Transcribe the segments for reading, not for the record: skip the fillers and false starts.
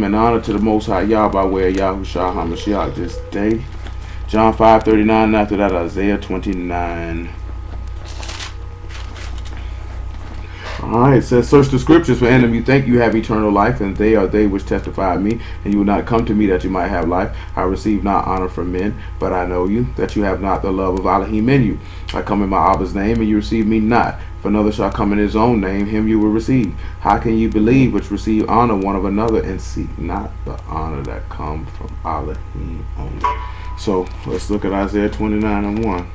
wisdom and honor to the Most High Yah by way of Yahushua HaMashiach this day. John 5:39, and after that Isaiah 29. Alright, it says, search the scriptures, for in them you think you have eternal life, and they are they which testify of me, and you will not come to me that you might have life. I receive not honor from men, but I know you, that you have not the love of Elohim in you. I come in my Abba's name, and you receive me not. If another shall come in his own name, him you will receive. How can you believe which receive honor one of another, and seek not the honor that come from Elohim only? So, let's look at Isaiah 29:1.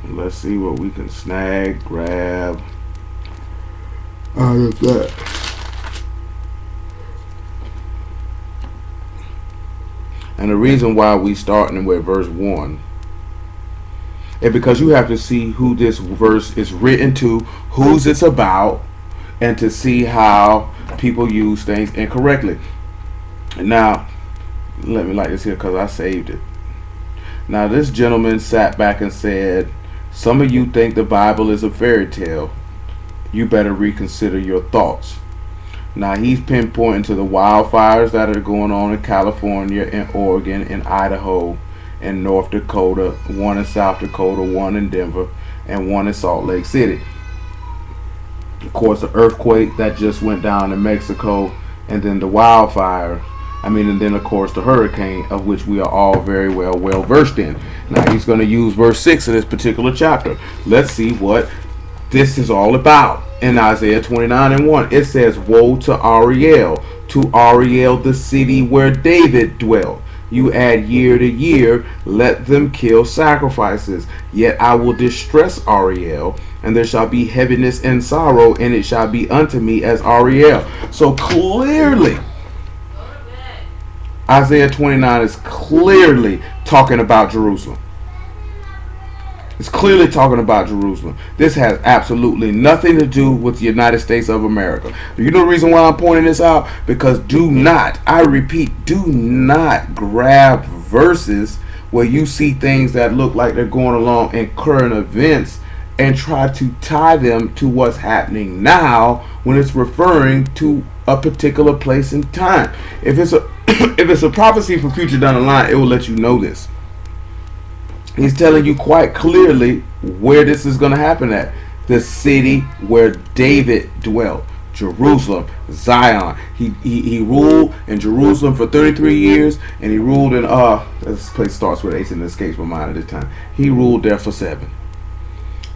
Let's see what we can snag, grab out of that. And the reason why we starting with verse 1 is because you have to see who this verse is written to, who's it's about, and to see how people use things incorrectly. Now, let me like this here because I saved it. Now, this gentleman sat back and said, some of you think the Bible is a fairy tale. You better reconsider your thoughts. Now, he's pinpointing to the wildfires that are going on in California, in Oregon, in Idaho, in North Dakota, one in South Dakota, one in Denver, and one in Salt Lake City. Of course, the earthquake that just went down in Mexico, and then the wildfire. And then of course the hurricane, of which we are all very well versed in. Now he's going to use verse 6 of this particular chapter. Let's see what this is all about. In Isaiah 29:1, it says, woe to Ariel, the city where David dwelt. You add year to year, let them kill sacrifices. Yet I will distress Ariel, and there shall be heaviness and sorrow, and it shall be unto me as Ariel. So clearly, Isaiah 29 is clearly talking about Jerusalem. It's clearly talking about Jerusalem. This has absolutely nothing to do with the United States of America. Do you know the reason why I'm pointing this out? Because do not, I repeat, do not grab verses where you see things that look like they're going along in current events and try to tie them to what's happening now when it's referring to a particular place and time. If it's a prophecy for future down the line, it will let you know this. He's telling you quite clearly where this is going to happen at. The city where David dwelt. Jerusalem, Zion. He ruled in Jerusalem for 33 years, and he ruled in this place starts with H and escapes my mind at this time. He ruled there for 7.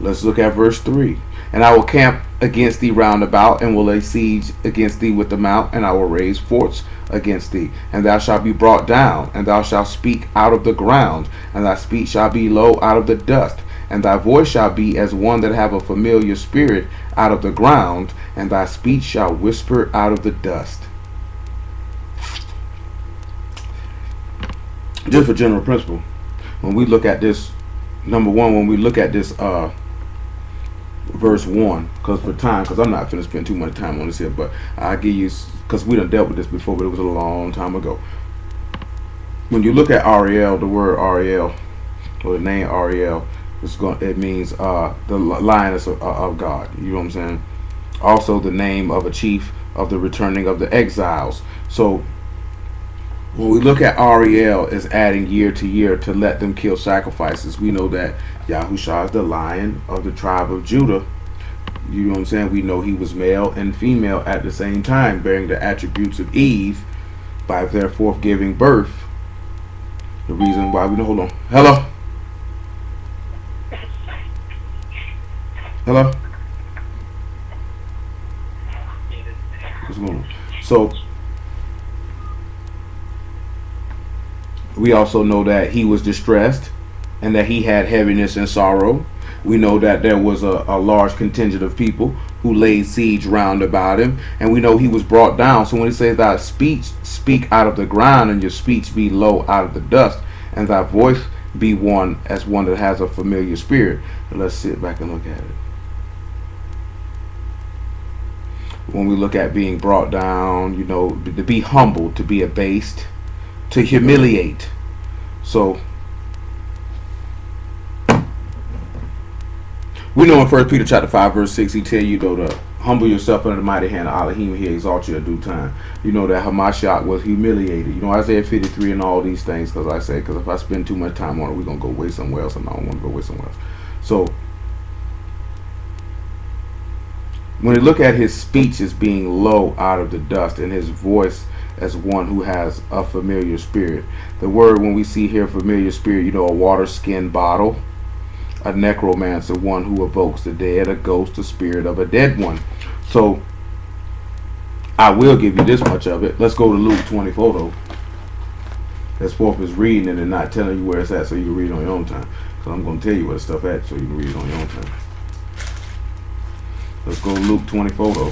Let's look at verse 3. And I will camp against thee round about, and will lay siege against thee with the mount, and I will raise forts against thee. And thou shalt be brought down, and thou shalt speak out of the ground, and thy speech shall be low out of the dust. And thy voice shall be as one that have a familiar spirit out of the ground, and thy speech shall whisper out of the dust. Just a general principle. When we look at this, number one, when we look at this verse 1, because I'm not going to spend too much time on this here, but I'll give you, because we done dealt with this before, but it was a long time ago. When you look at Ariel, the word Ariel, or the name Ariel, it means the lioness of God. You know what I'm saying? Also the name of a chief of the returning of the exiles. So when we look at Ariel as adding year to year to let them kill sacrifices, we know that Yahushua is the lion of the tribe of Judah. You know what I'm saying? We know he was male and female at the same time, bearing the attributes of Eve by therefore giving birth. The reason why we know, hold on. Hello? Hello? What's going on? So we also know that he was distressed and that he had heaviness and sorrow. We know that there was a large contingent of people who laid siege round about him, and we know he was brought down. So when he says, thy speech speak out of the ground, and your speech be low out of the dust, and thy voice be one as one that has a familiar spirit. And let's sit back and look at it. When we look at being brought down, you know, to be humbled, to be abased, to humiliate. So we know in 1 Peter chapter 5 verse 6, he tell you though to Humble yourself under the mighty hand of Elohim, he exalt you at due time. You know that Hamashiach was humiliated. You know Isaiah 53 and all these things, because if I spend too much time on it, we're going to go way somewhere else, and I don't want to go way somewhere else. So, when you look at his speech as being low out of the dust, and his voice as one who has a familiar spirit. The word, when we see here familiar spirit, you know, a water skin bottle, a necromancer, one who evokes the dead, a ghost, the spirit of a dead one. So I will give you this much of it. Let's go to Luke 24 though. That's forth is reading it and not telling you where it's at, so you can read it on your own time. So I'm going to tell you where the stuff at, so you can read it on your own time. Let's go to Luke 24 though.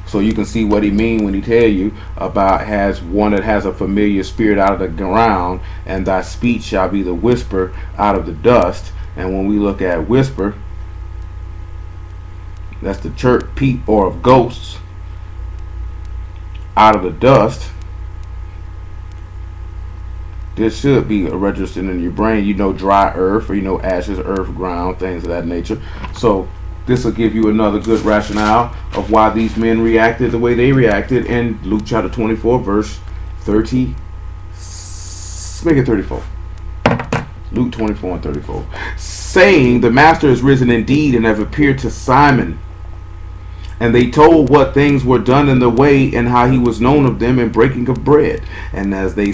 So you can see what he mean when he tell you about has one that has a familiar spirit out of the ground, and thy speech shall be the whisper out of the dust. And when we look at whisper, that's the chirp, peep, or of ghosts out of the dust. This should be registered in your brain. You know, dry earth, or you know, ashes, earth, ground, things of that nature. So this will give you another good rationale of why these men reacted the way they reacted in Luke chapter 24, verse 30. Make it 34. Luke 24 and 34. Saying, the master is risen indeed and have appeared to Simon. And they told what things were done in the way, and how he was known of them in breaking of bread. And as they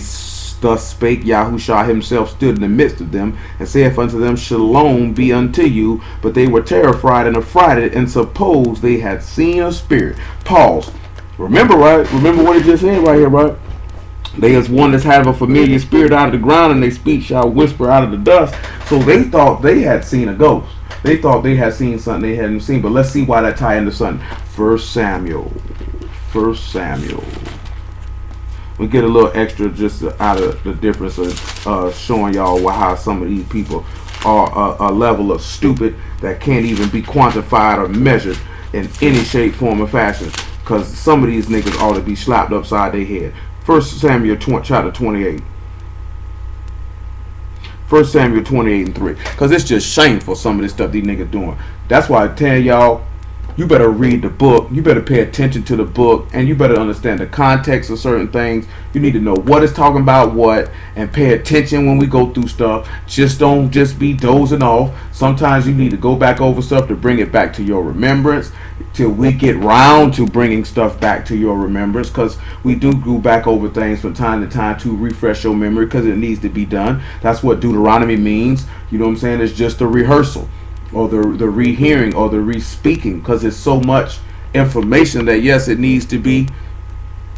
thus spake, Yahushua himself stood in the midst of them, and saith unto them, Shalom be unto you. But they were terrified and affrighted, and supposed they had seen a spirit. Pause. Remember, right? Remember what he just said right here, right? They as one that's have a familiar spirit out of the ground, and they speak shall whisper out of the dust. So they thought they had seen a ghost. They thought they had seen something they hadn't seen. But let's see why that tie into something. 1 Samuel. We get a little extra just out of the difference of showing y'all how some of these people are a level of stupid that can't even be quantified or measured in any shape, form, or fashion. Because some of these niggas ought to be slapped upside their head. 1 Samuel chapter 28. 1 Samuel 28 and 3. Because it's just shameful, some of this stuff these niggas doing. That's why I tell y'all, you better read the book. You better pay attention to the book. And you better understand the context of certain things. You need to know what it's talking about what. And pay attention when we go through stuff. Just don't just be dozing off. Sometimes you need to go back over stuff to bring it back to your remembrance. Till we get round to bringing stuff back to your remembrance. Because we do go back over things from time to time to refresh your memory. Because it needs to be done. That's what Deuteronomy means. You know what I'm saying? It's just a rehearsal. Or the rehearing or the re-speaking, because it's so much information that yes, it needs to be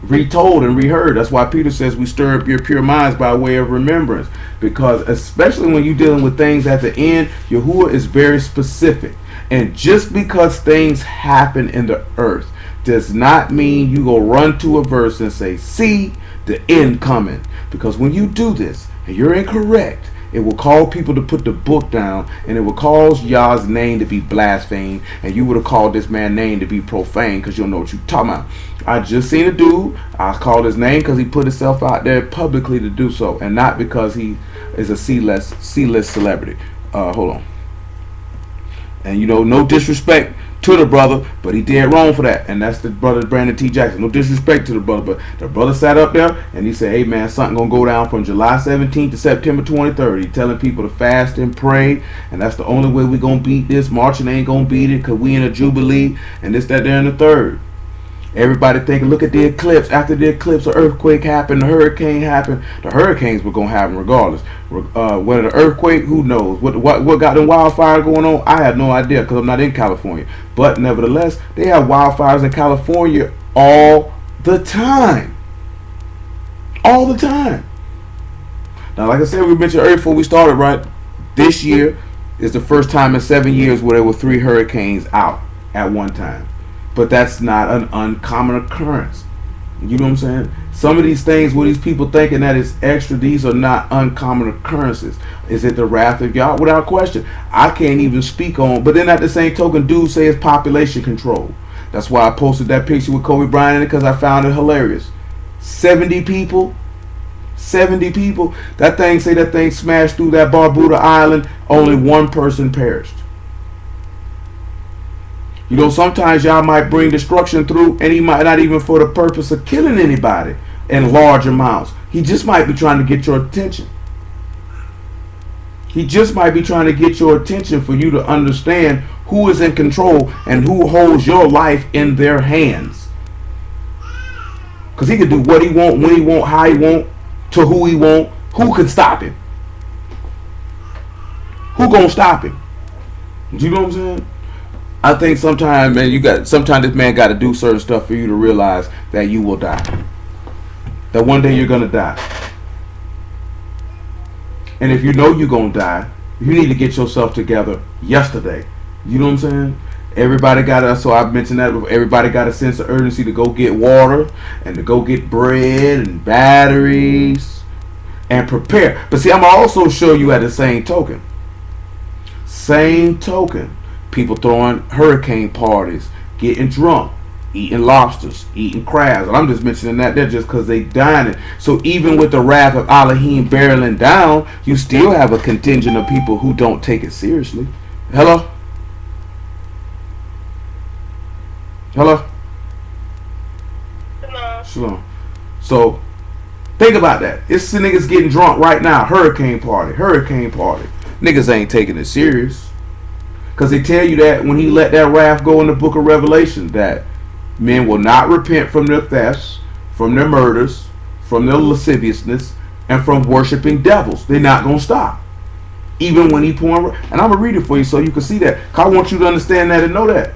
retold and reheard. That's why Peter says we stir up your pure minds by way of remembrance, because especially when you're dealing with things at the end, Yahuwah is very specific. And just because things happen in the earth does not mean you go run to a verse and say, see the end coming, because when you do this and you're incorrect, it will call people to put the book down, and it will cause Yah's name to be blasphemed, and you would have called this man's name to be profane, because you don't know what you're talking about. I just seen a dude, I called his name because he put himself out there publicly to do so, and not because he is a C-list celebrity. Hold on. And you know, no disrespect to the brother, but he did wrong for that. And that's the brother Brandon T. Jackson. No disrespect to the brother, but the brother sat up there and he said, hey man, something gonna go down from July 17th to September 23rd. He telling people to fast and pray, and that's the only way we gonna beat this. Marching ain't gonna beat it, because we in a jubilee, and this, that, there, and the third. Everybody thinking, look at the eclipse. After the eclipse, an earthquake happened, the hurricane happened. The hurricanes were going to happen regardless. Whether the earthquake, who knows? What got them wildfires going on? I have no idea, because I'm not in California. But nevertheless, they have wildfires in California all the time. All the time. Now, like I said, we mentioned earlier before we started, right? This year is the first time in 7 years where there were 3 hurricanes out at one time. But that's not an uncommon occurrence. You know what I'm saying? Some of these things where these people thinking that it's extra, these are not uncommon occurrences. Is it the wrath of God? Without question. I can't even speak on. But then at the same token, dude say it's population control. That's why I posted that picture with Kobe Bryant in it, because I found it hilarious. 70 people. 70 people. That thing smashed through that Barbuda Island. Only one person perished. You know, sometimes y'all might bring destruction through, and he might not even for the purpose of killing anybody in large amounts. He just might be trying to get your attention. He just might be trying to get your attention for you to understand who is in control and who holds your life in their hands. Because he can do what he want, when he want, how he want, to who he want. Who can stop him? Who gonna stop him? You know what I'm saying? I think sometimes, man, sometimes this man got to do certain stuff for you to realize that you will die. That one day you're gonna die. And if you know you're gonna die, you need to get yourself together yesterday. You know what I'm saying? Everybody got so I mentioned that everybody got a sense of urgency to go get water and to go get bread and batteries and prepare. But see, I'm gonna also show you at the same token. People throwing hurricane parties, getting drunk, eating lobsters, eating crabs. And I'm just mentioning that there just because they dining. So even with the wrath of Elohim barreling down, you still have a contingent of people who don't take it seriously. Hello? Shalom. So think about that. It's the niggas getting drunk right now. Hurricane party. Niggas ain't taking it serious. Because they tell you that when he let that wrath go in the book of Revelation, that men will not repent from their thefts, from their murders, from their lasciviousness, and from worshiping devils. They're not going to stop. Even when he pouring. And I'm going to read it for you so you can see that. I want you to understand that and know that.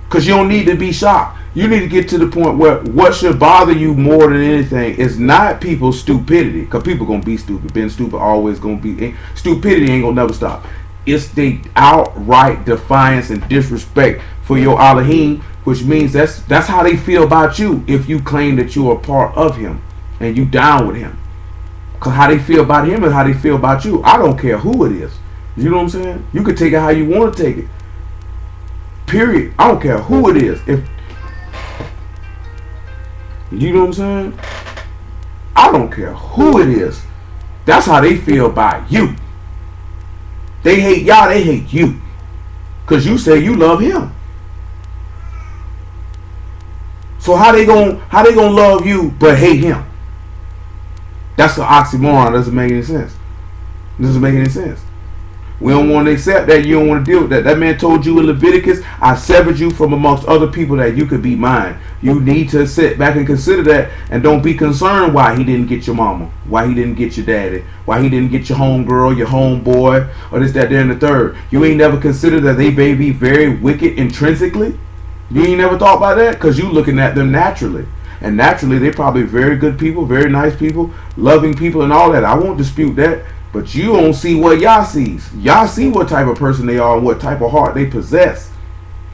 Because you don't need to be shocked. You need to get to the point where what should bother you more than anything is not people's stupidity. Because people going to be stupid. Being stupid always going to be. Stupidity ain't going to never stop. It's the outright defiance and disrespect for your Elohim, which means that's how they feel about you if you claim that you are part of him and you down with him. Because how they feel about him is how they feel about you. I don't care who it is. You know what I'm saying? You can take it how you want to take it. Period. I don't care who it is. If you know what I'm saying? I don't care who it is. That's how they feel about you. They hate y'all, they hate you. Because you say you love him. So how they gonna love you but hate him? That's an oxymoron. Doesn't make any sense. We don't want to accept that. You don't want to deal with that. That man told you in Leviticus, I severed you from amongst other people that you could be mine. You need to sit back and consider that, and don't be concerned why he didn't get your mama, why he didn't get your daddy, why he didn't get your homegirl, your homeboy, or this, that, there, and the third. You ain't never considered that they may be very wicked intrinsically? You ain't never thought about that? Because you looking at them naturally. And naturally, they probably very good people, very nice people, loving people, and all that. I won't dispute that. But you don't see what Yah sees. Yah see what type of person they are and what type of heart they possess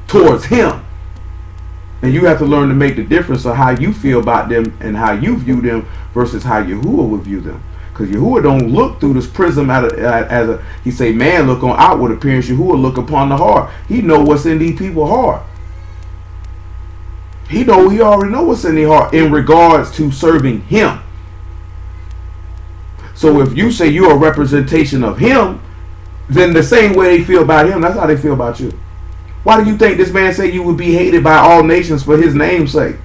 towards him. And you have to learn to make the difference of how you feel about them and how you view them versus how Yahuwah would view them. Because Yahuwah don't look through this prism he say, man look on outward appearance. Yahuwah look upon the heart. He know what's in these people's heart. He already know what's in their heart in regards to serving him. So if you say you're a representation of him, then the same way they feel about him, that's how they feel about you. Why do you think this man say you would be hated by all nations for his name's sake?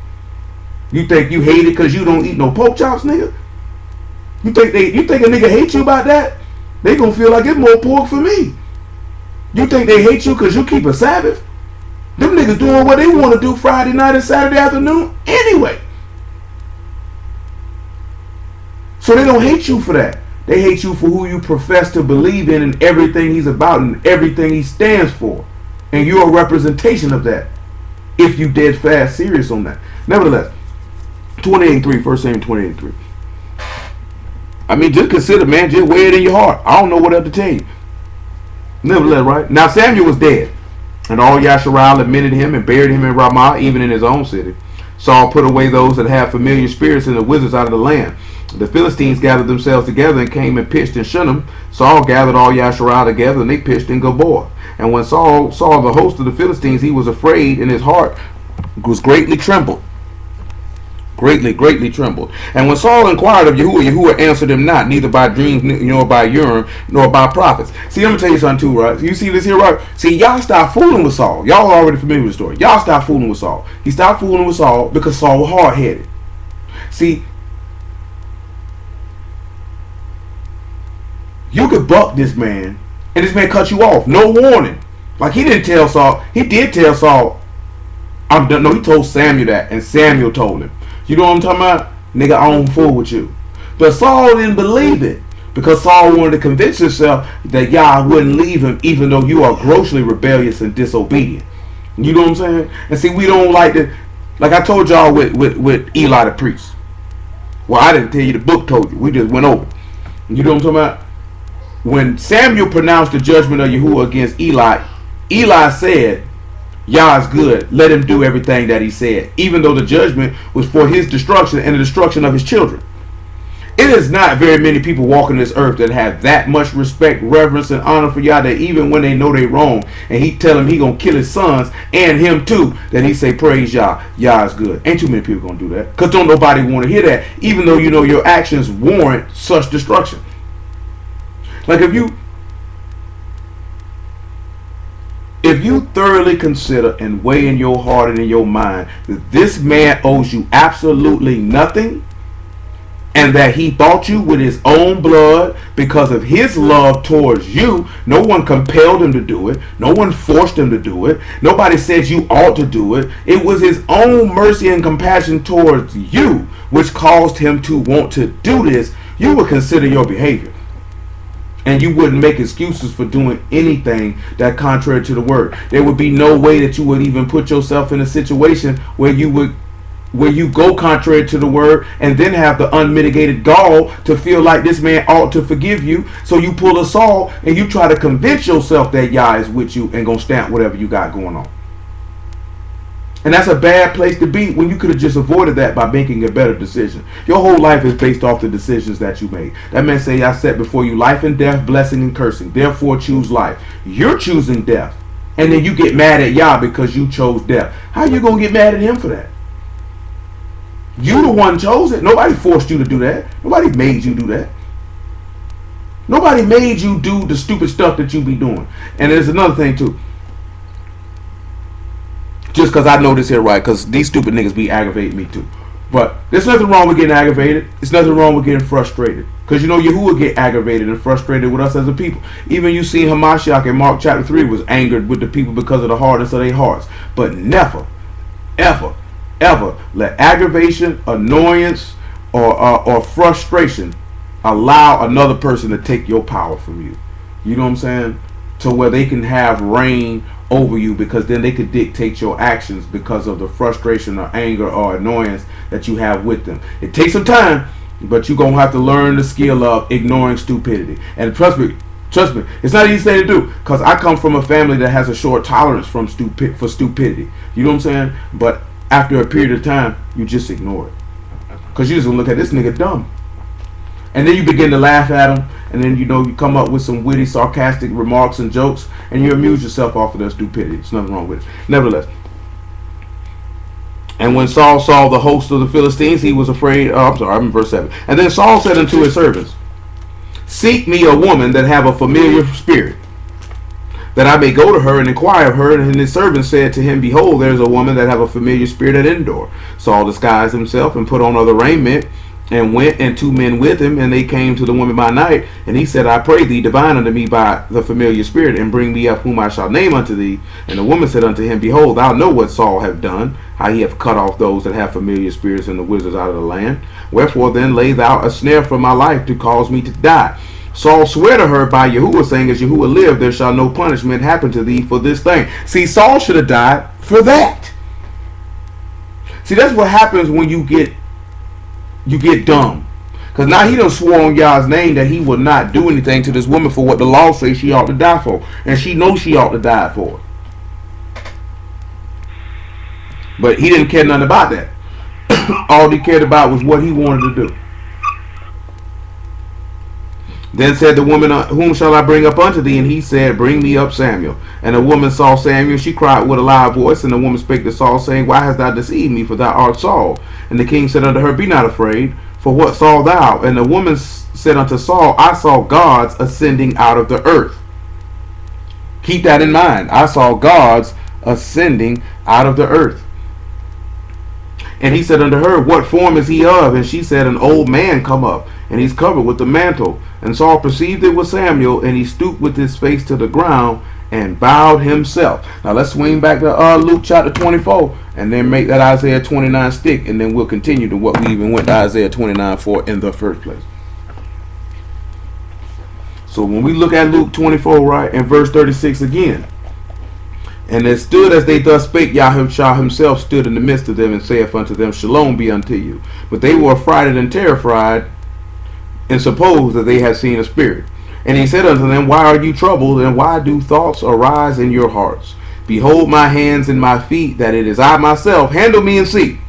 You think you hate it because you don't eat no pork chops, nigga? You think a nigga hate you about that? They gonna feel like it's more pork for me. You think they hate you because you keep a Sabbath? Them niggas doing what they want to do Friday night and Saturday afternoon anyway. So they don't hate you for that. They hate you for who you profess to believe in and everything he's about and everything he stands for. And you're a representation of that. If you dead fast serious on that. Nevertheless, 28:3, 1 Samuel 28:3. I mean, just consider, man, just weigh it in your heart. I don't know what else to tell you. Nevertheless, right? Now Samuel was dead. And all Yasharal admitted him and buried him in Ramah, even in his own city. Saul put away those that had familiar spirits and the wizards out of the land. The Philistines gathered themselves together and came and pitched in Shunem. Saul gathered all Yasharal together and they pitched in Gilboa. And when Saul saw the host of the Philistines, he was afraid and his heart was greatly trembled. greatly trembled. And when Saul inquired of Yahuwah, Yahuwah answered him not, neither by dreams, nor by Urim, nor by prophets. See, let me tell you something too, right? You see this here, right? See, y'all stop fooling with Saul. Y'all are already familiar with the story. Y'all stop fooling with Saul. He stopped fooling with Saul because Saul was hard-headed. See, you could buck this man, and this man cut you off. No warning. Like, he didn't tell Saul. He did tell Saul, I'm done. No, he told Samuel that, and Samuel told him. You know what I'm talking about? Nigga, I don't fool with you. But Saul didn't believe it because Saul wanted to convince himself that Yah wouldn't leave him even though you are grossly rebellious and disobedient. You know what I'm saying? And see, we don't like to, like I told y'all with Eli the priest. Well, I didn't tell you, the book told you. We just went over. You know what I'm talking about? When Samuel pronounced the judgment of Yahuwah against Eli, Eli said, Yah is good. Let him do everything that he said, even though the judgment was for his destruction and the destruction of his children. It is not very many people walking this earth that have that much respect, reverence, and honor for Yah that even when they know they wrong and he tell him he gonna kill his sons and him too, that he say praise Yah. Yah is good. Ain't too many people gonna do that because don't nobody want to hear that, even though you know your actions warrant such destruction. Like if you thoroughly consider and weigh in your heart and in your mind that this man owes you absolutely nothing and that he bought you with his own blood because of his love towards you, no one compelled him to do it, no one forced him to do it, nobody said you ought to do it, it was his own mercy and compassion towards you which caused him to want to do this, you would consider your behavior. And you wouldn't make excuses for doing anything that contrary to the word. There would be no way that you would even put yourself in a situation where you go contrary to the word and then have the unmitigated gall to feel like this man ought to forgive you. So you pull a Saul and you try to convince yourself that Yah is with you and gonna stamp whatever you got going on. And that's a bad place to be when you could have just avoided that by making a better decision. Your whole life is based off the decisions that you made. That man say, I set before you life and death, blessing and cursing. Therefore choose life. You're choosing death. And then you get mad at Yah because you chose death. How you going to get mad at him for that? You the one chose it. Nobody forced you to do that. Nobody made you do that. Nobody made you do the stupid stuff that you be doing. And there's another thing too. Just because I know this here right, because these stupid niggas be aggravating me too. But there's nothing wrong with getting aggravated. There's nothing wrong with getting frustrated. Because you know Yahuwah get aggravated and frustrated with us as a people. Even you see Hamashiach in Mark chapter 3 was angered with the people because of the hardness of their hearts. But never, ever, ever let aggravation, annoyance, or frustration allow another person to take your power from you. You know what I'm saying? To where they can have reign over you, because then they could dictate your actions because of the frustration or anger or annoyance that you have with them. It takes some time, but you're going to have to learn the skill of ignoring stupidity. And trust me, it's not an easy thing to do, because I come from a family that has a short tolerance for stupidity. You know what I'm saying? But after a period of time, you just ignore it, because you just gonna look at this nigga dumb. And then you begin to laugh at him, and then you come up with some witty, sarcastic remarks and jokes, and you amuse yourself off of their stupidity. There's nothing wrong with it. Nevertheless, and when Saul saw the host of the Philistines, he was afraid. I'm in verse 7. And then Saul said unto his servants, Seek me a woman that have a familiar spirit, that I may go to her and inquire of her. And his servant said to him, Behold, there is a woman that have a familiar spirit at Endor. Saul disguised himself and put on other raiment, and went, and 2 men with him, and they came to the woman by night. And he said, I pray thee, divine unto me by the familiar spirit, and bring me up whom I shall name unto thee. And the woman said unto him, Behold, thou know what Saul have done, how he hath cut off those that have familiar spirits and the wizards out of the land. Wherefore then lay thou a snare for my life to cause me to die. Saul sware to her by Yahuwah, saying, As Yahuwah live, there shall no punishment happen to thee for this thing. See, Saul should have died for that. See, that's what happens when you get dumb. Because now he done swore on Yah's name that he will not do anything to this woman for what the law says she ought to die for. And she knows she ought to die for it. But he didn't care nothing about that. All he cared about was what he wanted to do. Then said the woman, whom shall I bring up unto thee? And he said, bring me up Samuel. And the woman saw Samuel, she cried with a loud voice. And the woman spake to Saul, saying, why hast thou deceived me? For thou art Saul. And the king said unto her, be not afraid, for what saw thou? And the woman said unto Saul, I saw gods ascending out of the earth. Keep that in mind. I saw gods ascending out of the earth. And he said unto her, what form is he of? And she said, an old man come up, and he's covered with the mantle. And Saul perceived it was Samuel, and he stooped with his face to the ground and bowed himself. Now let's swing back to Luke chapter 24, and then make that Isaiah 29 stick, and then we'll continue to what we even went to Isaiah 29 for in the first place. So when we look at Luke 24, right, in verse 36 again, and it stood as they thus spake, Yahushua himself stood in the midst of them and saith unto them, Shalom be unto you. But they were affrighted and terrified, and supposed that they had seen a spirit. And he said unto them, why are you troubled, and why do thoughts arise in your hearts? Behold my hands and my feet, that it is I myself. Handle me and see.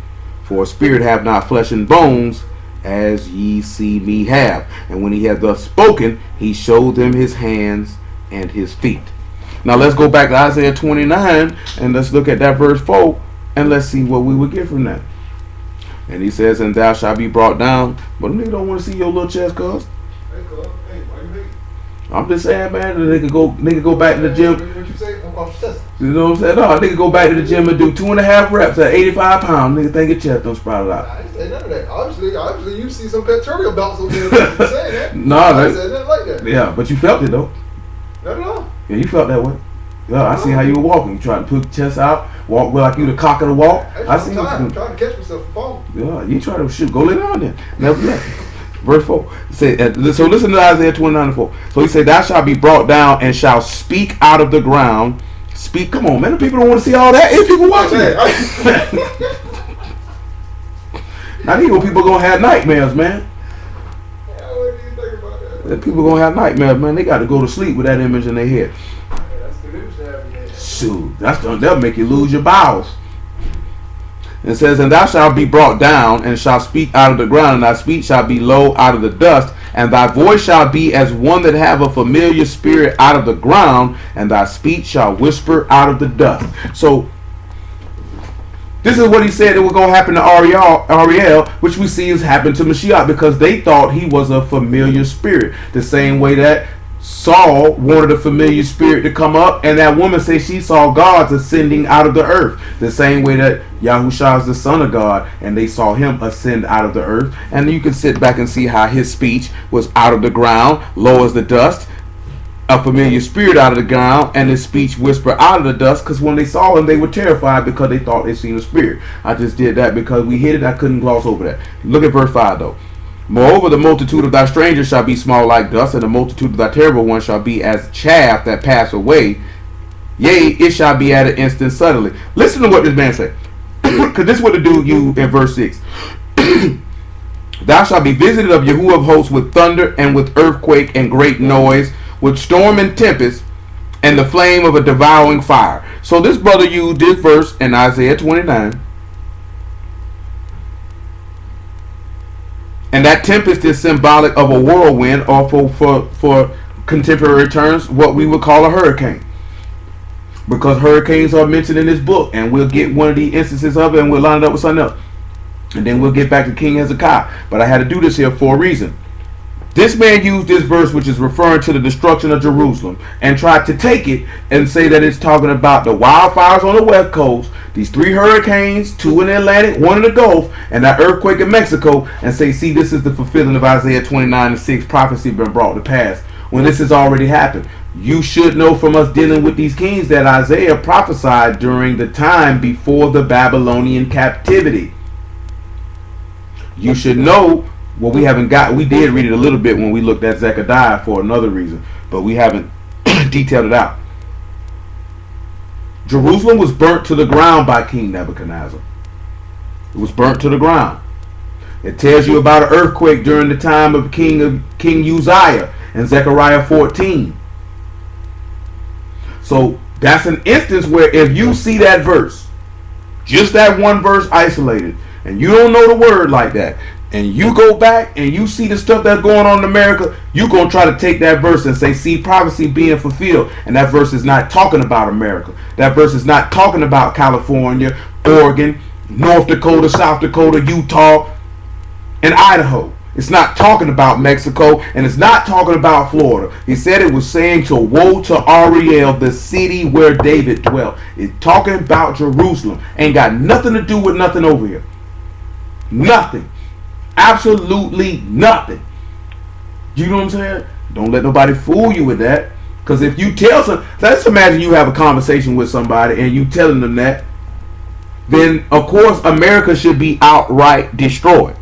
For a spirit have not flesh and bones, as ye see me have. And when he had thus spoken, he showed them his hands and his feet. Now let's go back to Isaiah 29, and let's look at that verse 4, and let's see what we would get from that. And he says, and thou shalt be brought down. But nigga don't want to see your little chest, cuz. Hey, cuz. Hey, why you hate? I'm just saying, man, the nigga go back to the gym. What you say? I'm chest. You know what I'm saying? No, nigga go back to the gym and do 2.5 reps at 85 pounds. Nigga think your chest don't sprout out. I didn't say none of that. Obviously, you see some pectoral belts over there. You saying that? No, I said nothing like that. Yeah, but you felt it though. Not at all. Yeah, you felt that way. Yeah, I see how you were walking. You tried to put your chest out, walk like you the cock of the walk. I see you. I'm trying to catch myself from falling. Yeah, you try to shoot. Go lay down there. Nevertheless. Verse 4. Say, so listen to Isaiah 29 and 4. So he said, thou shalt be brought down and shalt speak out of the ground. Speak. Come on, man. The people don't want to see all that. If people watching that. Now these people going to have nightmares, man. Yeah, what do you think about that? The people going to have nightmares, man. They got to go to sleep with that image in their head. That's the image to have in your head. Shoot. That'll make you lose your bowels. It says, and thou shalt be brought down, and shalt speak out of the ground, and thy speech shall be low out of the dust, and thy voice shall be as one that have a familiar spirit out of the ground, and thy speech shall whisper out of the dust. So, this is what he said that was going to happen to Ariel, which we see has happened to Mashiach, because they thought he was a familiar spirit. The same way that Saul wanted a familiar spirit to come up, and that woman said she saw gods ascending out of the earth. The same way that Yahushua is the son of God, and they saw him ascend out of the earth. And you can sit back and see how his speech was out of the ground, low as the dust, a familiar spirit out of the ground, and his speech whispered out of the dust, because when they saw him, they were terrified because they thought they seen a spirit. I just did that because we hit it. I couldn't gloss over that. Look at verse 5 though. Moreover, the multitude of thy strangers shall be small like dust, and the multitude of thy terrible ones shall be as chaff that pass away. Yea, it shall be at an instant suddenly. Listen to what this man said. Because this is what to do you in verse 6. Thou shalt be visited of Yahuwah of hosts with thunder and with earthquake and great noise, with storm and tempest, and the flame of a devouring fire. So this brother used this verse in Isaiah 29. And that tempest is symbolic of a whirlwind, or for contemporary terms, what we would call a hurricane. Because hurricanes are mentioned in this book, and we'll get one of the instances of it, and we'll line it up with something else. And then we'll get back to King Hezekiah. But I had to do this here for a reason. This man used this verse, which is referring to the destruction of Jerusalem, and tried to take it and say that it's talking about the wildfires on the west coast, these 3 hurricanes, 2 in the Atlantic, 1 in the Gulf, and that earthquake in Mexico, and say, see, this is the fulfilling of Isaiah 29 and 6 prophecy been brought to pass, when this has already happened. You should know from us dealing with these kings that Isaiah prophesied during the time before the Babylonian captivity. You should know. Well, we did read it a little bit when we looked at Zechariah for another reason, but we haven't detailed it out. Jerusalem was burnt to the ground by King Nebuchadnezzar. It was burnt to the ground. It tells you about an earthquake during the time of King Josiah in Zechariah 14. So that's an instance where if you see that verse, just that one verse isolated, and you don't know the word like that, and you go back and you see the stuff that's going on in America, you're going to try to take that verse and say, see prophecy being fulfilled. And that verse is not talking about America. That verse is not talking about California, Oregon, North Dakota, South Dakota, Utah, and Idaho. It's not talking about Mexico, and it's not talking about Florida. He said it was saying to woe to Ariel, the city where David dwelt. It's talking about Jerusalem. Ain't got nothing to do with nothing over here. Nothing. Absolutely nothing. You know what I'm saying? Don't let nobody fool you with that. Because if you tell some, let's imagine you have a conversation with somebody and you telling them that, then of course America should be outright destroyed.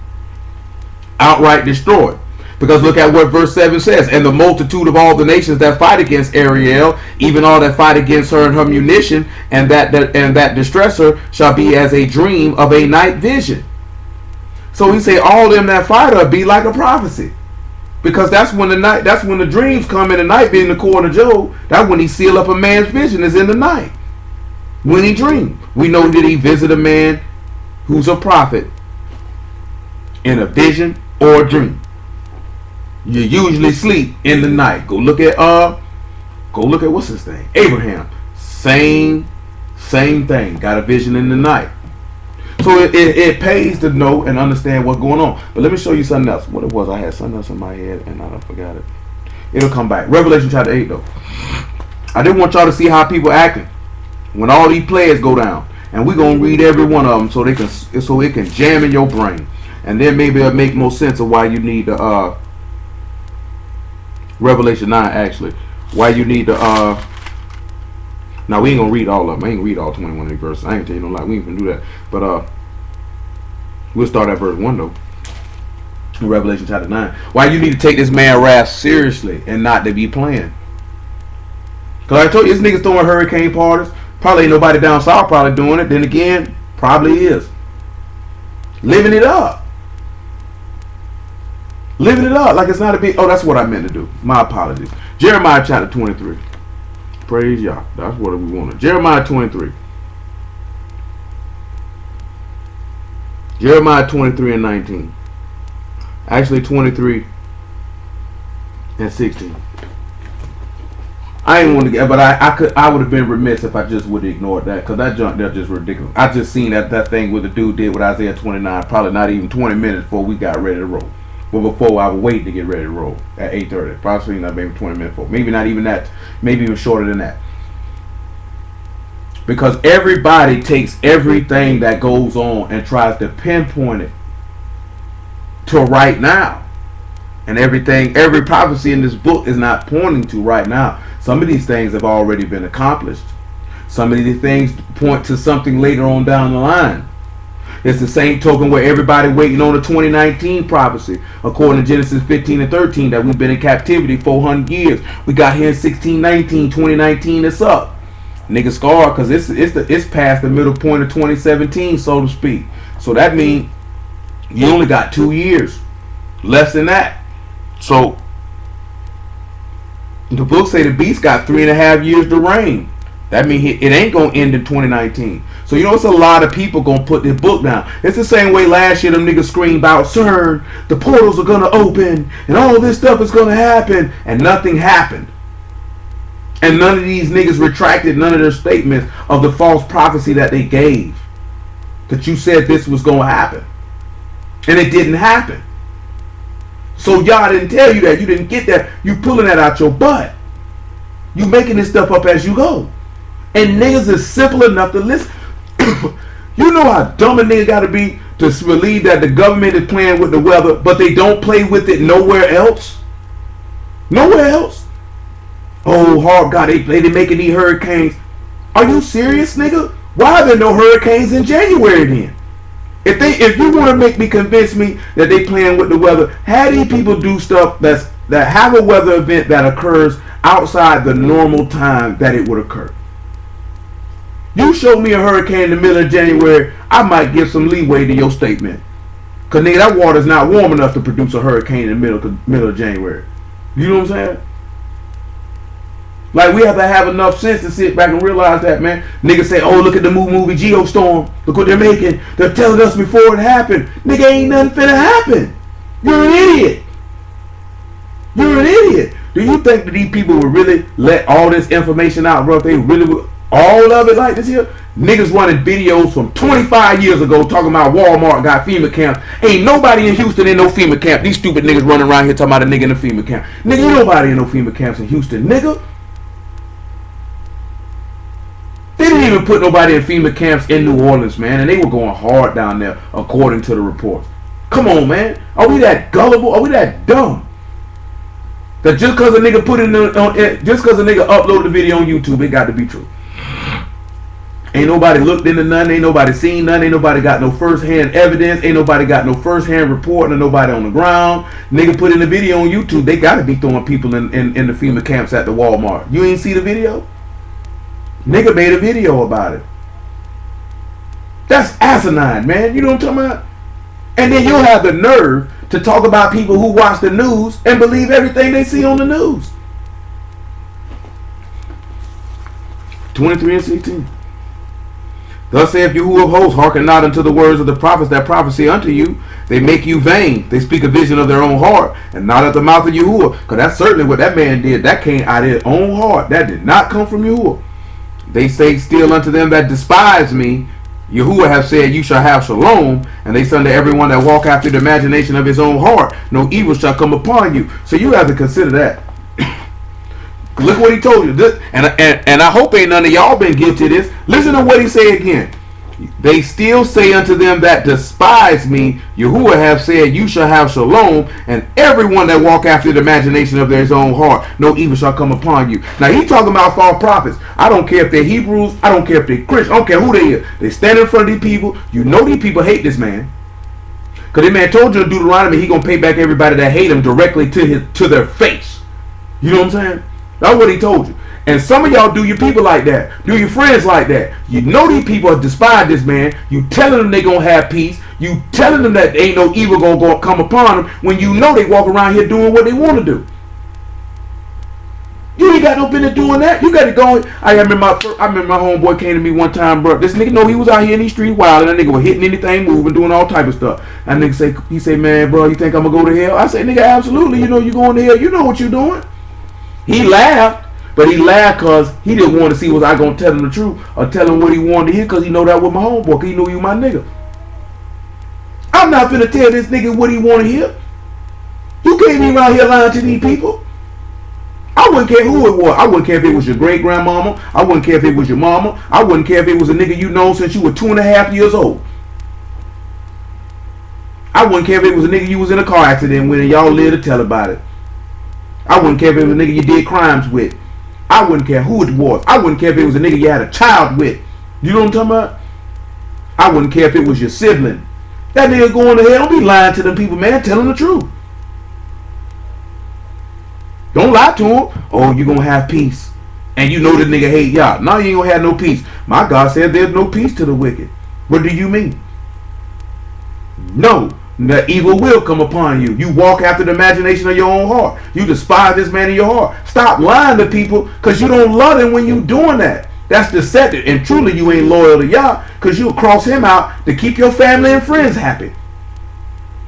Outright destroyed. Because look at what verse 7 says. And the multitude of all the nations that fight against Ariel, even all that fight against her and her munition, and that distress her, shall be as a dream of a night vision. So he say all them that fight her be like a prophecy. Because that's when the dreams come in the night, being the core of Job. That's when he seal up a man's vision, is in the night. When he dream. We know that he visit a man who's a prophet in a vision or a dream. You usually sleep in the night. Go look at what's his name? Abraham. Same thing. Got a vision in the night. So it pays to know and understand what's going on. But let me show you something else. What it was, I had something else in my head and I forgot it. It'll come back. Revelation chapter 8 though. I didn't want y'all to see how people acting when all these players go down. And we're gonna read every one of them so it can jam in your brain. And then maybe it'll make more sense of why you need the Revelation 9 actually. Why you need the now we ain't gonna read all of them. I ain't gonna read all 21 of the verses. I ain't gonna tell you no lie. We ain't gonna do that. But we'll start at verse 1 though. In Revelation chapter 9. Why you need to take this man wrath seriously and not to be playing. Cause I told you this nigga's throwing hurricane parties. Probably ain't nobody down south probably doing it. Then again, probably is. Living it up. Living it up like it's not a big. Oh, that's what I meant to do. My apologies. Jeremiah chapter 23. Praise Yah. That's what we wanted. Jeremiah 23. Jeremiah 23 and 19. Actually 23 and 16. I ain't want to get, but I would have been remiss if I just would have ignored that, because that junk there just ridiculous. I just seen that thing what the dude did with Isaiah 29, probably not even 20 minutes before we got ready to roll. Well, before I was waiting to get ready to roll at 8:30. Probably seen that maybe 20 minutes before. Maybe not even that. Maybe even shorter than that. Because everybody takes everything that goes on and tries to pinpoint it to right now. And every prophecy in this book is not pointing to right now. Some of these things have already been accomplished. Some of these things point to something later on down the line. It's the same token where everybody waiting on the 2019 prophecy, according to Genesis 15 and 13, that we've been in captivity 400 years. We got here in 1619, 2019, it's up. Niggas scarred because it's past the middle point of 2017, so to speak. So that means you only got 2 years. Less than that. So the book say the beast got 3.5 years to reign. That means it ain't gonna end in 2019. So you know it's a lot of people gonna put this book down. It's the same way last year them niggas screamed about, "Sir, the portals are gonna open and all this stuff is gonna happen," and nothing happened. And none of these niggas retracted none of their statements of the false prophecy that they gave. That you said this was gonna happen, and it didn't happen. So y'all didn't tell you that. You didn't get that. You pulling that out your butt. You making this stuff up as you go. And niggas is simple enough to listen. You know how dumb a nigga gotta be to believe that the government is playing with the weather, but they don't play with it nowhere else? Nowhere else? Oh, hard God, they making these hurricanes. Are you serious, nigga? Why are there no hurricanes in January then? If you want to convince me that they playing with the weather, have these people do stuff that have a weather event that occurs outside the normal time that it would occur. You show me a hurricane in the middle of January, I might give some leeway to your statement. Cause nigga, that water's not warm enough to produce a hurricane in the middle of January. You know what I'm saying? Like, we have to have enough sense to sit back and realize that, man. Niggas say, oh, look at the movie Geostorm. Look what they're making. They're telling us before it happened. Nigga, ain't nothing finna happen. You're an idiot. You're an idiot. Do you think that these people would really let all this information out, bro? If they really would, all of it like this here? Niggas running videos from 25 years ago talking about Walmart got FEMA camp. Ain't nobody in Houston in no FEMA camp. These stupid niggas running around here talking about a nigga in a FEMA camp. Nigga, ain't nobody in no FEMA camps in Houston, nigga. They didn't even put nobody in FEMA camps in New Orleans, man. And they were going hard down there, according to the reports. Come on, man. Are we that gullible? Are we that dumb? That just because a nigga just because a nigga uploaded the video on YouTube, it got to be true. Ain't nobody looked into nothing. Ain't nobody seen nothing. Ain't nobody got no first-hand evidence. Ain't nobody got no first-hand report. And nobody on the ground. Nigga put in the video on YouTube. They got to be throwing people in the FEMA camps at the Walmart. You ain't see the video? Nigga made a video about it. That's asinine, man. You know what I'm talking about? And then you'll have the nerve to talk about people who watch the news and believe everything they see on the news. 23 and 16. Thus saith Yahuwah of hosts, hearken not unto the words of the prophets that prophesy unto you. They make you vain. They speak a vision of their own heart, and not at the mouth of Yahuwah. Because that's certainly what that man did. That came out of his own heart. That did not come from Yahuwah. They say still unto them that despise me, Yahuwah have said, you shall have shalom. And they say unto everyone that walk after the imagination of his own heart, no evil shall come upon you. So you have to consider that. Look what he told you. This, and I hope ain't none of y'all been guilty of this. Listen to what he say again. They still say unto them that despise me, Yahuwah have said, you shall have shalom, and everyone that walk after the imagination of their own heart, no evil shall come upon you. Now he talking about false prophets. I don't care if they're Hebrews, I don't care if they're Christians, I don't care who they are. They stand in front of these people. You know these people hate this man. Because this man told you in Deuteronomy he gonna pay back everybody that hate him directly to their face. You know what I'm saying? That's what he told you. And some of y'all do your people like that. Do your friends like that. You know these people despise this man. You telling them they gonna have peace. You telling them that ain't no evil gonna come upon them when you know they walk around here doing what they want to do. You ain't got no business doing that. You got to go. I remember my homeboy came to me one time, bro. This nigga know he was out here in these streets wild, and that nigga was hitting anything, moving, doing all type of stuff. And nigga he say, man, bro, you think I'm gonna go to hell? I say, nigga, absolutely. You know you going to hell. You know what you doing. He laughed. But he laughed because he didn't want to see was I going to tell him the truth or tell him what he wanted to hear because he know that was my homeboy because he knew you my nigga. I'm not finna tell this nigga what he want to hear. You can't be around here lying to these people. I wouldn't care who it was. I wouldn't care if it was your great grandmama. I wouldn't care if it was your mama. I wouldn't care if it was a nigga you known since you were 2.5 years old. I wouldn't care if it was a nigga you was in a car accident with and y'all lived to tell about it. I wouldn't care if it was a nigga you did crimes with. I wouldn't care who it was. I wouldn't care if it was a nigga you had a child with. You know what I'm talking about? I wouldn't care if it was your sibling. That nigga going to hell. Don't be lying to them people, man. Tell them the truth. Don't lie to them. Oh, you going to have peace. And you know the nigga hate y'all. No, you ain't going to have no peace. My God said there's no peace to the wicked. What do you mean? No. The evil will come upon you. You walk after the imagination of your own heart. You despise this man in your heart. Stop lying to people because you don't love him when you doing that. That's deceptive. And truly you ain't loyal to Yah because you'll cross him out to keep your family and friends happy.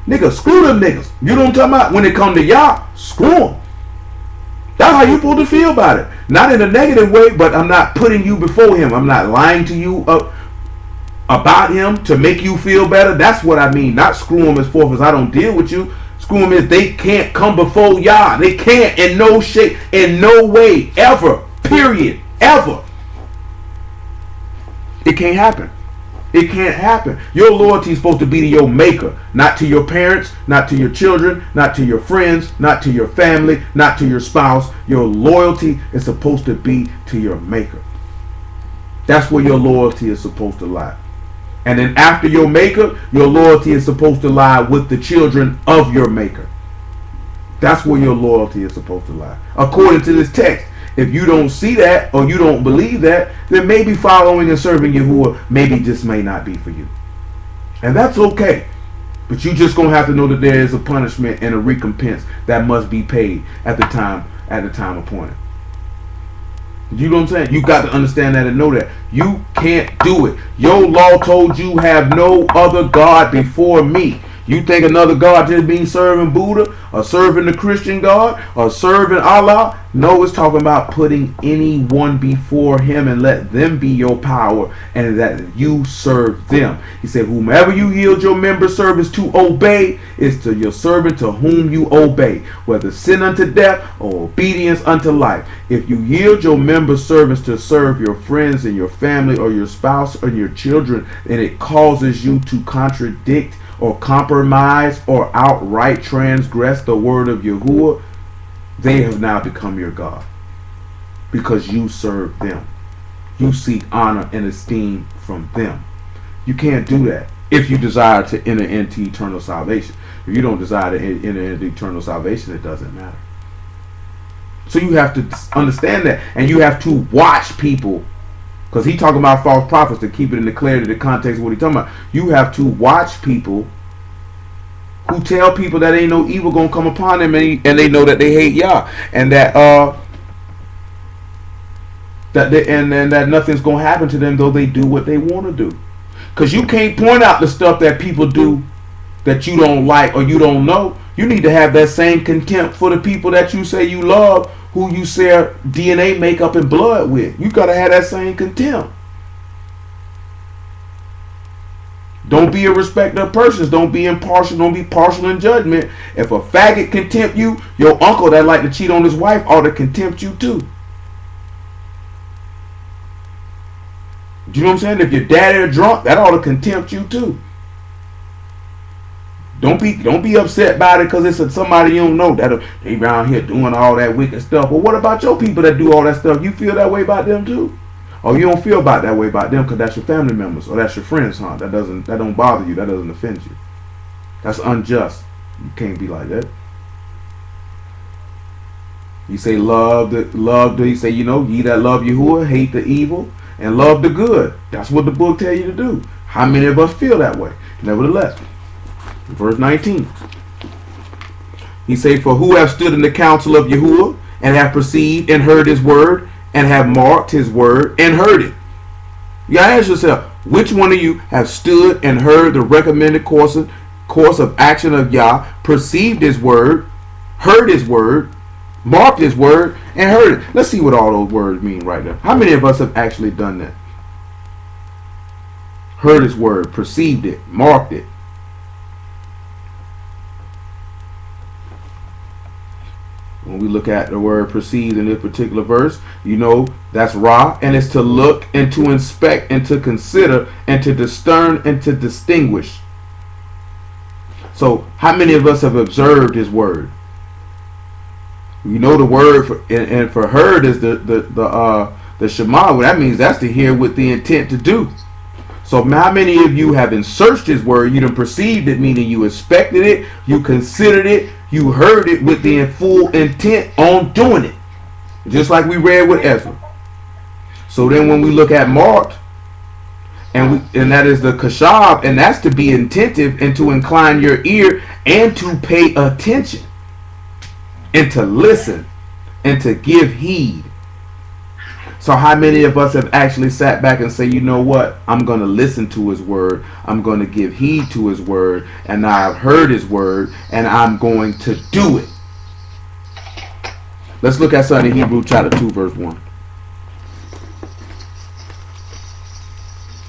Nigga, screw them niggas. You know what I'm talking about? When it come to Yah, screw them. That's how you supposed to feel about it. Not in a negative way, but I'm not putting you before him. I'm not lying to you about him to make you feel better. That's what I mean. Not screw him as forth as I don't deal with you. Screw him as they can't come before Yah. They can't in no shape, in no way, ever. Period. Ever. It can't happen. It can't happen. Your loyalty is supposed to be to your maker, not to your parents, not to your children, not to your friends, not to your family, not to your spouse. Your loyalty is supposed to be to your maker. That's where your loyalty is supposed to lie. And then after your maker, your loyalty is supposed to lie with the children of your maker. That's where your loyalty is supposed to lie. According to this text, if you don't see that or you don't believe that, then maybe following and serving Yahuwah maybe just may not be for you. And that's okay. But you just going to have to know that there is a punishment and a recompense that must be paid at the time appointed. You know what I'm saying? You got to understand that and know that. You can't do it. Your law told you have no other God before me. You think another God just means serving Buddha or serving the Christian God or serving Allah? No, it's talking about putting anyone before him and let them be your power and that you serve them. He said, whomever you yield your member service to obey is to your servant to whom you obey, whether sin unto death or obedience unto life. If you yield your member service to serve your friends and your family or your spouse or your children, and it causes you to contradict or compromise or outright transgress the word of Yahuwah, they have now become your God because you serve them. You seek honor and esteem from them. You can't do that if you desire to enter into eternal salvation. If you don't desire to enter into eternal salvation, it doesn't matter. So you have to understand that, and you have to watch people. Because he talking about false prophets, to keep it in the clarity, the context of what he talking about. You have to watch people who tell people that ain't no evil gonna come upon them, and they know that they hate Yah, and that that nothing's gonna happen to them though they do what they want to do. Because you can't point out the stuff that people do that you don't like or you don't know. You need to have that same contempt for the people that you say you love, who you share DNA makeup and blood with. You gotta have that same contempt. Don't be a respecter of persons. Don't be impartial. Don't be partial in judgment. If a faggot contempt you, your uncle that like to cheat on his wife ought to contempt you too. Do you know what I'm saying? If your daddy a drunk, that ought to contempt you too. Don't be upset about it because it's somebody you don't know that they around here doing all that wicked stuff. Well, what about your people that do all that stuff? You feel that way about them too? Or you don't feel about that way about them because that's your family members or that's your friends, huh? That don't bother you. That doesn't offend you. That's unjust. You can't be like that. You say you say, ye that love Yahuwah, hate the evil, and love the good. That's what the book tell you to do. How many of us feel that way? Nevertheless, verse 19. He say, for who have stood in the counsel of Yahuwah, and have perceived and heard his word, and have marked his word and heard it. You gotta ask yourself, which one of you have stood and heard the recommended course of action of Yah, perceived his word, heard his word, marked his word, and heard it? Let's see what all those words mean right there. How many of us have actually done that? Heard his word, perceived it, marked it. When we look at the word perceived in this particular verse, that's Ra, and it's to look and to inspect and to consider and to discern and to distinguish. So how many of us have observed his word? The word for heard is the Shema. Well, that means that's to hear with the intent to do. So how many of you have searched his word? You done perceived it, meaning you inspected it, you considered it, you heard it with the full intent on doing it. Just like we read with Ezra. So then when we look at marked, and that is the kashab, and that's to be attentive and to incline your ear and to pay attention and to listen and to give heed. So how many of us have actually sat back and say, you know what? I'm going to listen to his word. I'm going to give heed to his word. And I've heard his word. And I'm going to do it. Let's look at something in Hebrews chapter 2 verse 1.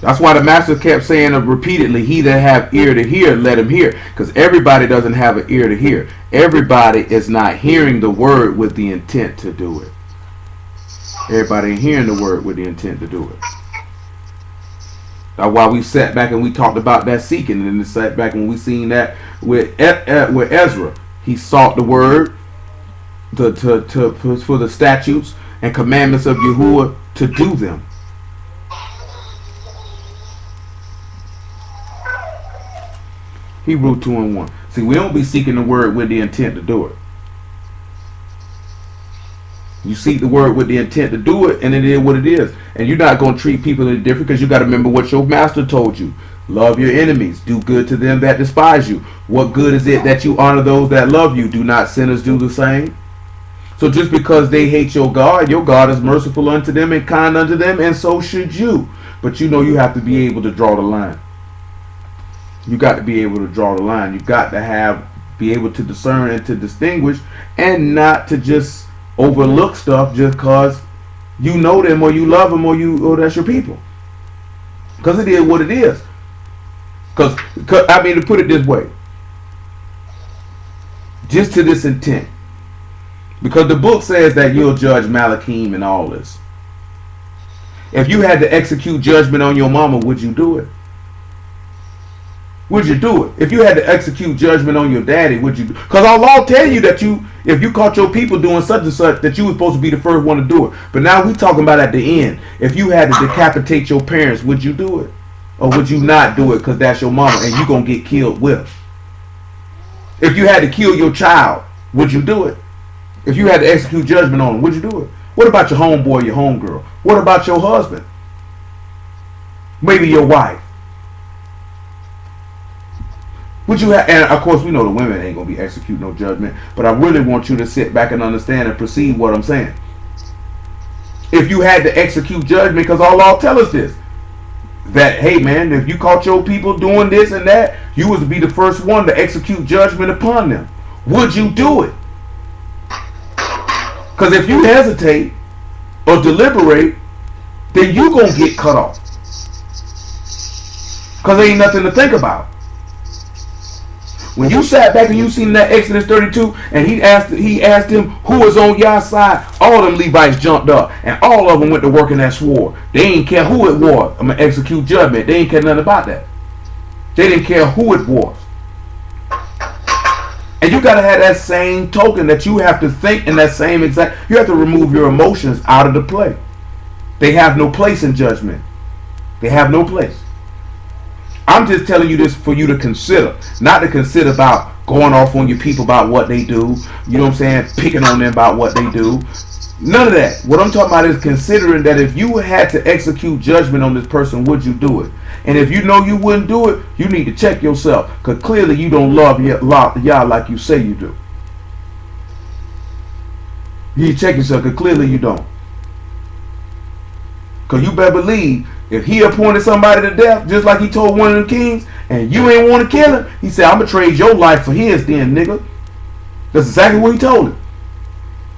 That's why the master kept saying repeatedly, he that have ear to hear, let him hear. Because everybody doesn't have an ear to hear. Everybody is not hearing the word with the intent to do it. Everybody ain't hearing the word with the intent to do it. That's why we sat back and we talked about that seeking, and then sat back and we seen that with Ezra. He sought the word for the statutes and commandments of Yahuwah to do them. Hebrews 2:1. See, we don't be seeking the word with the intent to do it. You seek the word with the intent to do it, and it is what it is. And you're not going to treat people any different because you got to remember what your master told you. Love your enemies. Do good to them that despise you. What good is it that you honor those that love you? Do not sinners do the same? So just because they hate your God is merciful unto them and kind unto them, and so should you. But you know you have to be able to draw the line. You got to be able to draw the line. You got to be able to discern and to distinguish, and not to just overlook stuff just because you know them or you love them or that's your people. Because it is what it is. Because I mean, to put it this way, just to this intent. Because the book says that you'll judge Malachim and all this. If you had to execute judgment on your mama, would you do it? Would you do it? If you had to execute judgment on your daddy, would you? Because Allah tell you that if you caught your people doing such and such, that you were supposed to be the first one to do it. But now we talking about at the end. If you had to decapitate your parents, would you do it? Or would you not do it because that's your mama and you going to get killed with? If you had to kill your child, would you do it? If you had to execute judgment on them, would you do it? What about your homeboy, your homegirl? What about your husband? Maybe your wife. Would you have, and of course we know the women ain't going to be executing no judgment, but I really want you to sit back and understand and perceive what I'm saying. If you had to execute judgment, because Allah tell us this, that, hey man, if you caught your people doing this and that, you was to be the first one to execute judgment upon them. Would you do it? Because if you hesitate or deliberate, then you going to get cut off. Because there ain't nothing to think about. When you sat back and you seen that Exodus 32, and he asked him who was on your side, all them Levites jumped up, and all of them went to work in that sword. They didn't care who it was. I'm going to execute judgment. They didn't care nothing about that. They didn't care who it was. And you got to have that same token that you have to think in that same exact. You have to remove your emotions out of the play. They have no place in judgment. They have no place. I'm just telling you this for you to consider. Not to consider about going off on your people about what they do. You know what I'm saying? Picking on them about what they do. None of that. What I'm talking about is considering that if you had to execute judgment on this person, would you do it? And if you know you wouldn't do it, you need to check yourself. Because clearly you don't love y'all like you say you do. You need to check yourself because clearly you don't. Because you better believe if he appointed somebody to death, just like he told one of the kings, and you ain't want to kill him, he said, I'm going to trade your life for his then, nigga. That's exactly what he told him.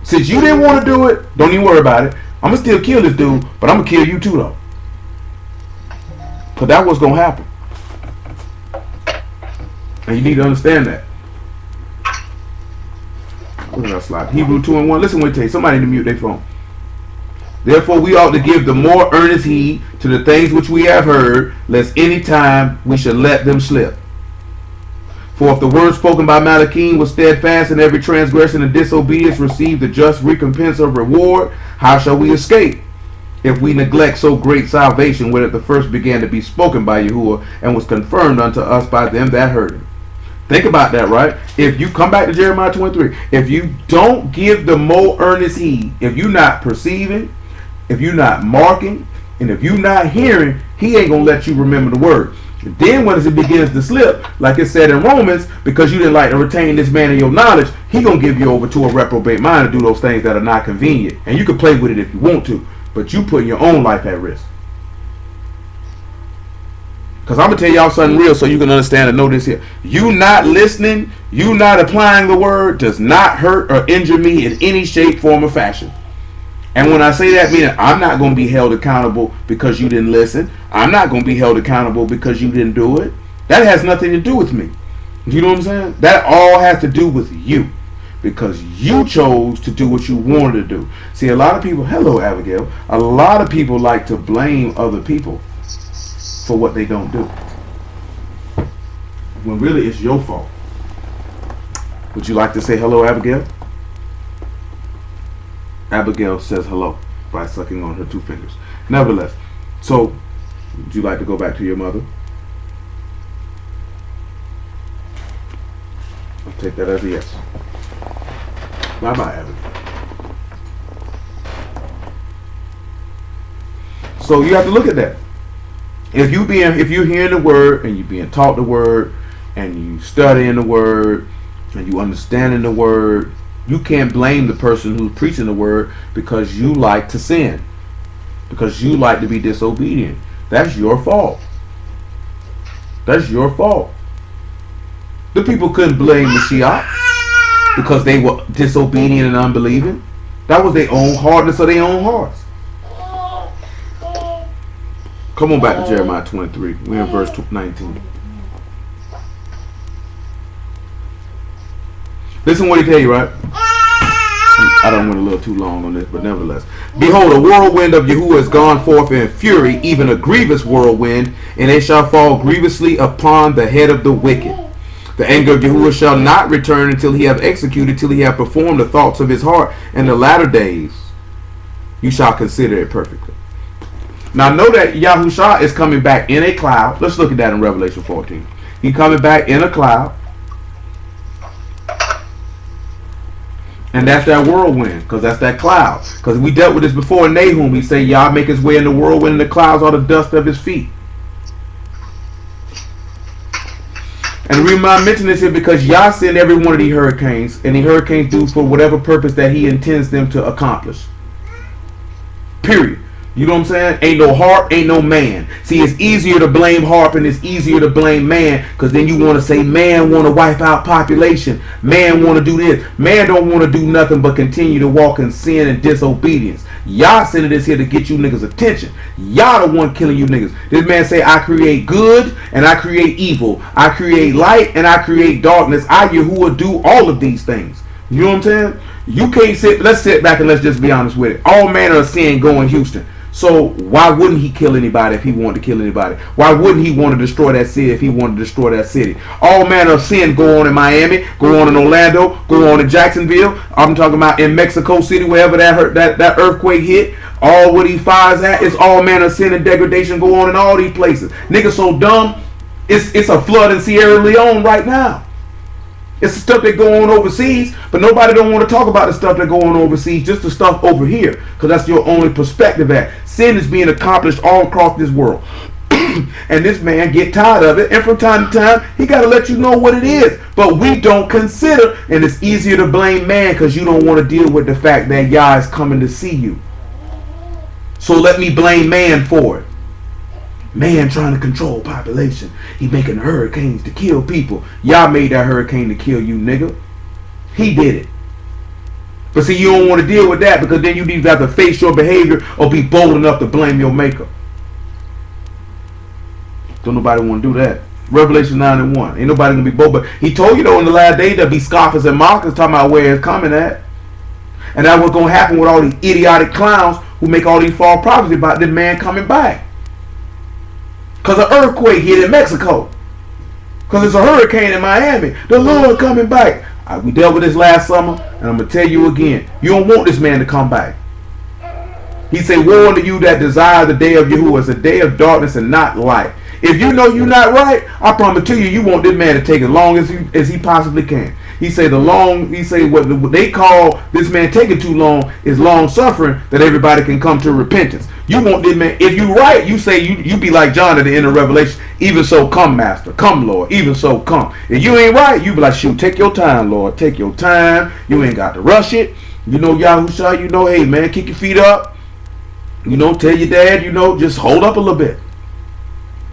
Since you didn't want to do it, don't even worry about it. I'm going to still kill this dude, but I'm going to kill you too, though. Because that's what's going to happen. And you need to understand that. What did I slide? Hebrew 2:1. Listen what it takes. Somebody need to mute their phone. Therefore we ought to give the more earnest heed to the things which we have heard, lest any time we should let them slip. For if the word spoken by Malachim was steadfast, and every transgression and disobedience received the just recompense of reward, how shall we escape if we neglect so great salvation, when at the first began to be spoken by Yahuwah, and was confirmed unto us by them that heard it? Think about that, right? If you come back to Jeremiah 23, if you don't give the more earnest heed, if you're not perceiving, if you're not marking, and if you're not hearing, he ain't going to let you remember the word. And then when it begins to slip, like it said in Romans, because you didn't like to retain this man in your knowledge, he going to give you over to a reprobate mind to do those things that are not convenient. And you can play with it if you want to, but you putting your own life at risk. Because I'm going to tell y'all something real so you can understand and know this here. You not listening, you not applying the word does not hurt or injure me in any shape, form, or fashion. And when I say that, meaning I'm not going to be held accountable because you didn't listen. I'm not going to be held accountable because you didn't do it. That has nothing to do with me. You know what I'm saying? That all has to do with you. Because you chose to do what you wanted to do. See, a lot of people, hello Abigail, a lot of people like to blame other people for what they don't do. When really it's your fault. Would you like to say hello, Abigail? Abigail says hello by sucking on her two fingers. Nevertheless, so would you like to go back to your mother? I'll take that as a yes. Bye-bye, Abigail. So you have to look at that. If you're hearing the word and you're being taught the word and you studying the word and you understanding the word, You can't blame the person who's preaching the word because you like to sin, because you like to be disobedient. That's your fault. That's your fault. The people couldn't blame Mashiach because they were disobedient and unbelieving. That was their own hardness of their own hearts. Come on back to Jeremiah 23. We're in verse 19. Listen what he tell you, right? I don't went a little too long on this, but nevertheless. Behold, a whirlwind of Yahuwah has gone forth in fury, even a grievous whirlwind, and it shall fall grievously upon the head of the wicked. The anger of Yahuwah shall not return until he have executed, till he have performed the thoughts of his heart. In the latter days you shall consider it perfectly. Now know that Yahushua is coming back in a cloud. Let's look at that in Revelation 14. He's coming back in a cloud. And that's that whirlwind, because that's that cloud. Because we dealt with this before in Nahum. We say Yah make his way in the whirlwind, and the clouds are the dust of his feet. And the reason I mention this is because Yah sent every one of these hurricanes, and the hurricanes do for whatever purpose that he intends them to accomplish. Period. You know what I'm saying? Ain't no harp, ain't no man. See, it's easier to blame harp and it's easier to blame man, because then you want to say man want to wipe out population. Man want to do this. Man don't want to do nothing but continue to walk in sin and disobedience. Y'all sending this here to get you niggas attention. Y'all the one killing you niggas. This man say, I create good and I create evil. I create light and I create darkness. I, Yahuwah, do all of these things. You know what I'm saying? You can't sit, let's sit back and let's just be honest with it. All manner of sin go in Houston. So why wouldn't he kill anybody if he wanted to kill anybody? Why wouldn't he want to destroy that city if he wanted to destroy that city? All manner of sin go on in Miami, go on in Orlando, go on in Jacksonville. I'm talking about in Mexico City, wherever that earthquake hit. All where these fires at, it's all manner of sin and degradation go on in all these places. Niggas so dumb, it's a flood in Sierra Leone right now. It's the stuff that go on overseas, but nobody don't want to talk about the stuff that go on overseas, just the stuff over here, because that's your only perspective at. Sin is being accomplished all across this world. And this man get tired of it, and from time to time, he got to let you know what it is. But we don't consider, and it's easier to blame man because you don't want to deal with the fact that Yah is coming to see you. So let me blame man for it. Man trying to control population. He making hurricanes to kill people. Y'all made that hurricane to kill you, nigga. He did it. But see, you don't want to deal with that, because then you either have to face your behavior or be bold enough to blame your maker. Don't nobody want to do that. Revelation 9:1. Ain't nobody going to be bold. But he told you though in the last day there'll be scoffers and mockers talking about where it's coming at. And that's what's going to happen with all these idiotic clowns who make all these false prophecies about this man coming back. Because an earthquake hit in Mexico. Because it's a hurricane in Miami. The Lord coming back. We dealt with this last summer, and I'm going to tell you again. You don't want this man to come back. He said, woe unto you that desire the day of Yahuwah. It's a day of darkness and not light. If you know you're not right, I promise to you, you want this man to take as long as he possibly can. He say what they call this man taking too long is long suffering, that everybody can come to repentance. You want this man, if you right, you say you be like John at the end of Revelation, even so come master, come Lord, even so come. If you ain't right, you be like, shoot, take your time, Lord, take your time. You ain't got to rush it. You know, Yahushua, you know, hey man, kick your feet up. You know, tell your dad, you know, just hold up a little bit.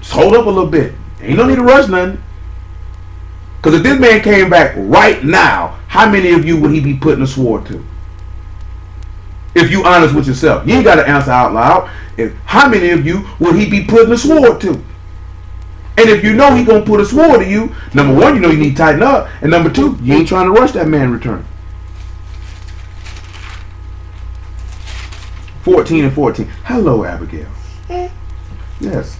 Just hold up a little bit. Ain't no need to rush nothing. Because if this man came back right now, how many of you would he be putting a sword to? If you honest with yourself. You ain't got to answer out loud. How many of you would he be putting a sword to? And if you know he going to put a sword to you, number one, you know you need to tighten up. And number two, you ain't trying to rush that man return. 14 and 14. Hello, Abigail. Yes.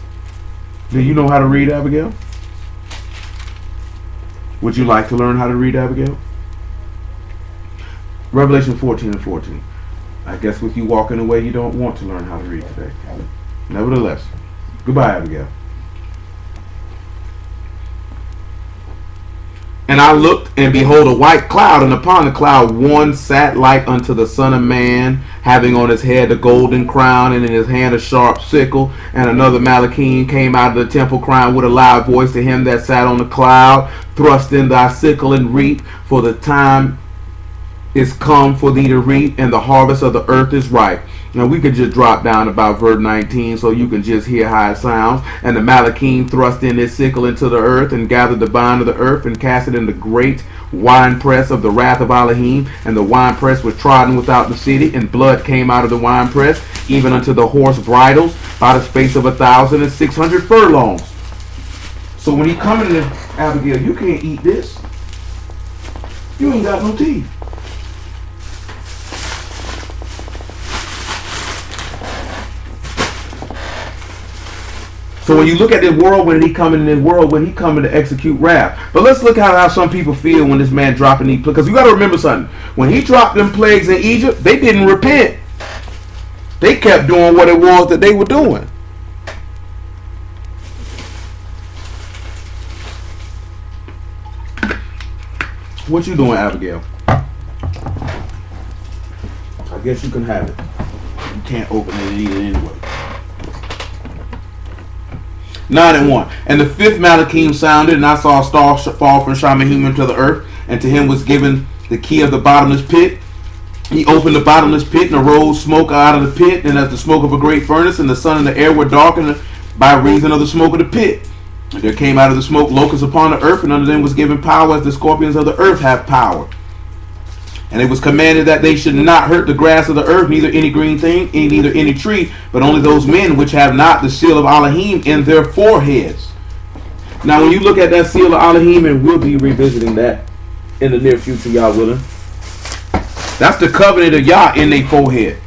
Do you know how to read, Abigail? Would you like to learn how to read, Abigail? Revelation 14 and 14. I guess with you walking away, you don't want to learn how to read today. Nevertheless, goodbye, Abigail. And I looked, and behold, a white cloud, and upon the cloud one sat like unto the Son of Man, having on his head a golden crown, and in his hand a sharp sickle. And another Malachine came out of the temple, crying with a loud voice to him that sat on the cloud, thrust in thy sickle and reap, for the time is come for thee to reap, and the harvest of the earth is ripe. Now we could just drop down about verse 19 so you can just hear how it sounds. And the Malachim thrust in his sickle into the earth and gathered the vine of the earth and cast it in the great winepress of the wrath of Elohim. And the winepress was trodden without the city, and blood came out of the winepress, even unto the horse bridles, by the space of 1,600 furlongs. So when he coming to Abigail, you can't eat this. You ain't got no teeth. So when you look at this world, when he coming in this world, when he coming to execute wrath. But let's look at how some people feel when this man dropping these plagues. Because you got to remember something. When he dropped them plagues in Egypt, they didn't repent. They kept doing what it was that they were doing. What you doing, Abigail? I guess you can have it. You can't open it and eat it anyway. 9 and 1. And the fifth Malachim sounded, and I saw a star fall from Shamahim into the earth, and to him was given the key of the bottomless pit. He opened the bottomless pit, and arose smoke out of the pit, and as the smoke of a great furnace, and the sun and the air were darkened by reason of the smoke of the pit. And there came out of the smoke locusts upon the earth, and unto them was given power as the scorpions of the earth have power. And it was commanded that they should not hurt the grass of the earth, neither any green thing, neither any tree, but only those men which have not the seal of Elohim in their foreheads. Now, when you look at that seal of Elohim, and we'll be revisiting that in the near future, Yah willing, that's the covenant of Yah in their forehead.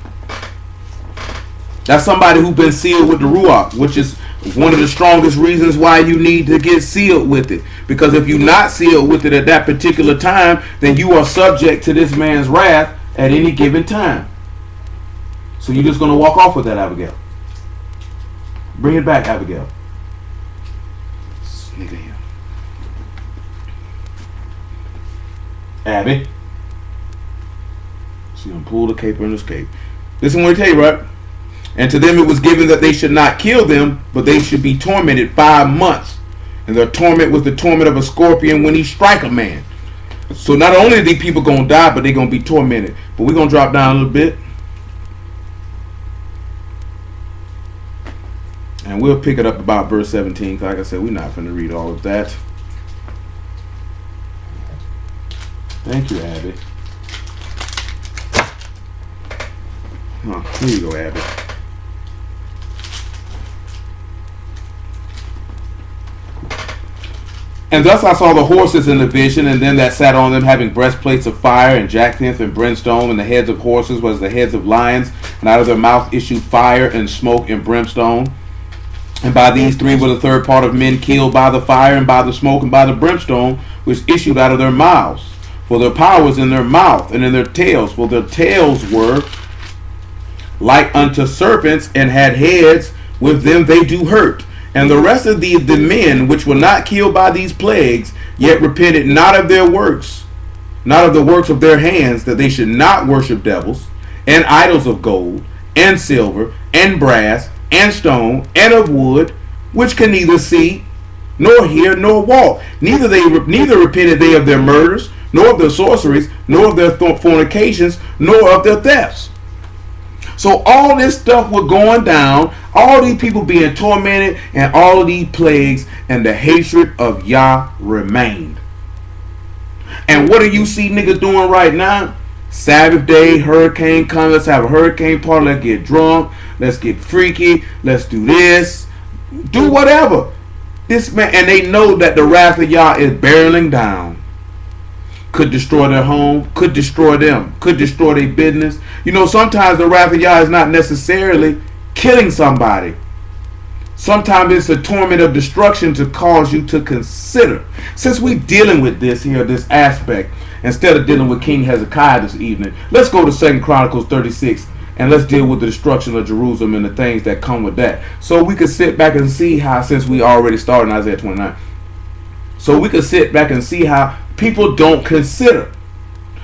That's somebody who's been sealed with the Ruach, which is one of the strongest reasons why you need to get sealed with it. Because if you're not sealed with it at that particular time, then you are subject to this man's wrath at any given time. So you're just going to walk off with that, Abigail. Bring it back, Abigail. This nigga here. Abby. She's going to pull the caper and escape. Listen what I tell you, right? And to them it was given that they should not kill them, but they should be tormented 5 months. And their torment was the torment of a scorpion when he strike a man. So not only are these people going to die, but they're going to be tormented. But we're going to drop down a little bit. And we'll pick it up about verse 17. Because like I said, we're not going to read all of that. Thank you, Abby. Here you go, Abby. And thus I saw the horses in the vision, and them that sat on them having breastplates of fire, and jacinth and brimstone, and the heads of horses was the heads of lions, and out of their mouth issued fire and smoke and brimstone. And by these three were the third part of men killed by the fire, and by the smoke, and by the brimstone, which issued out of their mouths. For their power was in their mouth, and in their tails, for their tails were like unto serpents, and had heads, with them they do hurt. And the rest of the men which were not killed by these plagues, yet repented not of their works, not of the works of their hands, that they should not worship devils, and idols of gold, and silver, and brass, and stone, and of wood, which can neither see, nor hear, nor walk. Neither repented they of their murders, nor of their sorceries, nor of their fornications, nor of their thefts. So all this stuff was going down, all these people being tormented, and all of these plagues, and the hatred of Yah remained. And what do you see niggas doing right now? Sabbath day, hurricane come, let's have a hurricane party, let's get drunk, let's get freaky, let's do this, do whatever. This man, and they know that the wrath of Yah is barreling down. Could destroy their home, could destroy them, could destroy their business. You know, sometimes the wrath of Yah is not necessarily killing somebody. Sometimes it's a torment of destruction to cause you to consider. Since we're dealing with this here, this aspect, instead of dealing with King Hezekiah this evening, let's go to 2 Chronicles 36 and let's deal with the destruction of Jerusalem and the things that come with that. So we could sit back and see how, since we already started in Isaiah 29, so we could sit back and see how people don't consider.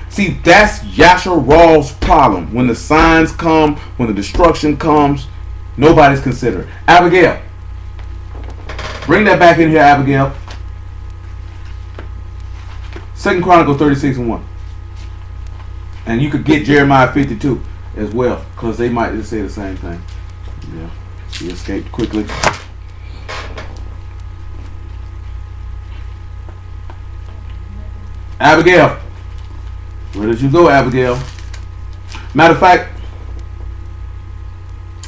See, that's Yasharaw's problem. When the signs come, when the destruction comes, nobody's considering. Abigail, bring that back in here, Abigail. 2 Chronicles 36 and 1. And you could get Jeremiah 52 as well, because they might just say the same thing. Yeah, she escaped quickly. Abigail, where did you go, Abigail? Matter of fact,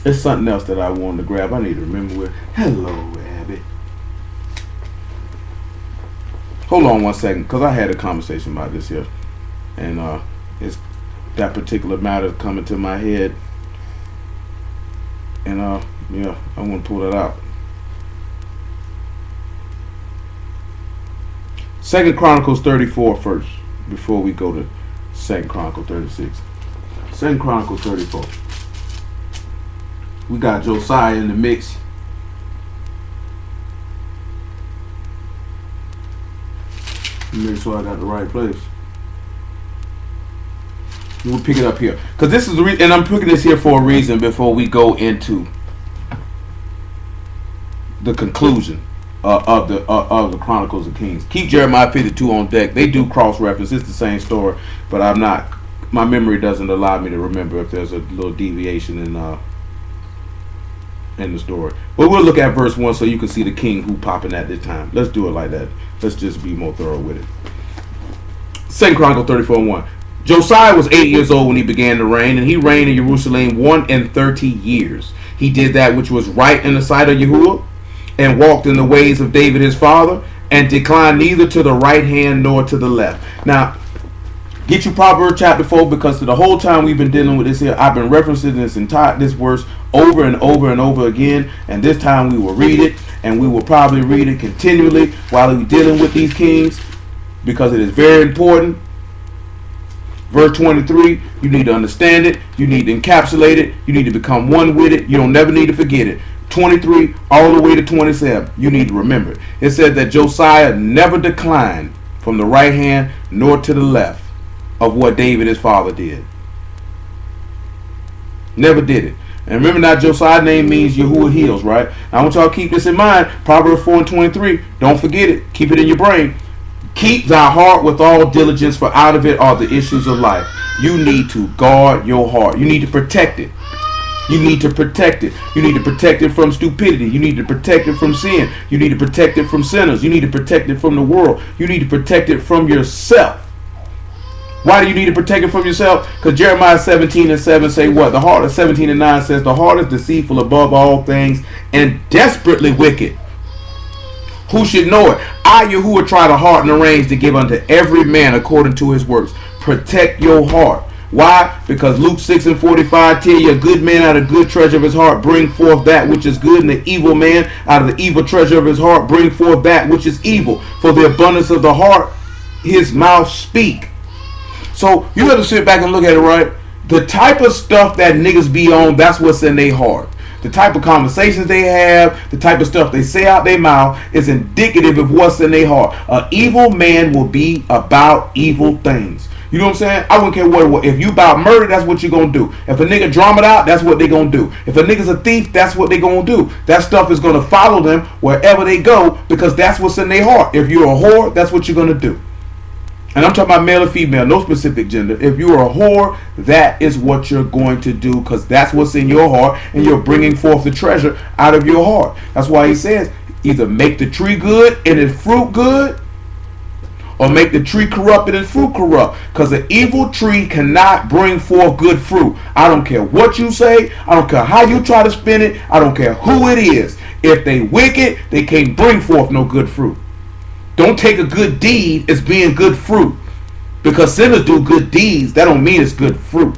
there's something else that I wanted to grab. I need to remember where. Hello, Abby. Hold on one second, because I had a conversation about this here. And it's that particular matter coming to my head. And yeah, I want to pull that out. 2 Chronicles 34 first, before we go to 2 Chronicles 36. 2 Chronicles 34. We got Josiah in the mix. Make sure I got the right place. We'll pick it up here, because this is the and I'm picking this here for a reason before we go into the conclusion of the Chronicles of Kings. Keep Jeremiah 52 on deck. They do cross reference. It's the same story, but I'm not. My memory doesn't allow me to remember if there's a little deviation in the story. But we'll look at verse 1 so you can see the king who popping at this time. Let's do it like that. Let's just be more thorough with it. 2 Chronicles 34:1. Josiah was 8 years old when he began to reign, and he reigned in Jerusalem 130 years. He did that which was right in the sight of Yahuwah, and walked in the ways of David his father, and declined neither to the right hand nor to the left. Now, get you Proverbs chapter 4, because the whole time we've been dealing with this here, I've been referencing this verse over and over and over again, and this time we will read it, and we will probably read it continually while we're dealing with these kings, because it is very important. Verse 23, you need to understand it, you need to encapsulate it, you need to become one with it, you don't never need to forget it. 23 all the way to 27, you need to remember it. It said that Josiah never declined from the right hand nor to the left of what David his father did. Never did it. And remember now, Josiah's name means Yahuwah heals, right? I want y'all to keep this in mind. Proverbs 4 and 23, don't forget it. Keep it in your brain. Keep thy heart with all diligence, for out of it are the issues of life. You need to guard your heart. You need to protect it. You need to protect it. You need to protect it from stupidity. You need to protect it from sin. You need to protect it from sinners. You need to protect it from the world. You need to protect it from yourself. Why do you need to protect it from yourself? Because Jeremiah 17 and 7 say what? The heart of 17 and 9 says, the heart is deceitful above all things and desperately wicked. Who should know it? I, Yahuwah, try the heart and the reins to give unto every man according to his works. Protect your heart. Why? Because Luke 6 and 45 tell you, a good man out of good treasure of his heart bring forth that which is good, and the evil man out of the evil treasure of his heart bring forth that which is evil. For the abundance of the heart his mouth speak. So you have to sit back and look at it, right? The type of stuff that niggas be on, that's what's in their heart. The type of conversations they have, the type of stuff they say out their mouth is indicative of what's in their heart. An evil man will be about evil things. You know what I'm saying? I wouldn't care what. If you about murder, that's what you're going to do. If a nigga drama it out, that's what they going to do. If a nigga's a thief, that's what they going to do. That stuff is going to follow them wherever they go, because that's what's in their heart. If you're a whore, that's what you're going to do. And I'm talking about male or female, no specific gender. If you're a whore, that is what you're going to do, because that's what's in your heart, and you're bringing forth the treasure out of your heart. That's why he says, either make the tree good and its fruit good, or make the tree corrupt and its fruit corrupt. Because an evil tree cannot bring forth good fruit. I don't care what you say. I don't care how you try to spin it. I don't care who it is. If they wicked, they can't bring forth no good fruit. Don't take a good deed as being good fruit. Because sinners do good deeds, that don't mean it's good fruit.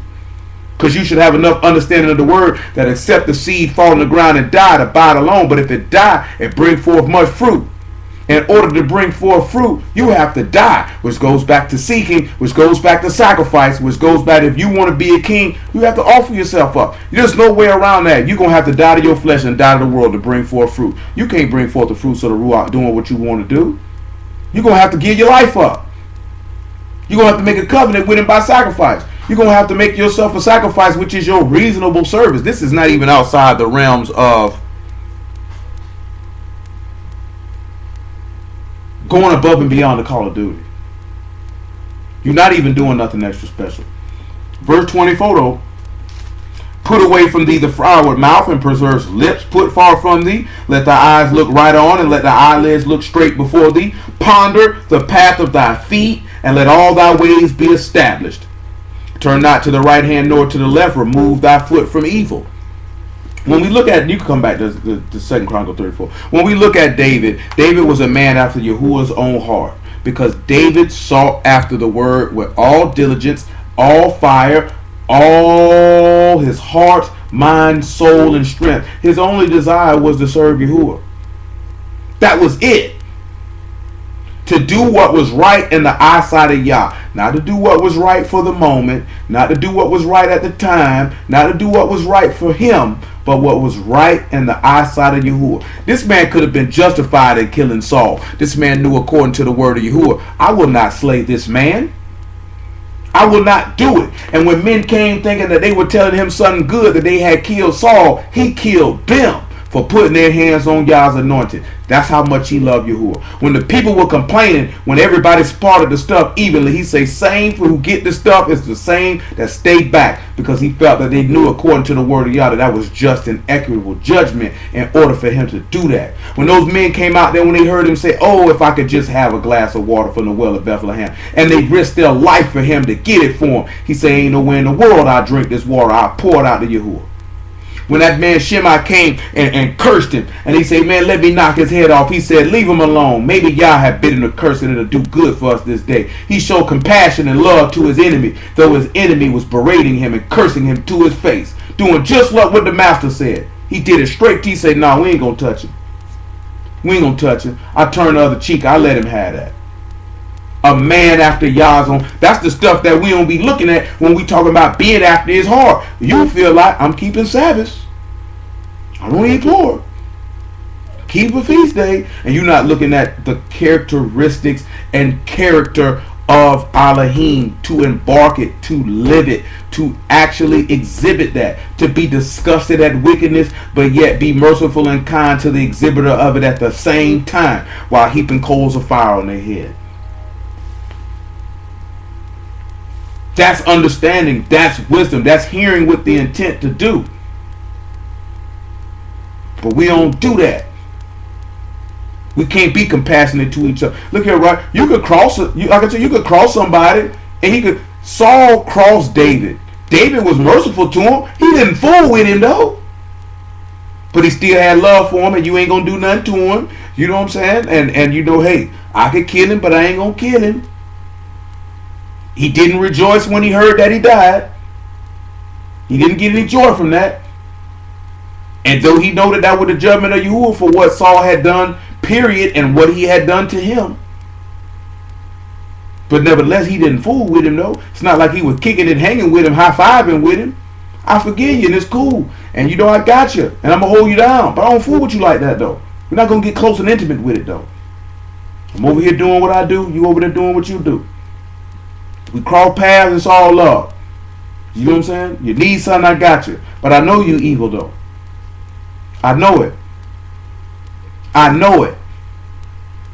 Because you should have enough understanding of the word that except the seed fall on the ground and die, to abide alone. But if it die, it bring forth much fruit. In order to bring forth fruit, you have to die, which goes back to seeking, which goes back to sacrifice, which goes back, if you want to be a king, you have to offer yourself up. There's no way around that. You're going to have to die to your flesh and die to the world to bring forth fruit. You can't bring forth the fruits of the Ruach doing what you want to do. You're going to have to give your life up. You're going to have to make a covenant with him by sacrifice. You're going to have to make yourself a sacrifice, which is your reasonable service. This is not even outside the realms of going above and beyond the call of duty. You're not even doing nothing extra special. Verse 24 though. Put away from thee the froward mouth and perverse lips. Put far from thee. Let thy eyes look right on, and let thy eyelids look straight before thee. Ponder the path of thy feet, and let all thy ways be established. Turn not to the right hand nor to the left. Remove thy foot from evil. When we look at, you can come back to the 2 Chronicles 34. When we look at David, David was a man after Yahuwah's own heart, because David sought after the word with all diligence, all fire, all his heart, mind, soul, and strength. His only desire was to serve Yahuwah. That was it. To do what was right in the eyesight of Yah. Not to do what was right for the moment. Not to do what was right at the time. Not to do what was right for him. But what was right in the eyesight of Yahuwah. This man could have been justified in killing Saul. This man knew according to the word of Yahuwah, I will not slay this man. I will not do it. And when men came thinking that they were telling him something good, that they had killed Saul, he killed them for putting their hands on Yah's anointed. That's how much he loved Yahuwah. When the people were complaining, when everybody spotted the stuff evenly, he say, same who get the stuff is the same that stayed back, because he felt that they knew according to the word of Yah that was just and equitable judgment in order for him to do that. When those men came out there, when they heard him say, oh, if I could just have a glass of water from the well of Bethlehem, and they risked their life for him to get it for him, he said, ain't nowhere in the world I'll drink this water. I'll pour it out to Yahuwah. When that man Shimei came and cursed him, and he said, man, let me knock his head off. He said, leave him alone. Maybe Yah had bidden a curse and it'll do good for us this day. He showed compassion and love to his enemy, though his enemy was berating him and cursing him to his face, doing just like what the master said. He did it straight. He said, no, we ain't going to touch him. We ain't going to touch him. I turned the other cheek. I let him have that. A man after Yah's own. That's the stuff that we don't be looking at when we talking about being after his heart. You feel like I'm keeping Sabbaths. I don't eat pork. Keep a feast day. And you're not looking at the characteristics and character of Elohim, to embark it, to live it, to actually exhibit that, to be disgusted at wickedness, but yet be merciful and kind to the exhibitor of it at the same time, while heaping coals of fire on their head. That's understanding. That's wisdom. That's hearing with the intent to do. But we don't do that. We can't be compassionate to each other. Look here, right? You could cross. Like I said, you could cross somebody, and he could. Saul crossed David. David was merciful to him. He didn't fool with him though. But he still had love for him, and you ain't gonna do nothing to him. You know what I'm saying? And you know, hey, I could kill him, but I ain't gonna kill him. He didn't rejoice when he heard that he died. He didn't get any joy from that. And though he know that was the judgment of Yahuwah for what Saul had done, period, and what he had done to him. But nevertheless, he didn't fool with him, though. It's not like he was kicking and hanging with him, high-fiving with him. I forgive you, and it's cool. And you know I got you, and I'm going to hold you down. But I don't fool with you like that, though. We're not going to get close and intimate with it, though. I'm over here doing what I do. You over there doing what you do. We cross paths, it's all love. You know what I'm saying? You need something, I got you. But I know you evil, though. I know it. I know it.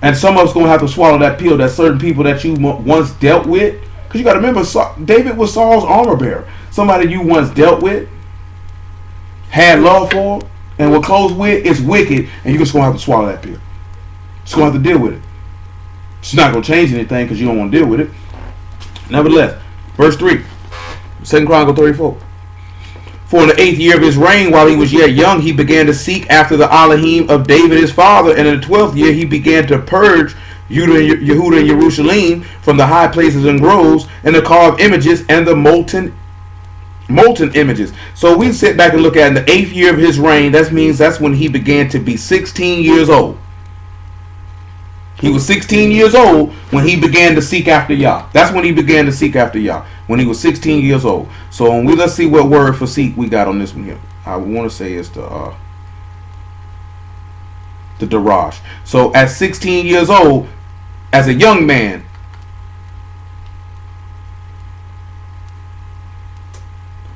And some of us going to have to swallow that pill that certain people that you once dealt with. Because you got to remember, David was Saul's armor bearer. Somebody you once dealt with, had love for, and were close with, is wicked. And you're just going to have to swallow that pill. Just going to have to deal with it. It's not going to change anything because you don't want to deal with it. Nevertheless, verse 3, 2 Chronicles 34. For in the 8th year of his reign, while he was yet young, he began to seek after the Elohim of David his father. And in the 12th year, he began to purge Yehudah and Jerusalem from the high places and groves, and the carved images and the molten images. So we sit back and look at in the 8th year of his reign. That means that's when he began to be 16 years old. He was 16 years old when he began to seek after Yah. That's when he began to seek after Yah. When he was 16 years old. So let's see what word for seek we got on this one here. I want to say it's the Darash. So at 16 years old, as a young man,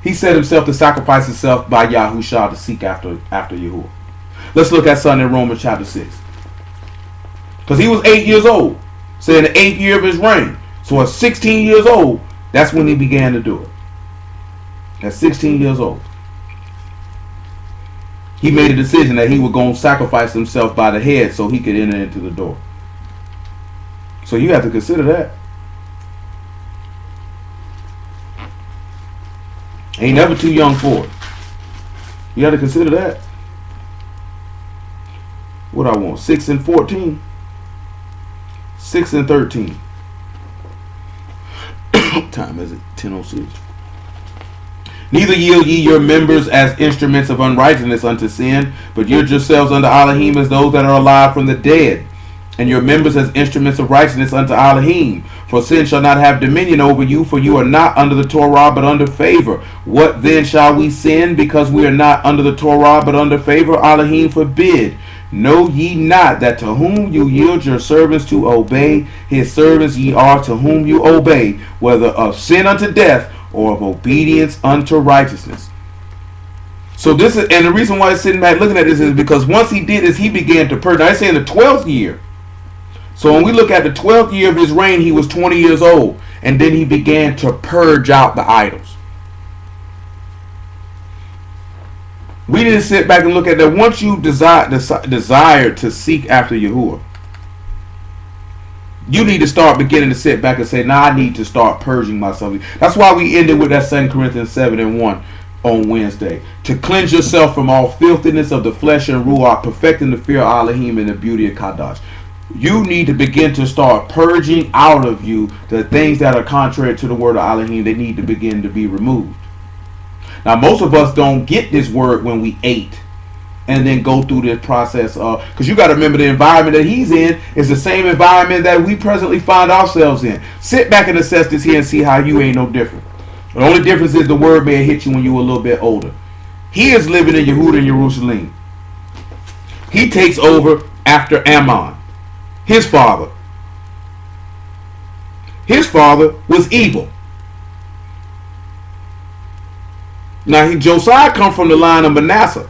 he set himself to sacrifice himself by Yahushua to seek after Yahuwah. Let's look at something in Romans chapter 6. Because he was 8 years old. So in the 8th year of his reign. So at 16 years old, that's when he began to do it. At 16 years old. He made a decision that he would go and sacrifice himself by the head so he could enter into the door. So you have to consider that. Ain't never too young for it. You got to consider that. What I want? 6 and 14. 6 and 13. What time is it? 10:06. Neither yield ye your members as instruments of unrighteousness unto sin, but yield yourselves unto Elohim as those that are alive from the dead, and your members as instruments of righteousness unto Elohim. For sin shall not have dominion over you, for you are not under the Torah, but under favor. What then shall we sin, because we are not under the Torah, but under favor? Elohim forbid. Know ye not that to whom you yield your servants to obey, his servants ye are to whom you obey, whether of sin unto death, or of obedience unto righteousness. So this is, and the reason why it's sitting back looking at this is because once he did this, he began to purge. Now I say in the 12th year. So when we look at the 12th year of his reign, he was 20 years old, and then he began to purge out the idols. We didn't sit back and look at that. Once you desire to seek after Yahuwah, you need to start beginning to sit back and say, now I need to start purging myself. That's why we ended with that 2 Corinthians 7 and 1 on Wednesday. To cleanse yourself from all filthiness of the flesh and ruach, perfecting the fear of Elohim and the beauty of Kadash. You need to begin to start purging out of you the things that are contrary to the word of Elohim. They need to begin to be removed. Now, most of us don't get this word when we ate and then go through this process of, because you got to remember the environment that he's in is the same environment that we presently find ourselves in. Sit back and assess this here and see how you ain't no different. The only difference is the word may hit you when you were a little bit older. He is living in Yehuda and Jerusalem. He takes over after Ammon, his father. His father was evil. Now Josiah come from the line of Manasseh.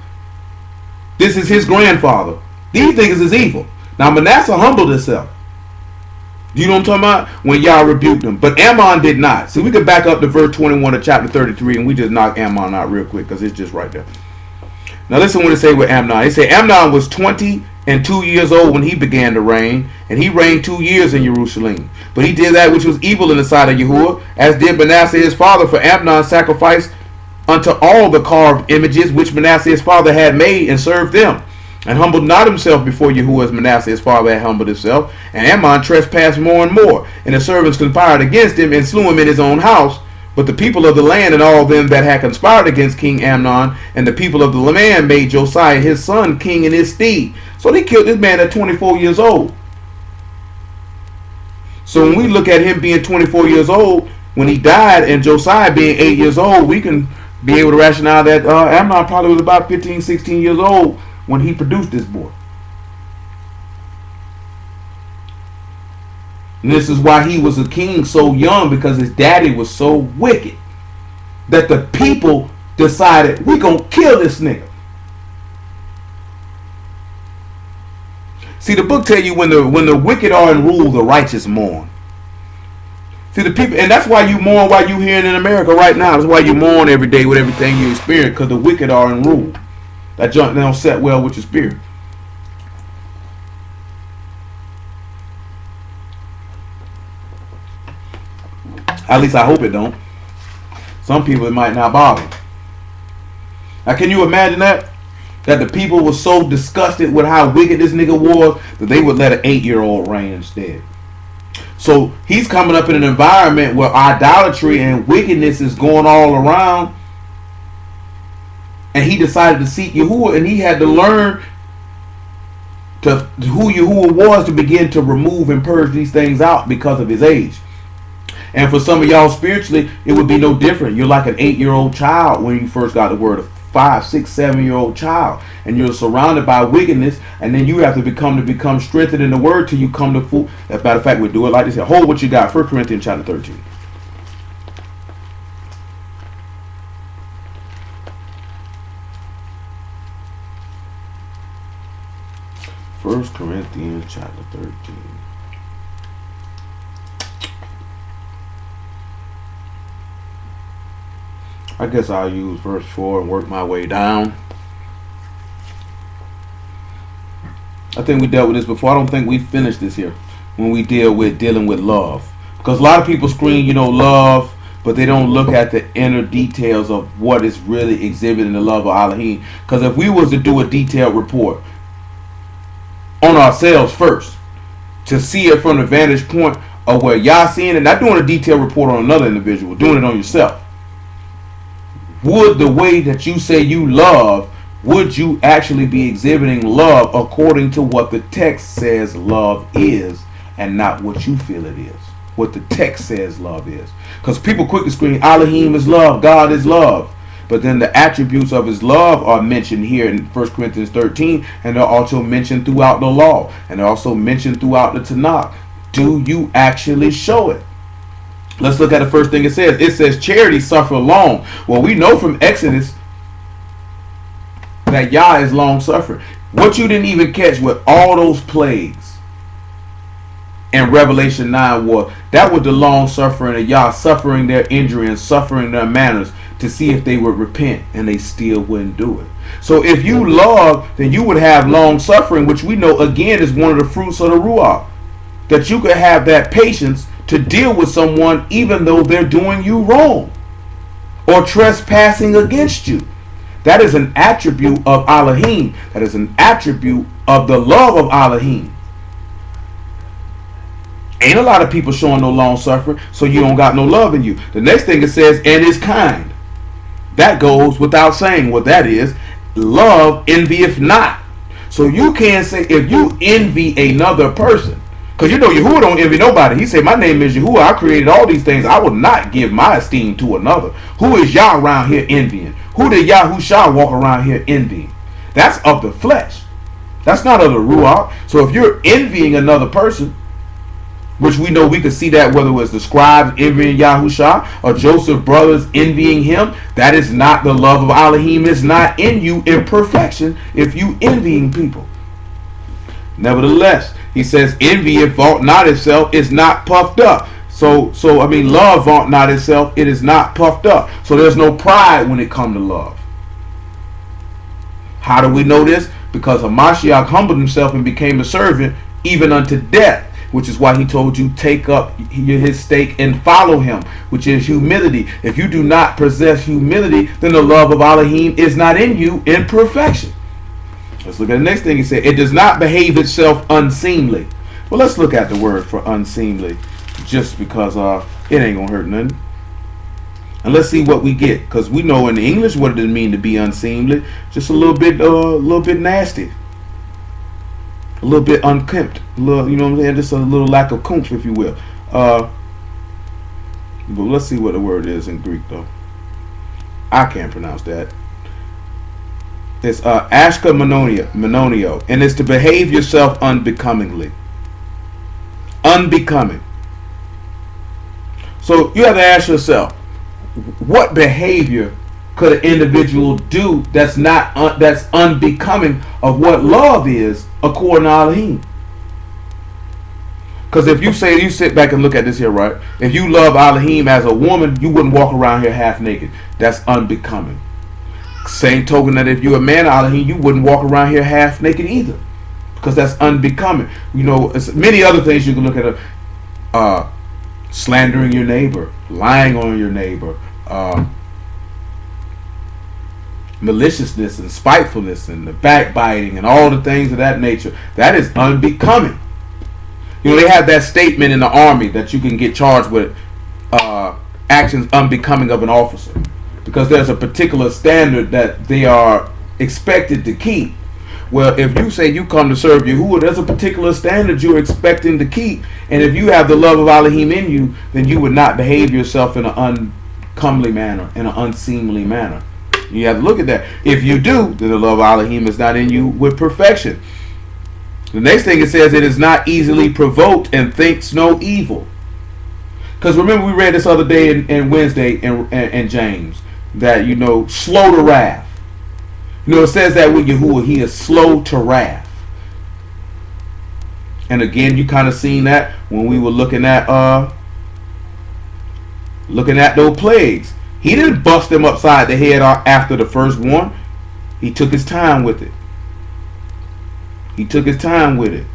This is his grandfather. These niggas is evil. Now Manasseh humbled himself. You know what I'm talking about? When y'all rebuked him. But Ammon did not. So we could back up to verse 21 of chapter 33 and we just knock Ammon out real quick because it's just right there. Now listen what it say with Amnon. It say Amnon was 22 years old when he began to reign, and he reigned 2 years in Jerusalem. But he did that which was evil in the sight of Yahuwah, as did Manasseh his father, for Amnon sacrificed unto all the carved images which Manasseh his father had made, and served them, and humbled not himself before Yahuwah as Manasseh his father had humbled himself. And Ammon trespassed more and more, and the servants conspired against him, and slew him in his own house. But the people of the land and all them that had conspired against King Amnon and the people of the land made Josiah his son king in his stead. So they killed this man at 24 years old. So when we look at him being 24 years old, when he died, and Josiah being 8 years old, we can be able to rationale that Amnon probably was about 15, 16 years old when he produced this boy. And this is why he was a king so young, because his daddy was so wicked that the people decided, we gonna kill this nigga. See, the book tell you when the wicked are in rule, the righteous mourn. See, the people, and that's why you mourn while you hearing in America right now. That's why you mourn every day with everything you experience, because the wicked are in rule. That junk don't set well with your spirit. At least I hope it don't. Some people it might not bother. Now can you imagine that? That the people were so disgusted with how wicked this nigga was that they would let an 8-year-old reign instead. So he's coming up in an environment where idolatry and wickedness is going all around. And he decided to seek Yahuwah, and he had to learn to who Yahuwah was to begin to remove and purge these things out because of his age. And for some of y'all spiritually, it would be no different. You're like an 8-year-old child when you first got the word, a 5, 6, 7-year-old child, and you're surrounded by wickedness, and then you have to become strengthened in the word till you come to full. As a matter of fact, we do it like this. Hold what you got. 1 Corinthians chapter 13. 1 Corinthians chapter 13. I guess I'll use verse 4 and work my way down. I think we dealt with this before. I don't think we finished this here when we dealing with love. Because a lot of people scream, love, but they don't look at the inner details of what is really exhibiting the love of Elohim. Because if we was to do a detailed report on ourselves first, to see it from the vantage point of where y'all seeing it, not doing a detailed report on another individual, doing it on yourself. Would the way that you say you love, would you actually be exhibiting love according to what the text says love is and not what you feel it is? What the text says love is. Because people quickly scream, Elohim is love, God is love. But then the attributes of his love are mentioned here in 1 Corinthians 13, and they're also mentioned throughout the law, and they're also mentioned throughout the Tanakh. Do you actually show it? Let's look at the first thing it says. It says, charity suffer long. Well, we know from Exodus that Yah is long suffering. What you didn't even catch with all those plagues in Revelation 9 was the long suffering of Yah, suffering their injury and suffering their manners to see if they would repent, and they still wouldn't do it. So if you love, then you would have long suffering, which we know again is one of the fruits of the Ruach. That you could have that patience to deal with someone even though they're doing you wrong or trespassing against you. That is an attribute of Elohim. That is an attribute of the love of Elohim. Ain't a lot of people showing no long suffering, so you don't got no love in you. The next thing it says, and is kind. That goes without saying what that is. Love envieth not. So you can't say, if you envy another person, because Yahuwah don't envy nobody. He said, my name is Yahuwah. I created all these things. I will not give my esteem to another. Who is Yah around here envying? Who did Yahushua walk around here envying? That's of the flesh. That's not of the Ruach. So if you're envying another person, which we know we could see that whether it was the scribes envying Yahushua or Joseph's brothers envying him, that is not the love of Elohim. Is not in you in perfection if you envying people. Nevertheless, he says, envy, if vaunt not itself, is not puffed up. So love vaunt not itself, it is not puffed up. So there's no pride when it comes to love. How do we know this? Because Hamashiach humbled himself and became a servant even unto death, which is why he told you, take up his stake and follow him, which is humility. If you do not possess humility, then the love of Elohim is not in you in perfection. Let's look at the next thing he said. It does not behave itself unseemly. Well, let's look at the word for unseemly, just because it ain't gonna hurt nothing. And let's see what we get, because we know in English what it mean to be unseemly. Just a little bit nasty, a little bit unkempt, a little, you know what I'm saying? Just a little lack of kumph, if you will. But let's see what the word is in Greek, though. I can't pronounce that. It's ashka mononio, and it's to behave yourself unbecomingly. Unbecoming. So you have to ask yourself, what behavior could an individual do that's unbecoming of what love is according to Elohim? Because if you sit back and look at this here, right? If you love Elohim as a woman, you wouldn't walk around here half naked. That's unbecoming. Same token that if you're a man, Elohim, you wouldn't walk around here half naked either, because that's unbecoming. It's many other things you can look at. Slandering your neighbor, lying on your neighbor, maliciousness and spitefulness and the backbiting and all the things of that nature. That is unbecoming. They have that statement in the army that you can get charged with actions unbecoming of an officer, because there's a particular standard that they are expected to keep. Well, if you say you come to serve Yahuwah, there's a particular standard you're expecting to keep. And if you have the love of Elohim in you, then you would not behave yourself in an uncomely manner, in an unseemly manner. You have to look at that. If you do, then the love of Elohim is not in you with perfection. The next thing it says, it is not easily provoked and thinks no evil. Because remember, we read this other day in Wednesday in James, that, slow to wrath. It says that with Yahuwah, he is slow to wrath. And again, you kind of seen that when we were looking at those plagues. He didn't bust them upside the head after the first one. He took his time with it. He took his time with it.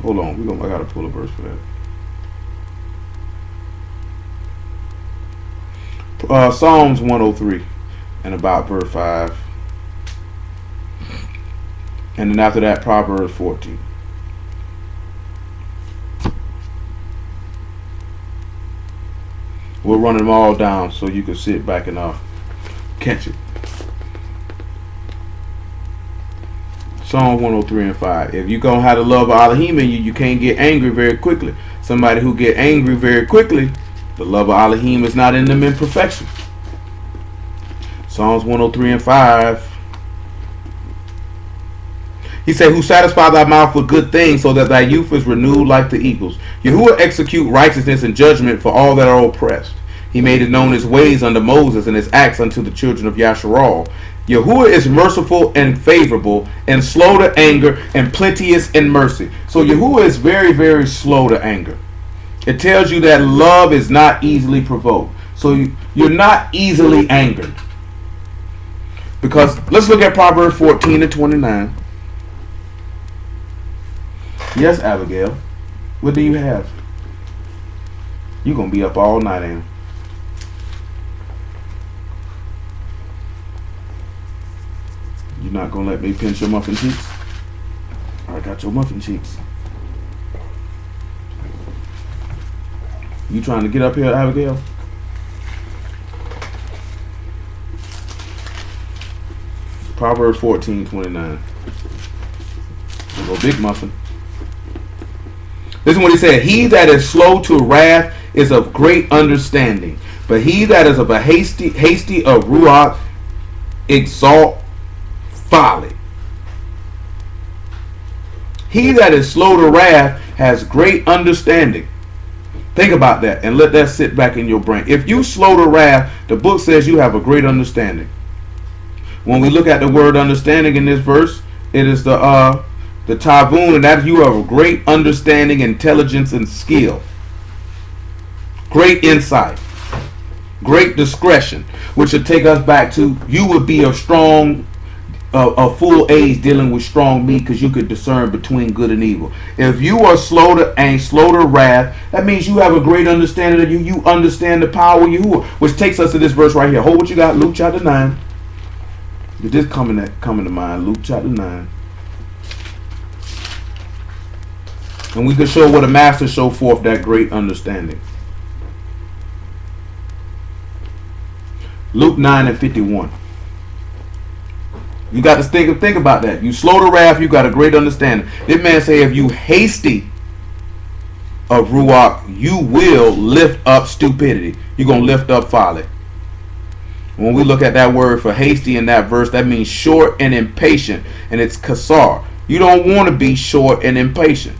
Hold on, I gotta pull a verse for that. Psalms 103 and about verse 5. And then after that, Proverbs 14. We'll run them all down so you can sit back and catch it. Psalm 103 and 5. If you gonna have the love of Elohim in you, you can't get angry very quickly. Somebody who get angry very quickly, the love of Elohim is not in them in perfection. Psalms 103 and 5. He said, who satisfy thy mouth with good things, so that thy youth is renewed like the eagles. Yahuwah execute righteousness and judgment for all that are oppressed. He made it known his ways unto Moses, and his acts unto the children of Yasharal. Yahuwah is merciful and favorable, and slow to anger, and plenteous in mercy. So Yahuwah is very, very slow to anger. It tells you that love is not easily provoked. So you're not easily angered. Because let's look at Proverbs 14 and 29. Yes, Abigail. What do you have? You're going to be up all night, ain't you? You're not going to let me pinch your muffin cheeks? I got your muffin cheeks. You trying to get up here, Abigail? Proverbs 14:29. Go big muffin. This is what he said. He that is slow to wrath is of great understanding, but he that is of a hasty of ruach exalt folly. He that is slow to wrath has great understanding. Think about that and let that sit back in your brain. If you slow to wrath, the book says you have a great understanding. When we look at the word understanding in this verse, it is the tavun, and that you have a great understanding, intelligence, and skill. Great insight. Great discretion. Which would take us back to you would be a strong, a full age dealing with strong meat because you could discern between good and evil. If you are slow to wrath, that means you have a great understanding of you. You understand the power of Yahuwah. Which takes us to this verse right here. Hold what you got, Luke chapter 9. Did this coming to mind? Luke chapter 9. And we could show what a master show forth that great understanding. Luke 9 and 51. You got to think about that. You slow to wrath, you got a great understanding. This man say if you hasty of ruach, you will lift up stupidity. You're going to lift up folly. When we look at that word for hasty in that verse, that means short and impatient. And it's kasar. You don't want to be short and impatient.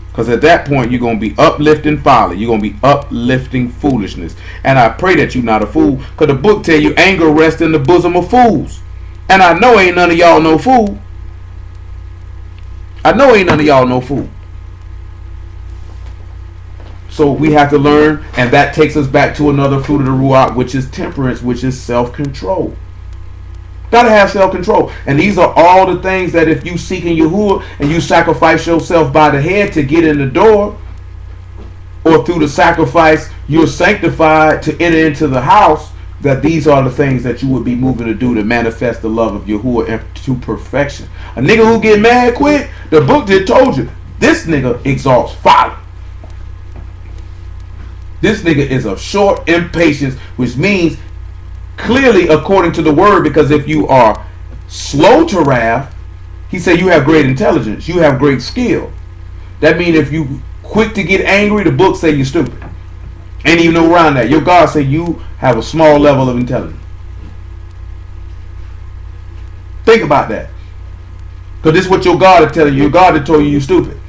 Because at that point, you're going to be uplifting folly. You're going to be uplifting foolishness. And I pray that you're not a fool. Because the book tell you anger rests in the bosom of fools. And I know ain't none of y'all no fool. I know ain't none of y'all no fool. So we have to learn. And that takes us back to another fruit of the Ruach, which is temperance, which is self-control. Gotta have self-control. And these are all the things that if you seek in Yahuwah and you sacrifice yourself by the head to get in the door, or through the sacrifice you're sanctified to enter into the house, that these are the things that you would be moving to do to manifest the love of Yahuwah to perfection. A nigga who get mad quick, the book just told you, this nigga exalts folly. This nigga is of short impatience, which means clearly according to the word, because if you are slow to wrath, he said you have great intelligence, you have great skill. That means if you quick to get angry, the book say you're stupid. Ain't even no around that. Your God say you have a small level of intelligence. Think about that. Because this is what your God is telling you. Your God has told you you're stupid.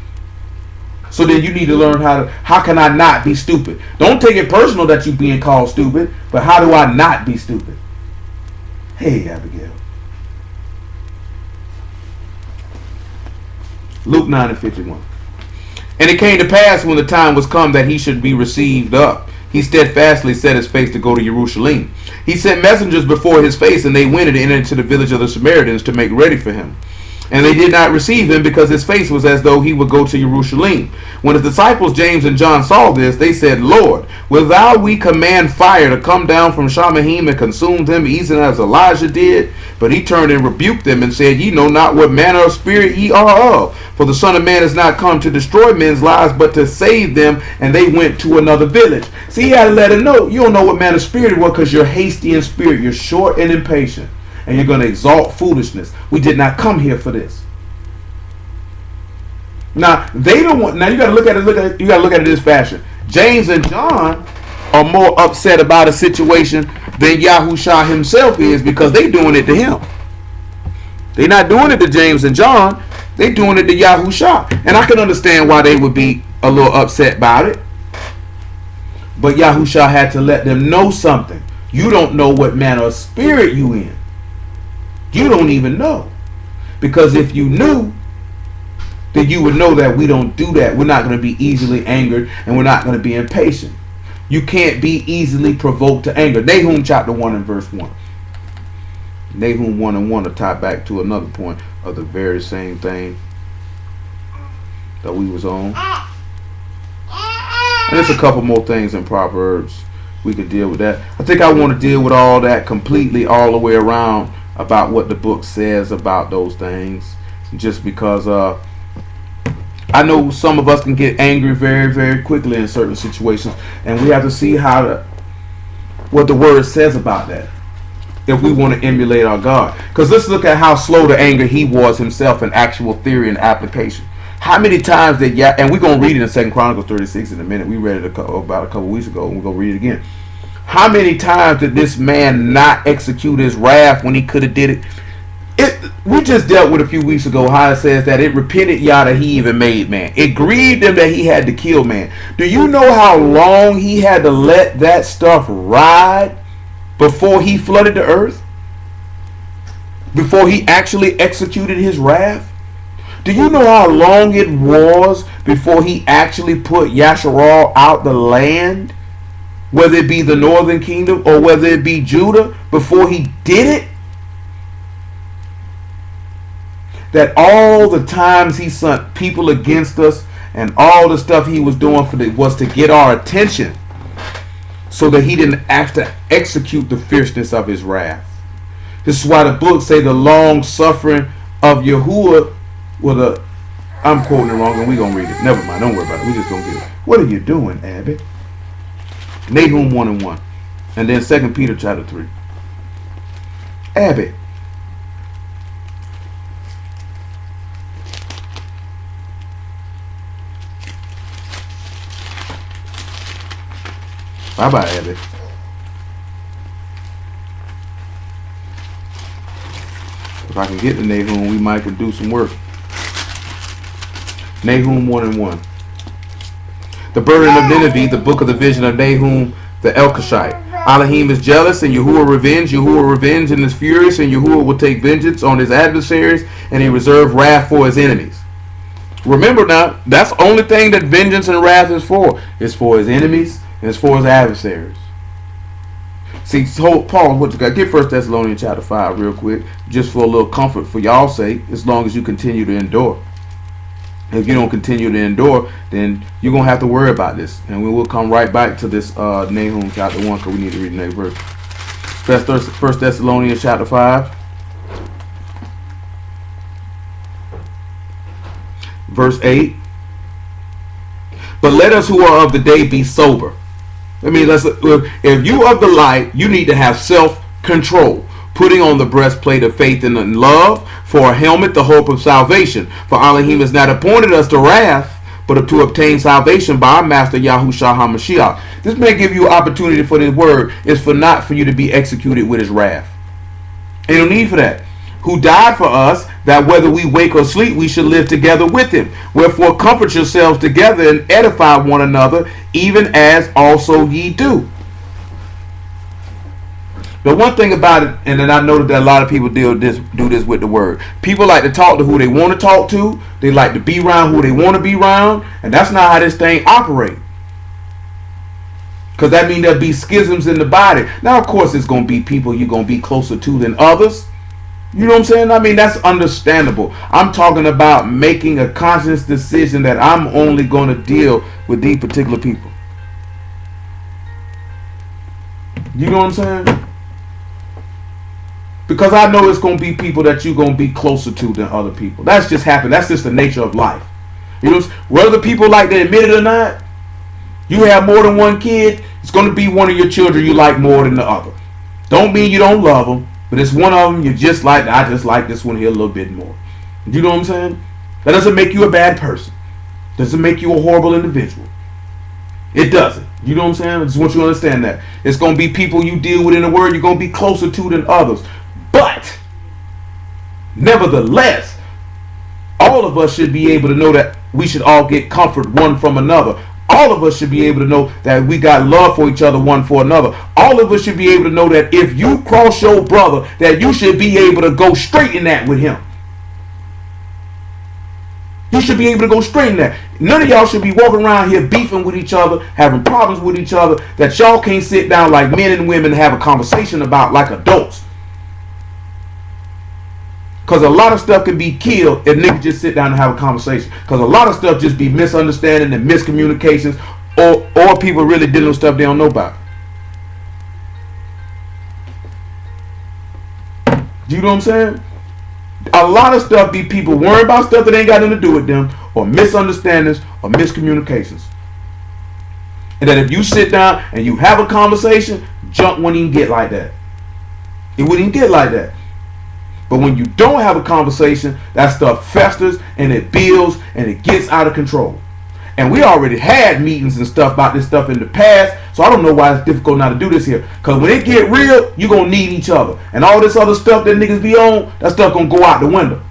So then you need to learn how can I not be stupid? Don't take it personal that you're being called stupid, but how do I not be stupid? Hey, Abigail. Luke 9 and 51. And it came to pass when the time was come that he should be received up, he steadfastly set his face to go to Jerusalem. He sent messengers before his face, and they went and entered into the village of the Samaritans to make ready for him. And they did not receive him, because his face was as though he would go to Jerusalem. When his disciples James and John saw this, they said, Lord, wilt thou we command fire to come down from Shamahim and consume them, even as Elijah did? But he turned and rebuked them and said, Ye know not what manner of spirit ye are of. For the Son of Man is not come to destroy men's lives, but to save them. And they went to another village. See, he had to let him know, you don't know what manner of spirit it was, because you're hasty in spirit. You're short and impatient. And you're going to exalt foolishness. We did not come here for this. Now they don't want. Now you got to look at it. You got to look at it this fashion. James and John are more upset about a situation than Yahushua himself is, because they doing it to him. They're not doing it to James and John. They doing it to Yahushua, and I can understand why they would be a little upset about it. But Yahushua had to let them know something. You don't know what manner of spirit you in. You don't even know. Because if you knew, then you would know that we don't do that. We're not going to be easily angered, and we're not going to be impatient. You can't be easily provoked to anger. Nahum chapter 1 and verse 1. Nahum 1 and 1 are tied back to another point of the very same thing that we was on. And there's a couple more things in Proverbs. We could deal with that. I think I want to deal with all that completely all the way around, about what the book says about those things, just because I know some of us can get angry very, very quickly in certain situations, and we have to see what the word says about that if we want to emulate our God. Because let's look at how slow to anger he was himself in actual theory and application. How many times did and we're going to read it in 2 Chronicles 36 in a minute. We read it about a couple weeks ago, and we're going to read it again. How many times did this man not execute his wrath when he could have did it? We just dealt with a few weeks ago how it says that it repented Yah that he even made man. It grieved him that he had to kill man. Do you know how long he had to let that stuff ride before he flooded the earth? Before he actually executed his wrath? Do you know how long it was before he actually put Yasharal out the land? Whether it be the northern kingdom or whether it be Judah, before he did it? That all the times he sent people against us and all the stuff he was doing was to get our attention, so that he didn't have to execute the fierceness of his wrath. This is why the book say the long suffering of Yahuwah. I'm quoting it wrong, and we're going to read it. Never mind, don't worry about it. We're just going to get it. What are you doing, Abby? Nahum 1 and 1. And then 2 Peter chapter 3. Abby. Bye-bye, Abby. If I can get to Nahum, we might can do some work. Nahum 1 and 1. The burden of Nineveh, the book of the vision of Nahum the Elkoshite. Elohim is jealous, and Yahuwah revenge. Yahuwah revenge and is furious, and Yahuwah will take vengeance on his adversaries, and he reserve wrath for his enemies. Remember now, that's the only thing that vengeance and wrath is for. It's for his enemies, and it's for his adversaries. See, Paul, what you got? Get 1 Thessalonians chapter 5 real quick, just for a little comfort for y'all's sake, as long as you continue to endure. If you don't continue to endure, then you're going to have to worry about this. And we will come right back to this Nahum chapter 1, because we need to read the next verse. 1 Thessalonians chapter 5. Verse 8. But let us who are of the day be sober. I mean, if you of the light, you need to have self-control, putting on the breastplate of faith and love, for a helmet the hope of salvation. For Elohim has not appointed us to wrath, but to obtain salvation by our Master Yahushua HaMashiach. This may give you opportunity for this word. It's for not for you to be executed with his wrath. Ain't no need for that. Who died for us, that whether we wake or sleep, we should live together with him. Wherefore comfort yourselves together and edify one another, even as also ye do. The one thing about it, and then I noticed that a lot of people do this with the word. People like to talk to who they want to talk to. They like to be around who they want to be around, and that's not how this thing operates. Because that means there'll be schisms in the body. Now, of course, it's going to be people you're going to be closer to than others. You know what I'm saying? I mean, that's understandable. I'm talking about making a conscious decision that I'm only going to deal with these particular people. You know what I'm saying? Because I know it's going to be people that you're going to be closer to than other people. That's just happened. That's just the nature of life. You know, whether people like to admit it or not, you have more than one kid, it's going to be one of your children you like more than the other. Don't mean you don't love them, but it's one of them you just like. I just like this one here a little bit more. You know what I'm saying? That doesn't make you a bad person. Doesn't make you a horrible individual. It doesn't. You know what I'm saying? I just want you to understand that. It's going to be people you deal with in the Word you're going to be closer to than others. But, nevertheless, all of us should be able to know that we should all get comfort one from another. All of us should be able to know that we got love for each other, one for another. All of us should be able to know that if you cross your brother, that you should be able to go straight in that with him. You should be able to go straight in that. None of y'all should be walking around here beefing with each other, having problems with each other, that y'all can't sit down like men and women and have a conversation about like adults. Because a lot of stuff can be killed if niggas just sit down and have a conversation. Because a lot of stuff just be misunderstanding and miscommunications, or people really dealing with stuff they don't know about. You know what I'm saying? A lot of stuff be people worrying about stuff that ain't got nothing to do with them, or misunderstandings, or miscommunications. And that if you sit down and you have a conversation, junk wouldn't even get like that. It wouldn't even get like that. But when you don't have a conversation, that stuff festers and it builds and it gets out of control. And we already had meetings and stuff about this stuff in the past, so I don't know why it's difficult now to do this here. Because when it get real, you're going to need each other. And all this other stuff that niggas be on, that stuff going to go out the window.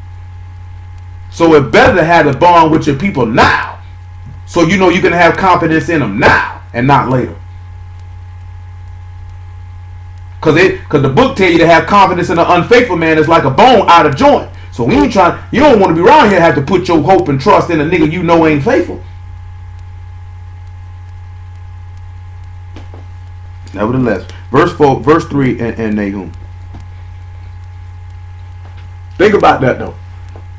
So it's better to have a bond with your people now, so you know you can have confidence in them now and not later. Because the book tell you to have confidence in an unfaithful man is like a bone out of joint. So we ain't trying. You don't want to be around here and have to put your hope and trust in a nigga you know ain't faithful. Nevertheless, verse 3 and Nahum. Think about that though.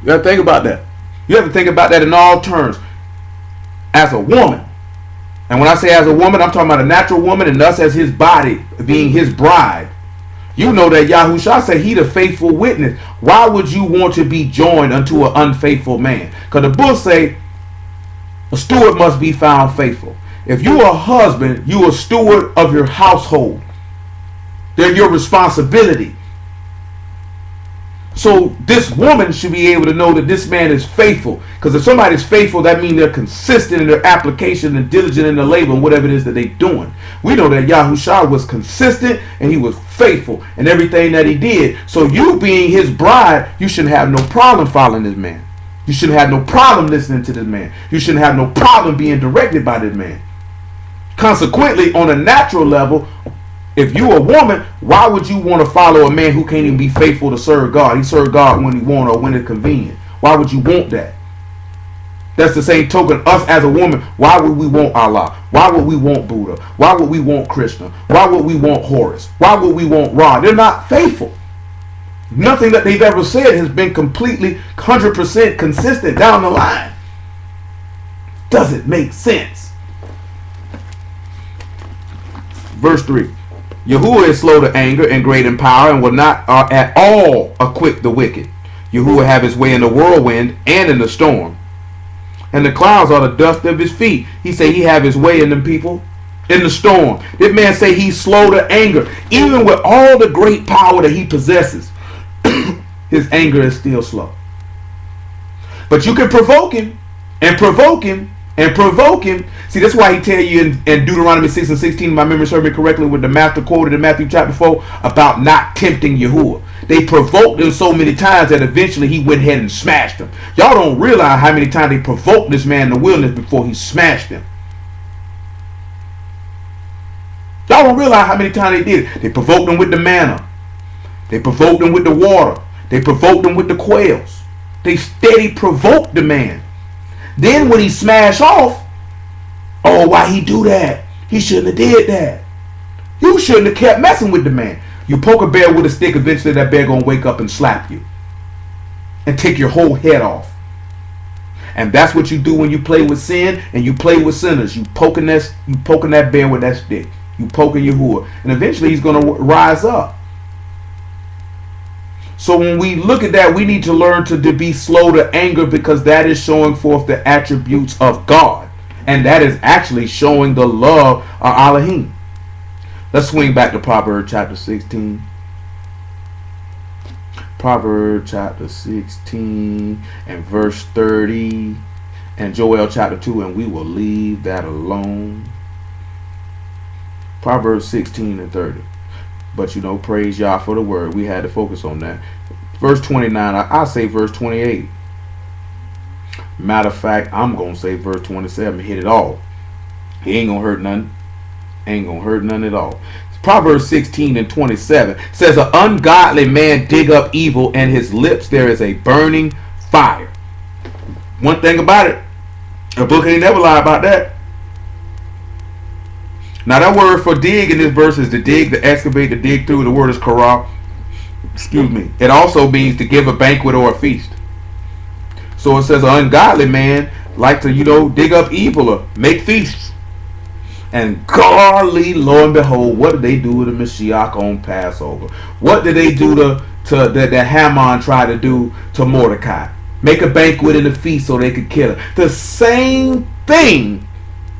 You have to think about that. You have to think about that in all terms. As a woman. And when I say as a woman, I'm talking about a natural woman and us as his body, being his bride. You know that Yahushua said he the faithful witness. Why would you want to be joined unto an unfaithful man? Because the book say a steward must be found faithful. If you are a husband, you are a steward of your household. They're your responsibility. So this woman should be able to know that this man is faithful. Because if somebody's faithful, that means they're consistent in their application and diligent in their labor and whatever it is that they're doing. We know that Yahushua was consistent and he was faithful in everything that he did. So you being his bride, you shouldn't have no problem following this man. You shouldn't have no problem listening to this man. You shouldn't have no problem being directed by this man. Consequently, on a natural level, if you a woman, why would you want to follow a man who can't even be faithful to serve God? He serve God when he want or when it's convenient. Why would you want that? That's the same token. Us as a woman, why would we want Allah? Why would we want Buddha? Why would we want Krishna? Why would we want Horus? Why would we want Ra? They're not faithful. Nothing that they've ever said has been completely 100% consistent down the line. Doesn't make sense. Verse 3. Yahuwah is slow to anger and great in power and will not at all acquit the wicked. Yahuwah have his way in the whirlwind and in the storm. And the clouds are the dust of his feet. He say he have his way in them people in the storm. This man say he's slow to anger. Even with all the great power that he possesses, his anger is still slow. But you can provoke him and provoke him and provoke him. See, that's why he tell you in Deuteronomy 6 and 16, if my memory serves me correctly, with the master quoted in Matthew chapter 4 about not tempting Yahuwah. They provoked him so many times that eventually he went ahead and smashed them. Y'all don't realize how many times they provoked this man in the wilderness before he smashed them. Y'all don't realize how many times they did it. They provoked them with the manna. They provoked them with the water. They provoked them with the quails. They steady provoked the man. Then when he smashed off, oh, why he do that? He shouldn't have did that. You shouldn't have kept messing with the man. You poke a bear with a stick, eventually that bear gonna wake up and slap you and take your whole head off. And that's what you do when you play with sin and you play with sinners. You poking that bear with that stick. You poking Yahuwah, and eventually he's gonna rise up. So when we look at that, we need to learn to be slow to anger, because that is showing forth the attributes of God, and that is actually showing the love of Elohim. Let's swing back to Proverbs chapter 16. Proverbs chapter 16 and verse 30, and Joel chapter 2, and we will leave that alone. Proverbs 16 and 30. But praise Yah for the word. We had to focus on that. Verse 29, I say verse 28. Matter of fact, I'm going to say verse 27. Hit it all. He ain't going to hurt nothing. Ain't going to hurt nothing at all. Proverbs 16 and 27 says, an ungodly man dig up evil, and his lips there is a burning fire. One thing about it, the book ain't never lie about that. Now that word for dig in this verse is to dig, to excavate, to dig through. The word is korah. Excuse me. It also means to give a banquet or a feast. So it says an ungodly man like to, dig up evil or make feasts. And godly, lo and behold, what did they do to Mashiach on Passover? What did they do that Haman tried to do to Mordecai? Make a banquet and a feast so they could kill her. The same thing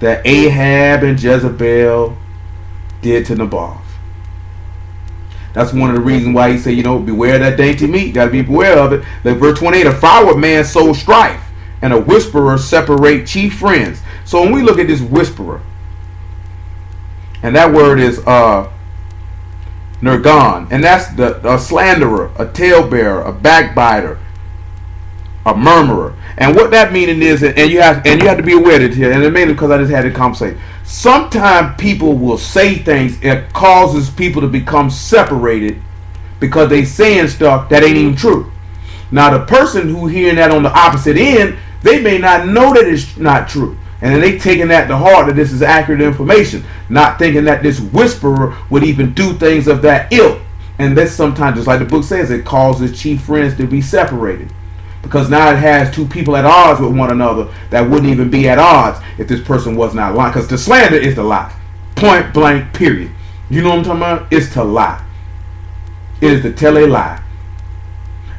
that Ahab and Jezebel did to Naboth. That's one of the reasons why he said, beware that dainty meat. You got to be beware of it. Like verse 28, a froward man sows strife, and a whisperer separate chief friends. So when we look at this whisperer, and that word is nergon, and that's a slanderer, a talebearer, a backbiter, a murmurer. And what that meaning is, and you have to be aware of it here, and it's mainly because I just had a conversation. Sometimes people will say things that causes people to become separated because they saying stuff that ain't even true. Now the person who hearing that on the opposite end, they may not know that it's not true. And then they taking that to heart that this is accurate information, not thinking that this whisperer would even do things of that ilk. And that's sometimes, just like the book says, it causes chief friends to be separated. Because now it has two people at odds with one another that wouldn't even be at odds if this person was not lying. Because the slander is to lie. Point blank, period. You know what I'm talking about? It's to lie. It is to tell a lie.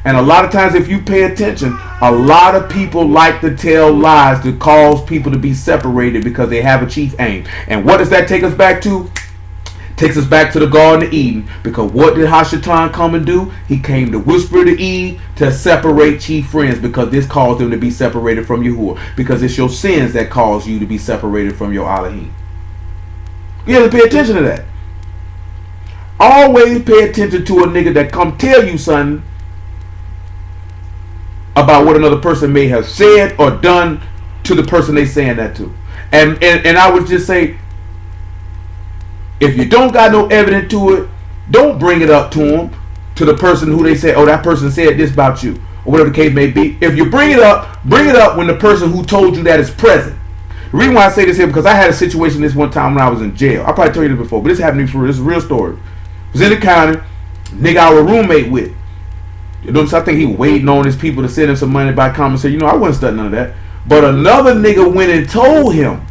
And a lot of times, if you pay attention, a lot of people like to tell lies to cause people to be separated because they have a chief aim. And what does that take us back to? Takes us back to the Garden of Eden. Because what did Hashatan come and do? He came to whisper to Eve to separate chief friends, because this caused them to be separated from Yahuwah. Because it's your sins that cause you to be separated from your Elohim. You have to pay attention to that. Always pay attention to a nigga that come tell you something about what another person may have said or done to the person they saying that to. And I would just say, if you don't got no evidence to it, don't bring it up to them, to the person who they say, oh, that person said this about you, or whatever the case may be. If you bring it up when the person who told you that is present. The reason why I say this here, because I had a situation this one time when I was in jail. I probably told you this before, but this happened to me for real. This is a real story. I was in the county, nigga I was a roommate with. So I think he waiting on his people to send him some money by common. So I wasn't studying none of that. But another nigga went and told him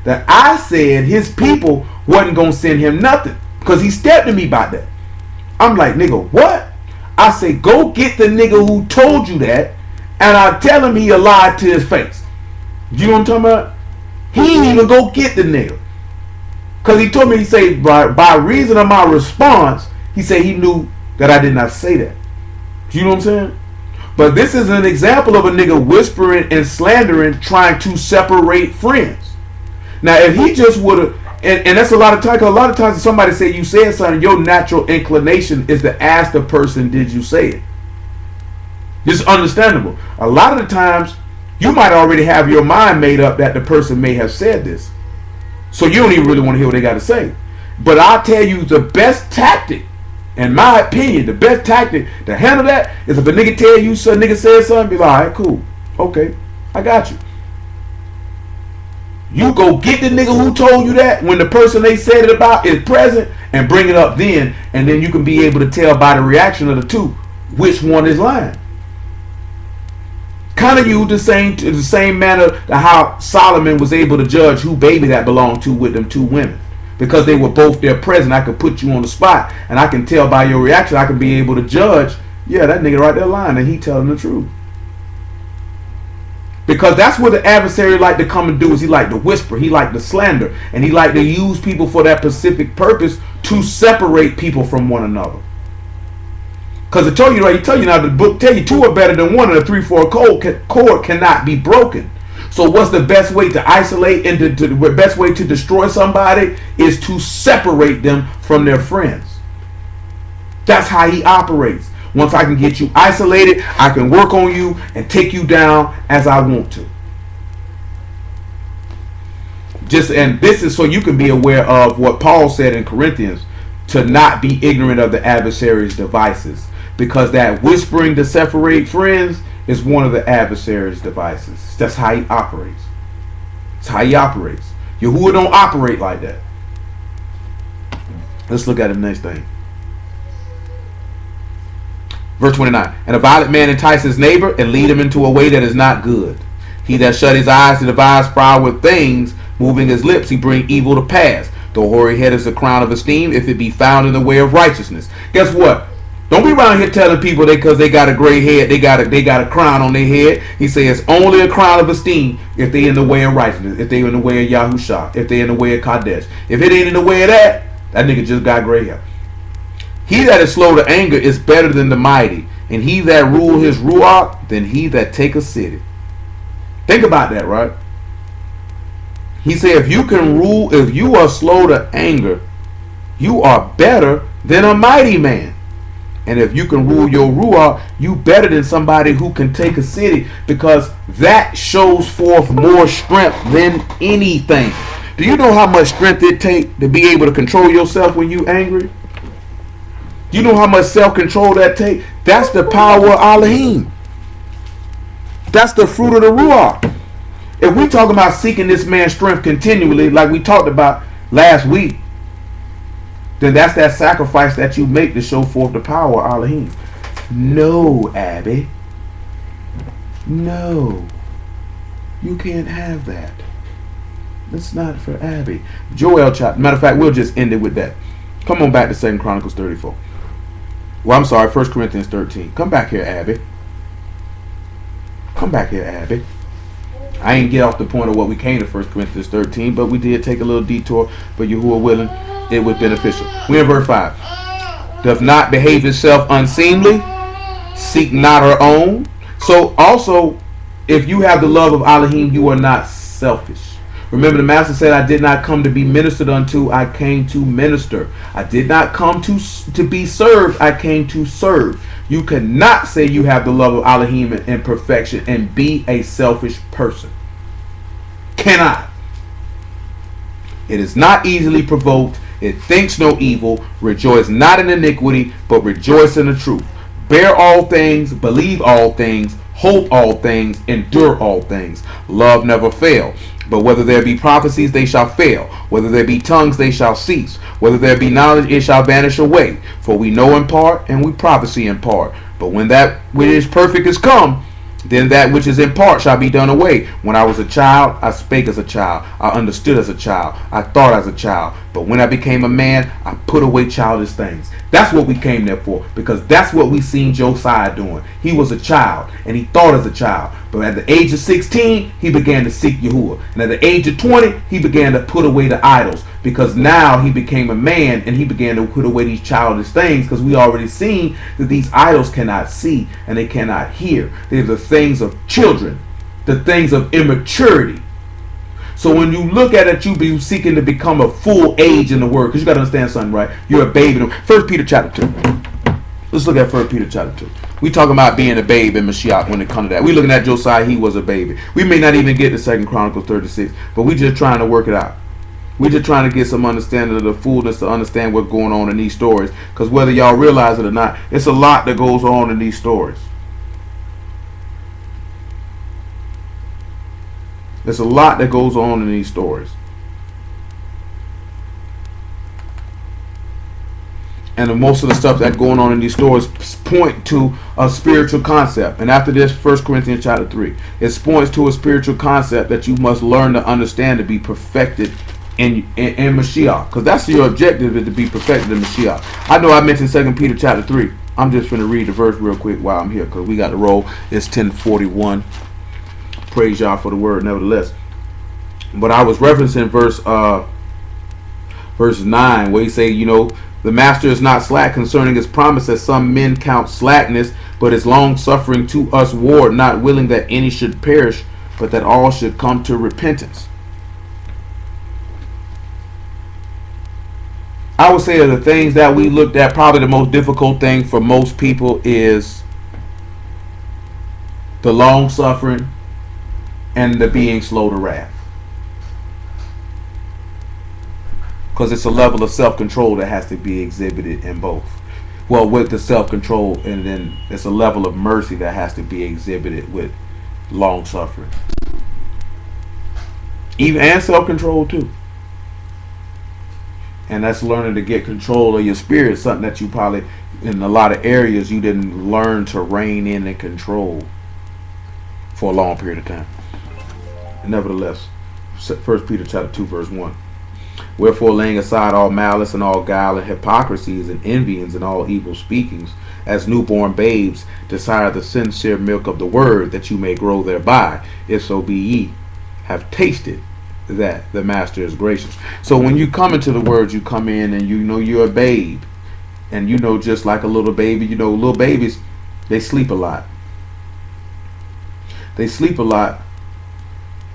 that I said his people wasn't gonna send him nothing, because he stepped to me about that. I'm like, nigga, what? I say, go get the nigga who told you that, and I tell him he lied to his face. You know what I'm talking about? He didn't even go get the nigga, because he told me, he say, by reason of my response, he said he knew that I did not say that. You know what I'm saying? But this is an example of a nigga whispering and slandering, trying to separate friends. Now, if he just would have, and that's a lot of times, because a lot of times if somebody say you said something, your natural inclination is to ask the person, did you say it? It's understandable. A lot of the times, you might already have your mind made up that the person may have said this. So you don't even really want to hear what they got to say. But I'll tell you the best tactic, in my opinion, the best tactic to handle that is if a nigga tell you some nigga said something, be like, all right, cool. Okay, I got you. You go get the nigga who told you that when the person they said it about is present and bring it up then, and then you can be able to tell by the reaction of the two which one is lying. Kind of use the same manner to how Solomon was able to judge who baby that belonged to with them two women. Because they were both there present, I could put you on the spot and I can tell by your reaction, I can be able to judge, yeah, that nigga right there lying and he telling the truth. Because that's what the adversary like to come and do, is he like to whisper, he like to slander, and he like to use people for that specific purpose to separate people from one another. Because it told you, right? He tell you now, the book tell you two are better than one, and a 3-4 cord cannot be broken. So what's the best way to isolate and the best way to destroy somebody is to separate them from their friends. That's how he operates. Once I can get you isolated, I can work on you and take you down as I want to. And this is so you can be aware of what Paul said in Corinthians, to not be ignorant of the adversary's devices. Because that whispering to separate friends is one of the adversary's devices. That's how he operates. That's how he operates. Yahuwah don't operate like that. Let's look at the next thing. Verse 29. And a violent man entices his neighbor and lead him into a way that is not good. He that shut his eyes to devise froward things, moving his lips, he bring evil to pass. The hoary head is the crown of esteem, if it be found in the way of righteousness. Guess what? Don't be around here telling people because they got a gray head, they got a crown on their head. He says it's only a crown of esteem if they in the way of righteousness, if they in the way of Yahusha, if they in the way of Kadesh. If it ain't in the way of that nigga just got gray hair. He that is slow to anger is better than the mighty, and he that rule his ruach than he that take a city. Think about that, right? He said if you are slow to anger, you are better than a mighty man. And if you can rule your ruach, you better than somebody who can take a city, because that shows forth more strength than anything. Do you know how much strength it takes to be able to control yourself when you angry? Do you know how much self-control that takes? That's the power of Elohim. That's the fruit of the ruach. If we talking about seeking this man's strength continually, like we talked about last week, then that's that sacrifice that you make to show forth the power of Elohim. No, Abby. No. You can't have that. That's not for Abby. Joel chapter. Matter of fact, we'll just end it with that. Come on back to 2 Chronicles 34. Well, I'm sorry, 1 Corinthians 13. Come back here, Abby. Come back here, Abby. I ain't get off the point of what we came to 1 Corinthians 13, but we did take a little detour. But Yahuwah willing, it was beneficial. We're in verse 5. Doth not behave itself unseemly, seek not her own. So also, if you have the love of Elohim, you are not selfish. Remember, the master said, I did not come to be ministered unto, I came to minister. I did not come to be served, I came to serve. You cannot say you have the love of Elohim in perfection and be a selfish person. Cannot. It is not easily provoked. It thinks no evil. Rejoice not in iniquity, but rejoice in the truth. Bear all things, believe all things, hope all things, endure all things. Love never fail. But whether there be prophecies, they shall fail. Whether there be tongues, they shall cease. Whether there be knowledge, it shall vanish away. For we know in part, and we prophesy in part. But when that which is perfect is come, then that which is in part shall be done away. When I was a child, I spake as a child. I understood as a child. I thought as a child. But when I became a man, I put away childish things. That's what we came there for, because that's what we seen Josiah doing. He was a child, and he thought as a child. But at the age of 16, he began to seek Yahuwah. And at the age of 20, he began to put away the idols, because now he became a man, and he began to put away these childish things, because we already seen that these idols cannot see, and they cannot hear. They're the things of children, the things of immaturity. So when you look at it, you be seeking to become a full age in the word, because you got to understand something, right? You're a baby. 1 Peter chapter 2. Let's look at 1 Peter chapter 2. We talking about being a babe in Mashiach when it comes to that. We looking at Josiah, he was a baby. We may not even get to 2 Chronicles 36, but we just trying to work it out. We're just trying to get some understanding of the fullness to understand what's going on in these stories. Because whether y'all realize it or not, it's a lot that goes on in these stories. There's a lot that goes on in these stories. And most of the stuff that's going on in these stories point to a spiritual concept. And after this, 1 Corinthians chapter 3, it points to a spiritual concept that you must learn to understand to be perfected in Mashiach. Because that's your objective, is to be perfected in Mashiach. I know I mentioned 2 Peter chapter 3. I'm just going to read the verse real quick while I'm here, because we got to roll. It's 10:41. Praise y'all for the word, nevertheless. But I was referencing verse 9, where he say, the master is not slack concerning his promise, as some men count slackness, but is long suffering to us ward, not willing that any should perish, but that all should come to repentance. I would say of the things that we looked at, probably the most difficult thing for most people is the long suffering and the being slow to wrath. Because it's a level of self-control that has to be exhibited in both. Well, with the self-control, and then it's a level of mercy that has to be exhibited with long suffering. Even and self-control too. And that's learning to get control of your spirit, something that you probably, in a lot of areas, you didn't learn to rein in and control for a long period of time. And nevertheless, 1 Peter chapter 2, verse 1. Wherefore, laying aside all malice and all guile and hypocrisies and envyings and all evil speakings, as newborn babes, desire the sincere milk of the word, that you may grow thereby, if so be ye have tasted that the master is gracious. So when you come into the word, you come in and you're a babe. And just like a little baby, little babies, they sleep a lot. They sleep a lot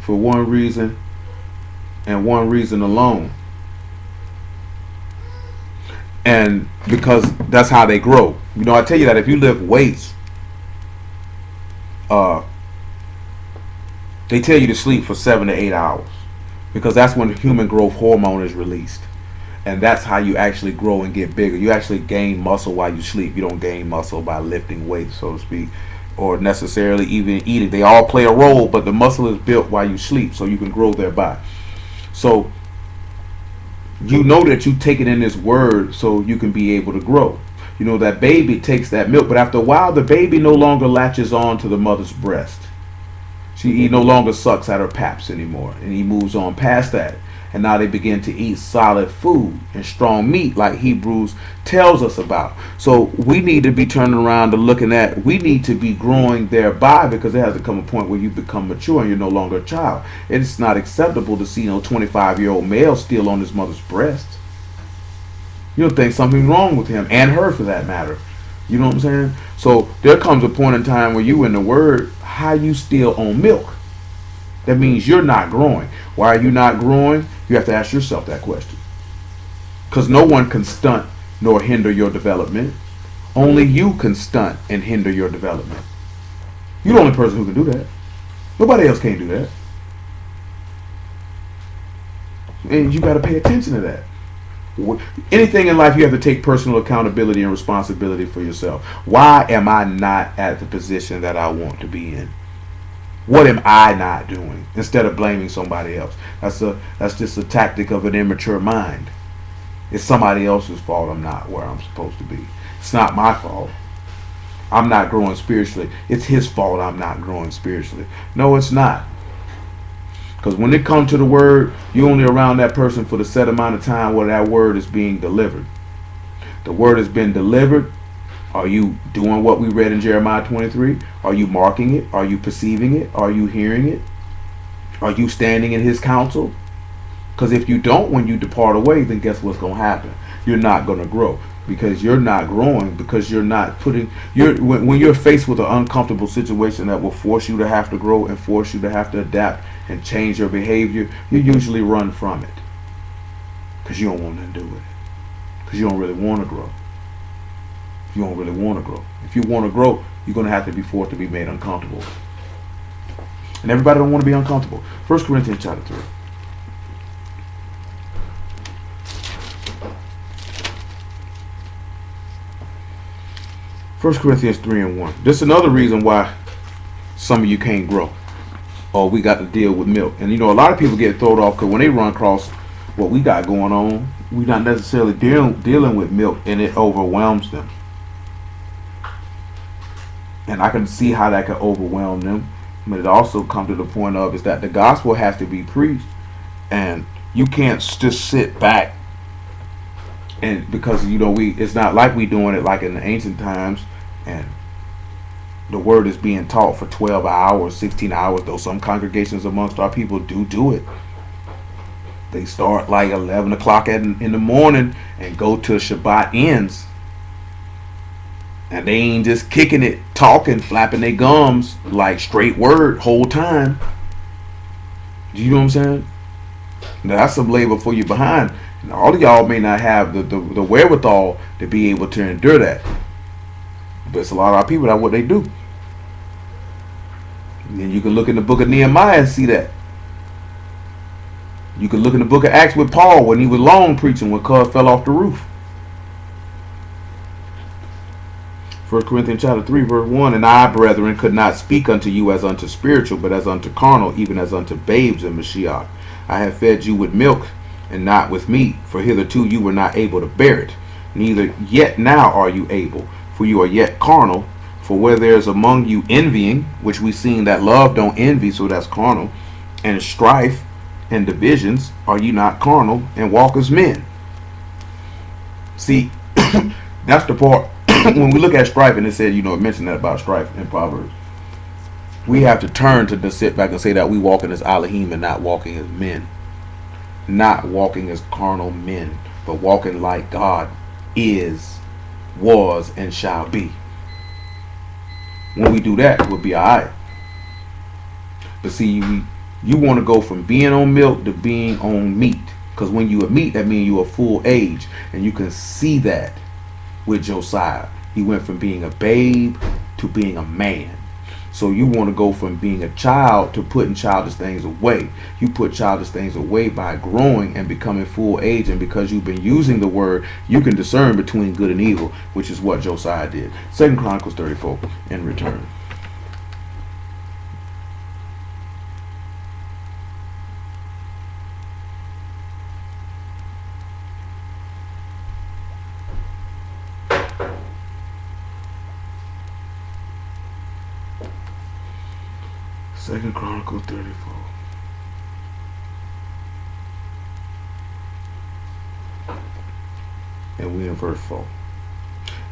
for one reason and one reason alone. And because that's how they grow. I tell you that if you lift weights, they tell you to sleep for 7 to 8 hours, because that's when the human growth hormone is released. And that's how you actually grow and get bigger. You actually gain muscle while you sleep. You don't gain muscle by lifting weights, so to speak, or necessarily even eating. They all play a role, but the muscle is built while you sleep, so you can grow thereby. So that you take it in this word so you can be able to grow. That baby takes that milk, but after a while the baby no longer latches on to the mother's breast. He no longer sucks at her paps anymore, and he moves on past that. And now they begin to eat solid food and strong meat, like Hebrews tells us about. So we need to be turning around to looking at, we need to be growing thereby, because there has to come a point where you become mature and you're no longer a child. It's not acceptable to see 25-year-old male still on his mother's breast. You'll think something's wrong with him, and her for that matter. You know what I'm saying? So there comes a point in time where you in the word, how you still on milk. That means you're not growing. Why are you not growing? You have to ask yourself that question. Because no one can stunt nor hinder your development. Only you can stunt and hinder your development. You're the only person who can do that. Nobody else can do that. And you got to pay attention to that. Anything in life, you have to take personal accountability and responsibility for yourself. Why am I not at the position that I want to be in? What am I not doing? Instead of blaming somebody else. That's just a tactic of an immature mind. It's somebody else's fault I'm not where I'm supposed to be. It's not my fault. I'm not growing spiritually. It's his fault I'm not growing spiritually. No, it's not. Because when it comes to the word, you're only around that person for the set amount of time where that word is being delivered. The word has been delivered. Are you doing what we read in Jeremiah 23? Are you marking it? Are you perceiving it? Are you hearing it? Are you standing in his counsel? Because if you don't, when you depart away, then guess what's going to happen? You're not going to grow, because you're not growing, because you're not putting, when you're faced with an uncomfortable situation that will force you to have to grow and force you to have to adapt and change your behavior, you usually run from it, because you don't want to do it, because you don't really want to grow. You don't really want to grow. If you want to grow, you're going to have to be forced to be made uncomfortable. And everybody don't want to be uncomfortable. 1 Corinthians chapter 3. Corinthians 3:1. This is another reason why some of you can't grow. Or we got to deal with milk. And a lot of people get thrown off because when they run across what we got going on, we're not necessarily dealing with milk, and it overwhelms them. And I can see how that can overwhelm them. But it also comes to the point of is that the gospel has to be preached. And you can't just sit back and because it's not like we doing it like in the ancient times and the word is being taught for 12 hours, 16 hours, though some congregations amongst our people do it. They start like 11 o'clock in the morning and go till Shabbat ends. And they ain't just kicking it, talking, flapping their gums like straight word whole time. Do you know what I'm saying? Now that's some labor for you behind. And all of y'all may not have the wherewithal to be able to endure that. But it's a lot of our people, that's what they do. And you can look in the book of Nehemiah and see that. You can look in the book of Acts with Paul when he was long preaching when Cuz fell off the roof. 1 Corinthians chapter 3 verse 1. And I, brethren, could not speak unto you as unto spiritual, but as unto carnal, even as unto babes in Mashiach. I have fed you with milk and not with meat, for hitherto you were not able to bear it. Neither yet now are you able, for you are yet carnal. For where there is among you envying, which we seen that love don't envy, so that's carnal, and strife and divisions, are you not carnal and walk as men? See, that's the part. When we look at strife, and it said, it mentioned that about strife in Proverbs, we have to turn to the sit back and say that we walking as Elohim and not walking as men. Not walking as carnal men, but walking like God is, was, and shall be. When we do that, we'll be alright. But see, you want to go from being on milk to being on meat. Because when you are meat, that means you are full age. And you can see that with Josiah. He went from being a babe to being a man. So you want to go from being a child to putting childish things away. You put childish things away by growing and becoming full age. And because you've been using the word, you can discern between good and evil, which is what Josiah did. 2 Chronicles 34 in return. Second Chronicles 34. And we in verse 4.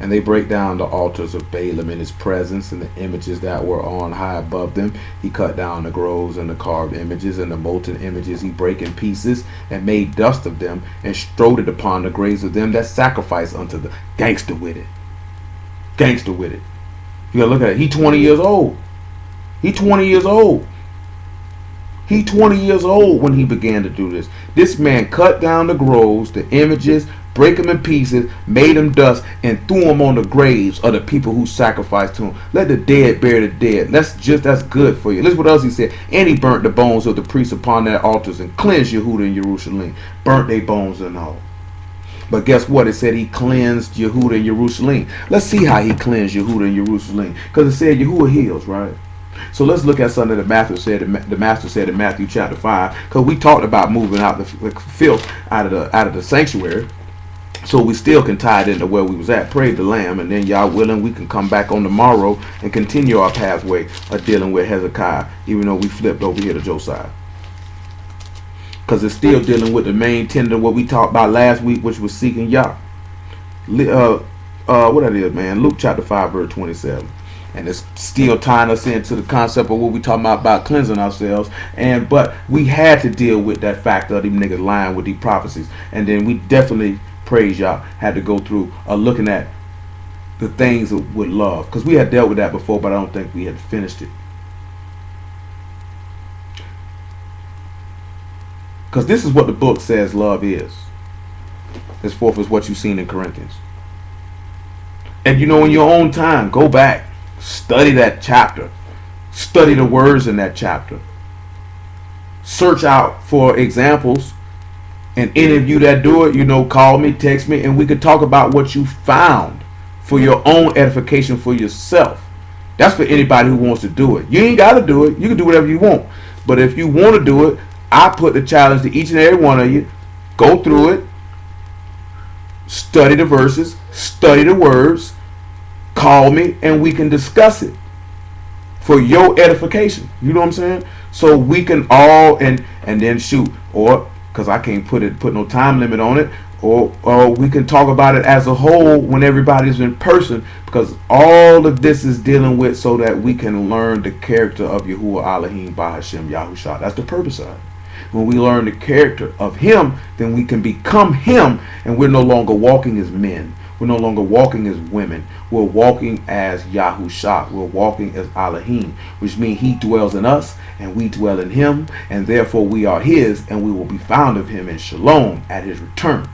And they break down the altars of Balaam in his presence, and the images that were on high above them. He cut down the groves and the carved images, and the molten images he brake in pieces, and made dust of them, and strode it upon the graves of them that sacrifice unto the gangster with it. Gangster with it. You gotta look at it. He 20 years old. He 20 years old. He 20 years old when he began to do this. This man cut down the groves, the images, break them in pieces, made them dust, and threw them on the graves of the people who sacrificed to him. Let the dead bury the dead. That's good for you. Listen what else he said. And he burnt the bones of the priests upon their altars and cleansed Yehuda and Jerusalem. Burnt their bones and all. But guess what? It said he cleansed Yehuda and Jerusalem. Let's see how he cleansed Yehuda and Jerusalem. Because it said Yehuda heals, right? So let's look at something that the master said in Matthew chapter 5. Because we talked about moving out the filth out of the sanctuary. So we still can tie it into where we was at. Praise the Lamb. And then y'all willing, we can come back on tomorrow and continue our pathway of dealing with Hezekiah. Even though we flipped over here to Josiah. Because it's still dealing with the main tenet of what we talked about last week, which was seeking Yah. What that is, man? Luke chapter 5, verse 27. And it's still tying us into the concept of what we talking about cleansing ourselves. But we had to deal with that factor of these niggas lying with these prophecies. And then we definitely, praise y'all, had to go through looking at the things with love. Because we had dealt with that before, but I don't think we had finished it. Because this is what the book says love is. As forth as what you've seen in Corinthians. And in your own time, go back. Study that chapter. Study the words in that chapter. Search out for examples. And any of you that do it, call me, text me, and we could talk about what you found for your own edification for yourself. That's for anybody who wants to do it. You ain't got to do it. You can do whatever you want. But if you want to do it, I put the challenge to each and every one of you. Go through it. Study the verses. Study the words. Call me and we can discuss it for your edification. You know what I'm saying? So we can all and then shoot, or because I can't put no time limit on it, or we can talk about it as a whole when everybody's in person, because all of this is dealing with so that we can learn the character of Yahuwah Elohim Bahashem Yahusha. That's the purpose of it. When we learn the character of him, then we can become him, and we're no longer walking as men. We're no longer walking as women. We're walking as Yahusha. We're walking as Elohim, which means he dwells in us and we dwell in him, and therefore we are his, and we will be found of him in shalom at his return.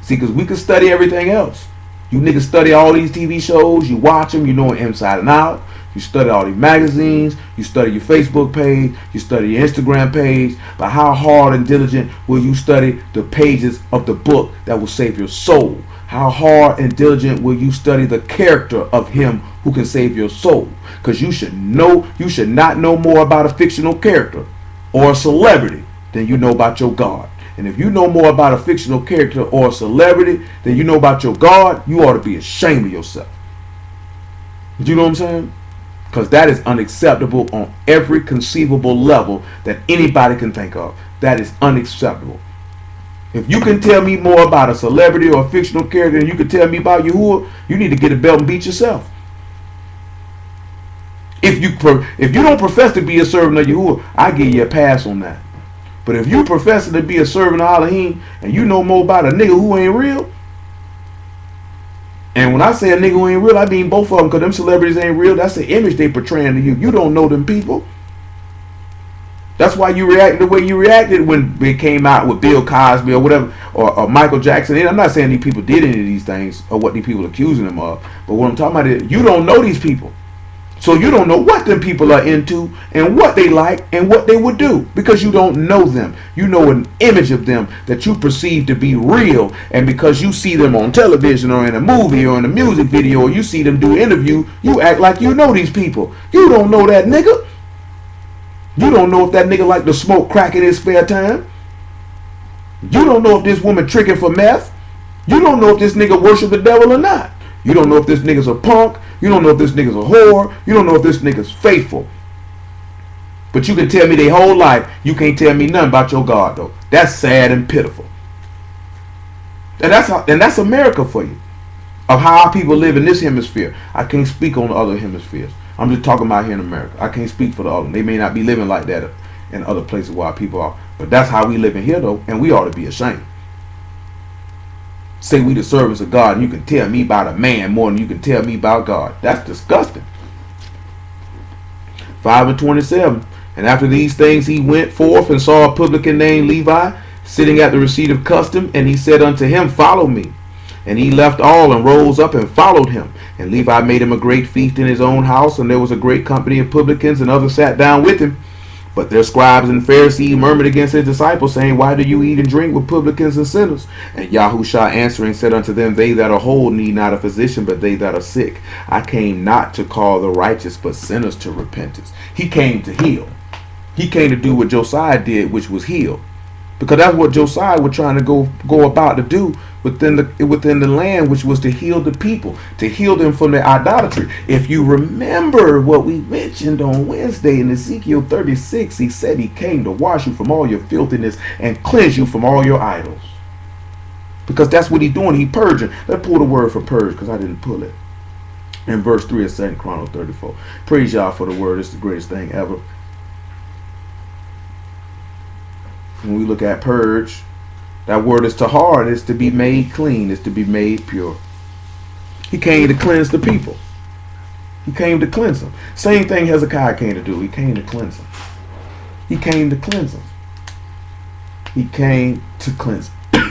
See, because we can study everything else. You niggas study all these TV shows, you watch them, you know it inside and out. You study all these magazines, you study your Facebook page, you study your Instagram page, but how hard and diligent will you study the pages of the book that will save your soul? How hard and diligent will you study the character of him who can save your soul? Because you should not know more about a fictional character or a celebrity than you know about your God. And if you know more about a fictional character or a celebrity than you know about your God, you ought to be ashamed of yourself. Do you know what I'm saying? Because that is unacceptable on every conceivable level that anybody can think of. That is unacceptable. If you can tell me more about a celebrity or a fictional character than you can tell me about Yahuwah, you need to get a belt and beat yourself. If you don't profess to be a servant of Yahuwah, I give you a pass on that. But if you profess to be a servant of Elohim and you know more about a nigga who ain't real, and when I say a nigga who ain't real, I mean both of them, because them celebrities ain't real. That's the image they portraying to you. You don't know them people. That's why you reacted the way you reacted when they came out with Bill Cosby or whatever, or Michael Jackson. And I'm not saying these people did any of these things or what these people are accusing them of. But what I'm talking about is you don't know these people. So you don't know what them people are into and what they like and what they would do, because you don't know them. You know an image of them that you perceive to be real, and because you see them on television or in a movie or in a music video, or you see them do interview, you act like you know these people. You don't know that nigga. You don't know if that nigga like to smoke crack in his spare time. You don't know if this woman tricking for meth. You don't know if this nigga worship the devil or not. You don't know if this nigga's a punk. You don't know if this nigga's a whore. You don't know if this nigga's faithful. But you can tell me their whole life. You can't tell me nothing about your God, though. That's sad and pitiful. And that's America for you. Of how our people live in this hemisphere. I can't speak on the other hemispheres. I'm just talking about here in America. I can't speak for the other. They may not be living like that in other places where our people are. But that's how we live in here, though. And we ought to be ashamed. Say we the servants of God and you can tell me about a man more than you can tell me about God. That's disgusting. 5:27. And after these things he went forth and saw a publican named Levi sitting at the receipt of custom, and he said unto him, Follow me. And he left all and rose up and followed him. And Levi made him a great feast in his own house, and there was a great company of publicans, and others sat down with him. But their scribes and Pharisees murmured against his disciples, saying, Why do you eat and drink with publicans and sinners? And Yahusha answering said unto them, They that are whole need not a physician, but they that are sick. I came not to call the righteous, but sinners to repentance. He came to heal. He came to do what Josiah did, which was heal. Because that's what Josiah was trying to go about to do within the land, which was to heal the people, to heal them from their idolatry. If you remember what we mentioned on Wednesday in Ezekiel 36, he said he came to wash you from all your filthiness and cleanse you from all your idols. Because that's what he's doing. He purging. Let's pull the word for purge, because I didn't pull it. In verse 3 of 2 Chronicles 34. Praise y'all for the word. It's the greatest thing ever. When we look at purge, that word is tahar, is to be made clean, is to be made pure. He came to cleanse the people. He came to cleanse them. Same thing Hezekiah came to do. He came to cleanse them. He came to cleanse them. He came to cleanse them.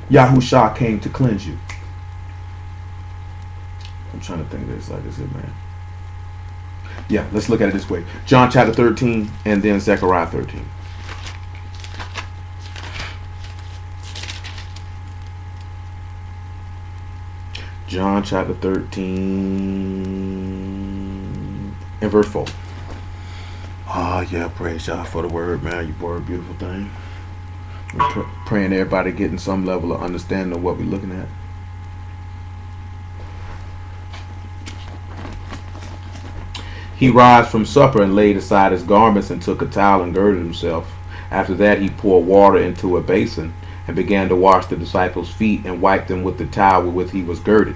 Yahusha came to cleanse you. I'm trying to think of this like this here, man. Yeah, let's look at it this way. John chapter 13 and then Zechariah 13. John chapter 13 and verse 4. Ah, yeah, praise God for the word, man. You brought a beautiful thing. We're praying everybody getting some level of understanding of what we're looking at. He rose from supper and laid aside his garments and took a towel and girded himself. After that he poured water into a basin and began to wash the disciples' feet and wipe them with the towel wherewith he was girded.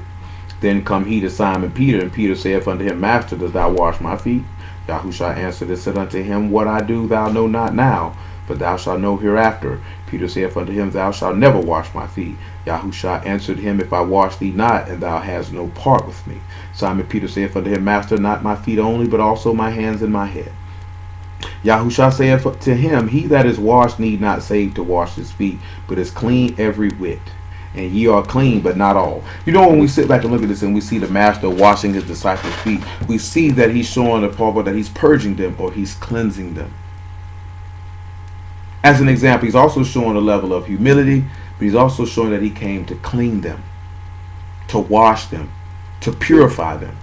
Then come he to Simon Peter, and Peter saith unto him, Master, dost thou wash my feet? Yahushua answered and said unto him, What I do thou know not now, but thou shalt know hereafter. Peter saith unto him, Thou shalt never wash my feet. Yahushua answered him, If I wash thee not, and thou hast no part with me. Simon Peter saith unto him, Master, not my feet only, but also my hands and my head. Yahushua saith to him, He that is washed need not save to wash his feet, but is clean every whit. And ye are clean, but not all. You know, when we sit back and look at this and we see the master washing his disciples' feet, we see that he's showing the Paul that he's purging them or he's cleansing them. As an example, he's also showing a level of humility, but he's also showing that he came to clean them, to wash them, to purify them.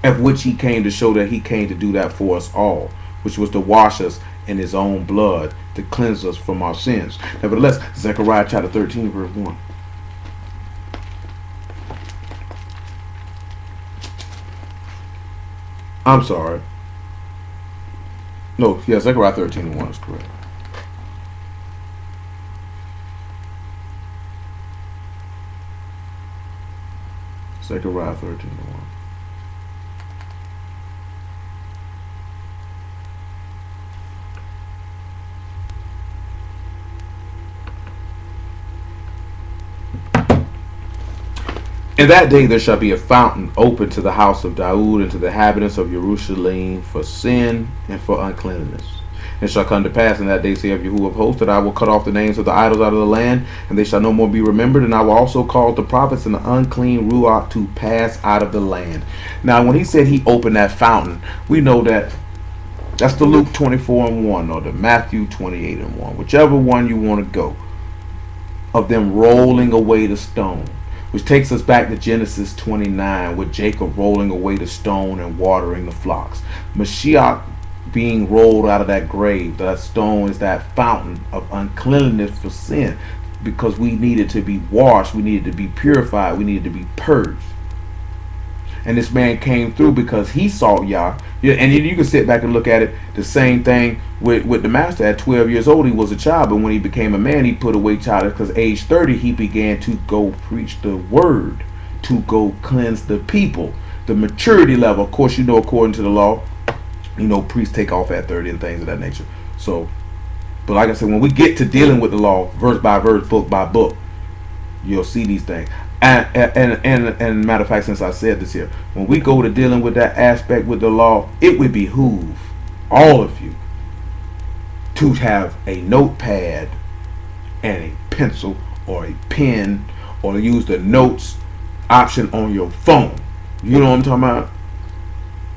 Of which he came to show that he came to do that for us all, which was to wash us in his own blood, to cleanse us from our sins. Nevertheless, Zechariah chapter 13 verse 1. I'm sorry. No, yeah, Zechariah 13 and 1 is correct. Zechariah 13 and 1. In that day there shall be a fountain open to the house of Daud and to the inhabitants of Jerusalem for sin and for uncleanness. And it shall come to pass in that day, saith Yahuwah of hosts, that I will cut off the names of the idols out of the land, and they shall no more be remembered, and I will also cause the prophets and the unclean ruach to pass out of the land. Now when he said he opened that fountain, we know that that's the Luke 24 and 1 or the Matthew 28 and 1, whichever one you want to go, of them rolling away the stone. Which takes us back to Genesis 29 with Jacob rolling away the stone and watering the flocks. Mashiach being rolled out of that grave. That stone is that fountain of uncleanness for sin. Because we needed to be washed. We needed to be purified. We needed to be purged. And this man came through because he sought Yah. And you can sit back and look at it. The same thing with the master. At 12 years old, he was a child. But when he became a man, he put away childish. Because age 30, he began to go preach the word. To go cleanse the people. The maturity level, of course, according to the law, priests take off at 30 and things of that nature. So, but like I said, when we get to dealing with the law, verse by verse, book by book, you'll see these things. And matter of fact, since I said this here, when we go to dealing with that aspect with the law, it would behoove all of you to have a notepad and a pencil or a pen, or use the notes option on your phone. You know what I'm talking about?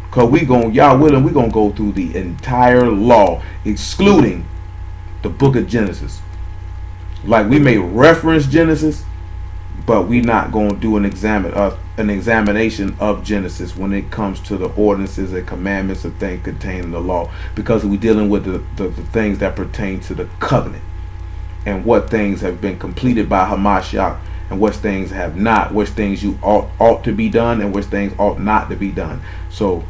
Because y'all willing, we're going to go through the entire law, excluding the book of Genesis. Like, we may reference Genesis, but we're not going to do an examination of Genesis when it comes to the ordinances and commandments of things contained in the law, because we're dealing with the things that pertain to the covenant and what things have been completed by Hamashiach and what things have not, which things you ought to be done and which things ought not to be done. So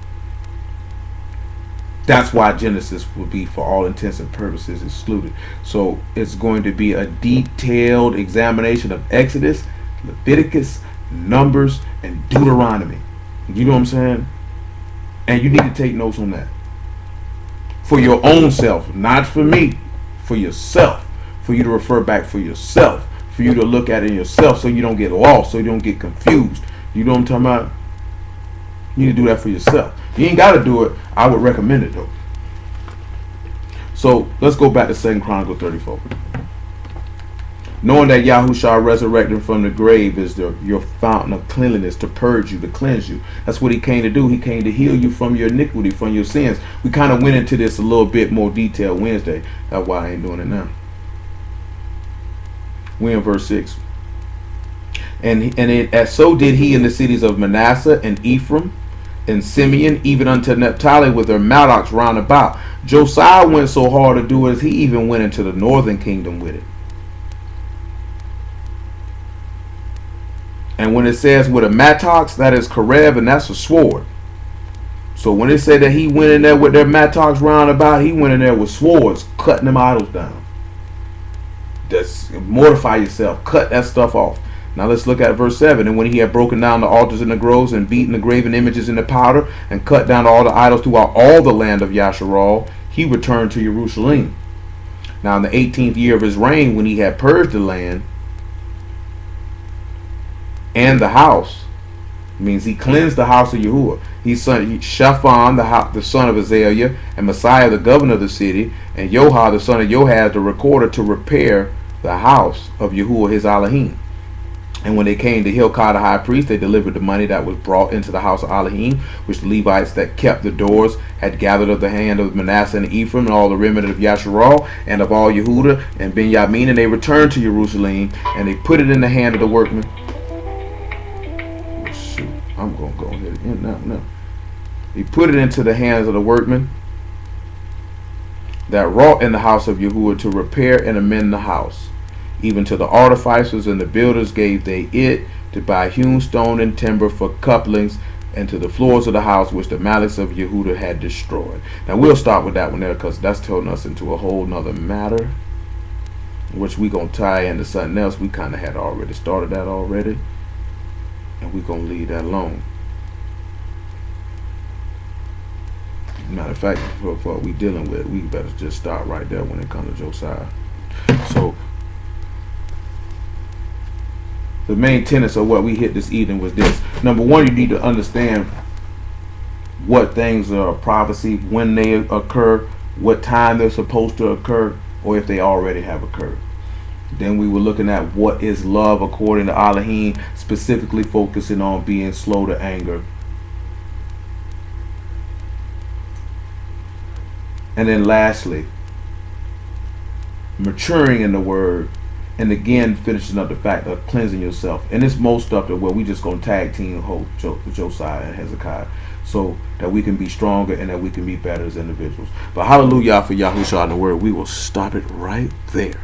that's why Genesis will be, for all intents and purposes, excluded. So it's going to be a detailed examination of Exodus, Leviticus, Numbers, and Deuteronomy. You know what I'm saying? And you need to take notes on that. For your own self, not for me. For yourself. For you to refer back for yourself. For you to look at it yourself so you don't get lost, so you don't get confused. You know what I'm talking about? You need to do that for yourself. You ain't got to do it. I would recommend it though. So let's go back to 2 Chronicles 34. Knowing that Yahushua resurrected from the grave is your fountain of cleanliness, to purge you, to cleanse you. That's what he came to do. He came to heal you from your iniquity, from your sins. We kind of went into this a little bit more detail Wednesday. That's why I ain't doing it now. We're in verse 6. As so did he in the cities of Manasseh and Ephraim and Simeon, even unto Naphtali with their mattocks round about. Josiah went so hard to do it as he even went into the northern kingdom with it. And when it says with a mattocks, that is Kareb, and that's a sword. So when it said that he went in there with their mattocks round about, he went in there with swords, cutting them idols down. Just mortify yourself, cut that stuff off. Now let's look at verse 7. And when he had broken down the altars and the groves and beaten the graven images in the powder and cut down all the idols throughout all the land of Yasharal, he returned to Jerusalem. Now in the 18th year of his reign, when he had purged the land and the house, means he cleansed the house of Yahuwah. He sent Shaphan, the son of Azaliah, and Messiah, the governor of the city, and Yoha, the son of Johaz, the recorder, to repair the house of Yahuwah his Elohim. And when they came to Hilkiah the high priest, they delivered the money that was brought into the house of Elohim, which the Levites that kept the doors had gathered of the hand of Manasseh and Ephraim, and all the remnant of Yasharal, and of all Yehudah and Benjamin. And they returned to Jerusalem, and they put it in the hand of the workmen. Shoot, I'm going to go ahead and no. He put it into the hands of the workmen that wrought in the house of Yahuwah to repair and amend the house. Even to the artificers and the builders gave they it to buy hewn stone and timber for couplings, and to the floors of the house which the malice of Yehudah had destroyed. Now we'll start with that one there, because that's taking us into a whole nother matter, which we're going to tie into something else. We kind of had already started that already, and we're going to leave that alone. Matter of fact, for what we're dealing with, we better just start right there when it comes to Josiah. So the main tenets of what we hit this evening was this. Number one, you need to understand what things are a prophecy, when they occur, what time they're supposed to occur, or if they already have occurred. Then we were looking at what is love according to Elohim, specifically focusing on being slow to anger. And then lastly, maturing in the word. And again, finishing up the fact of cleansing yourself. And it's most stuff that we just going to tag team Josiah and Hezekiah, so that we can be stronger and that we can be better as individuals. But hallelujah for Yahushua in the word. We will stop it right there.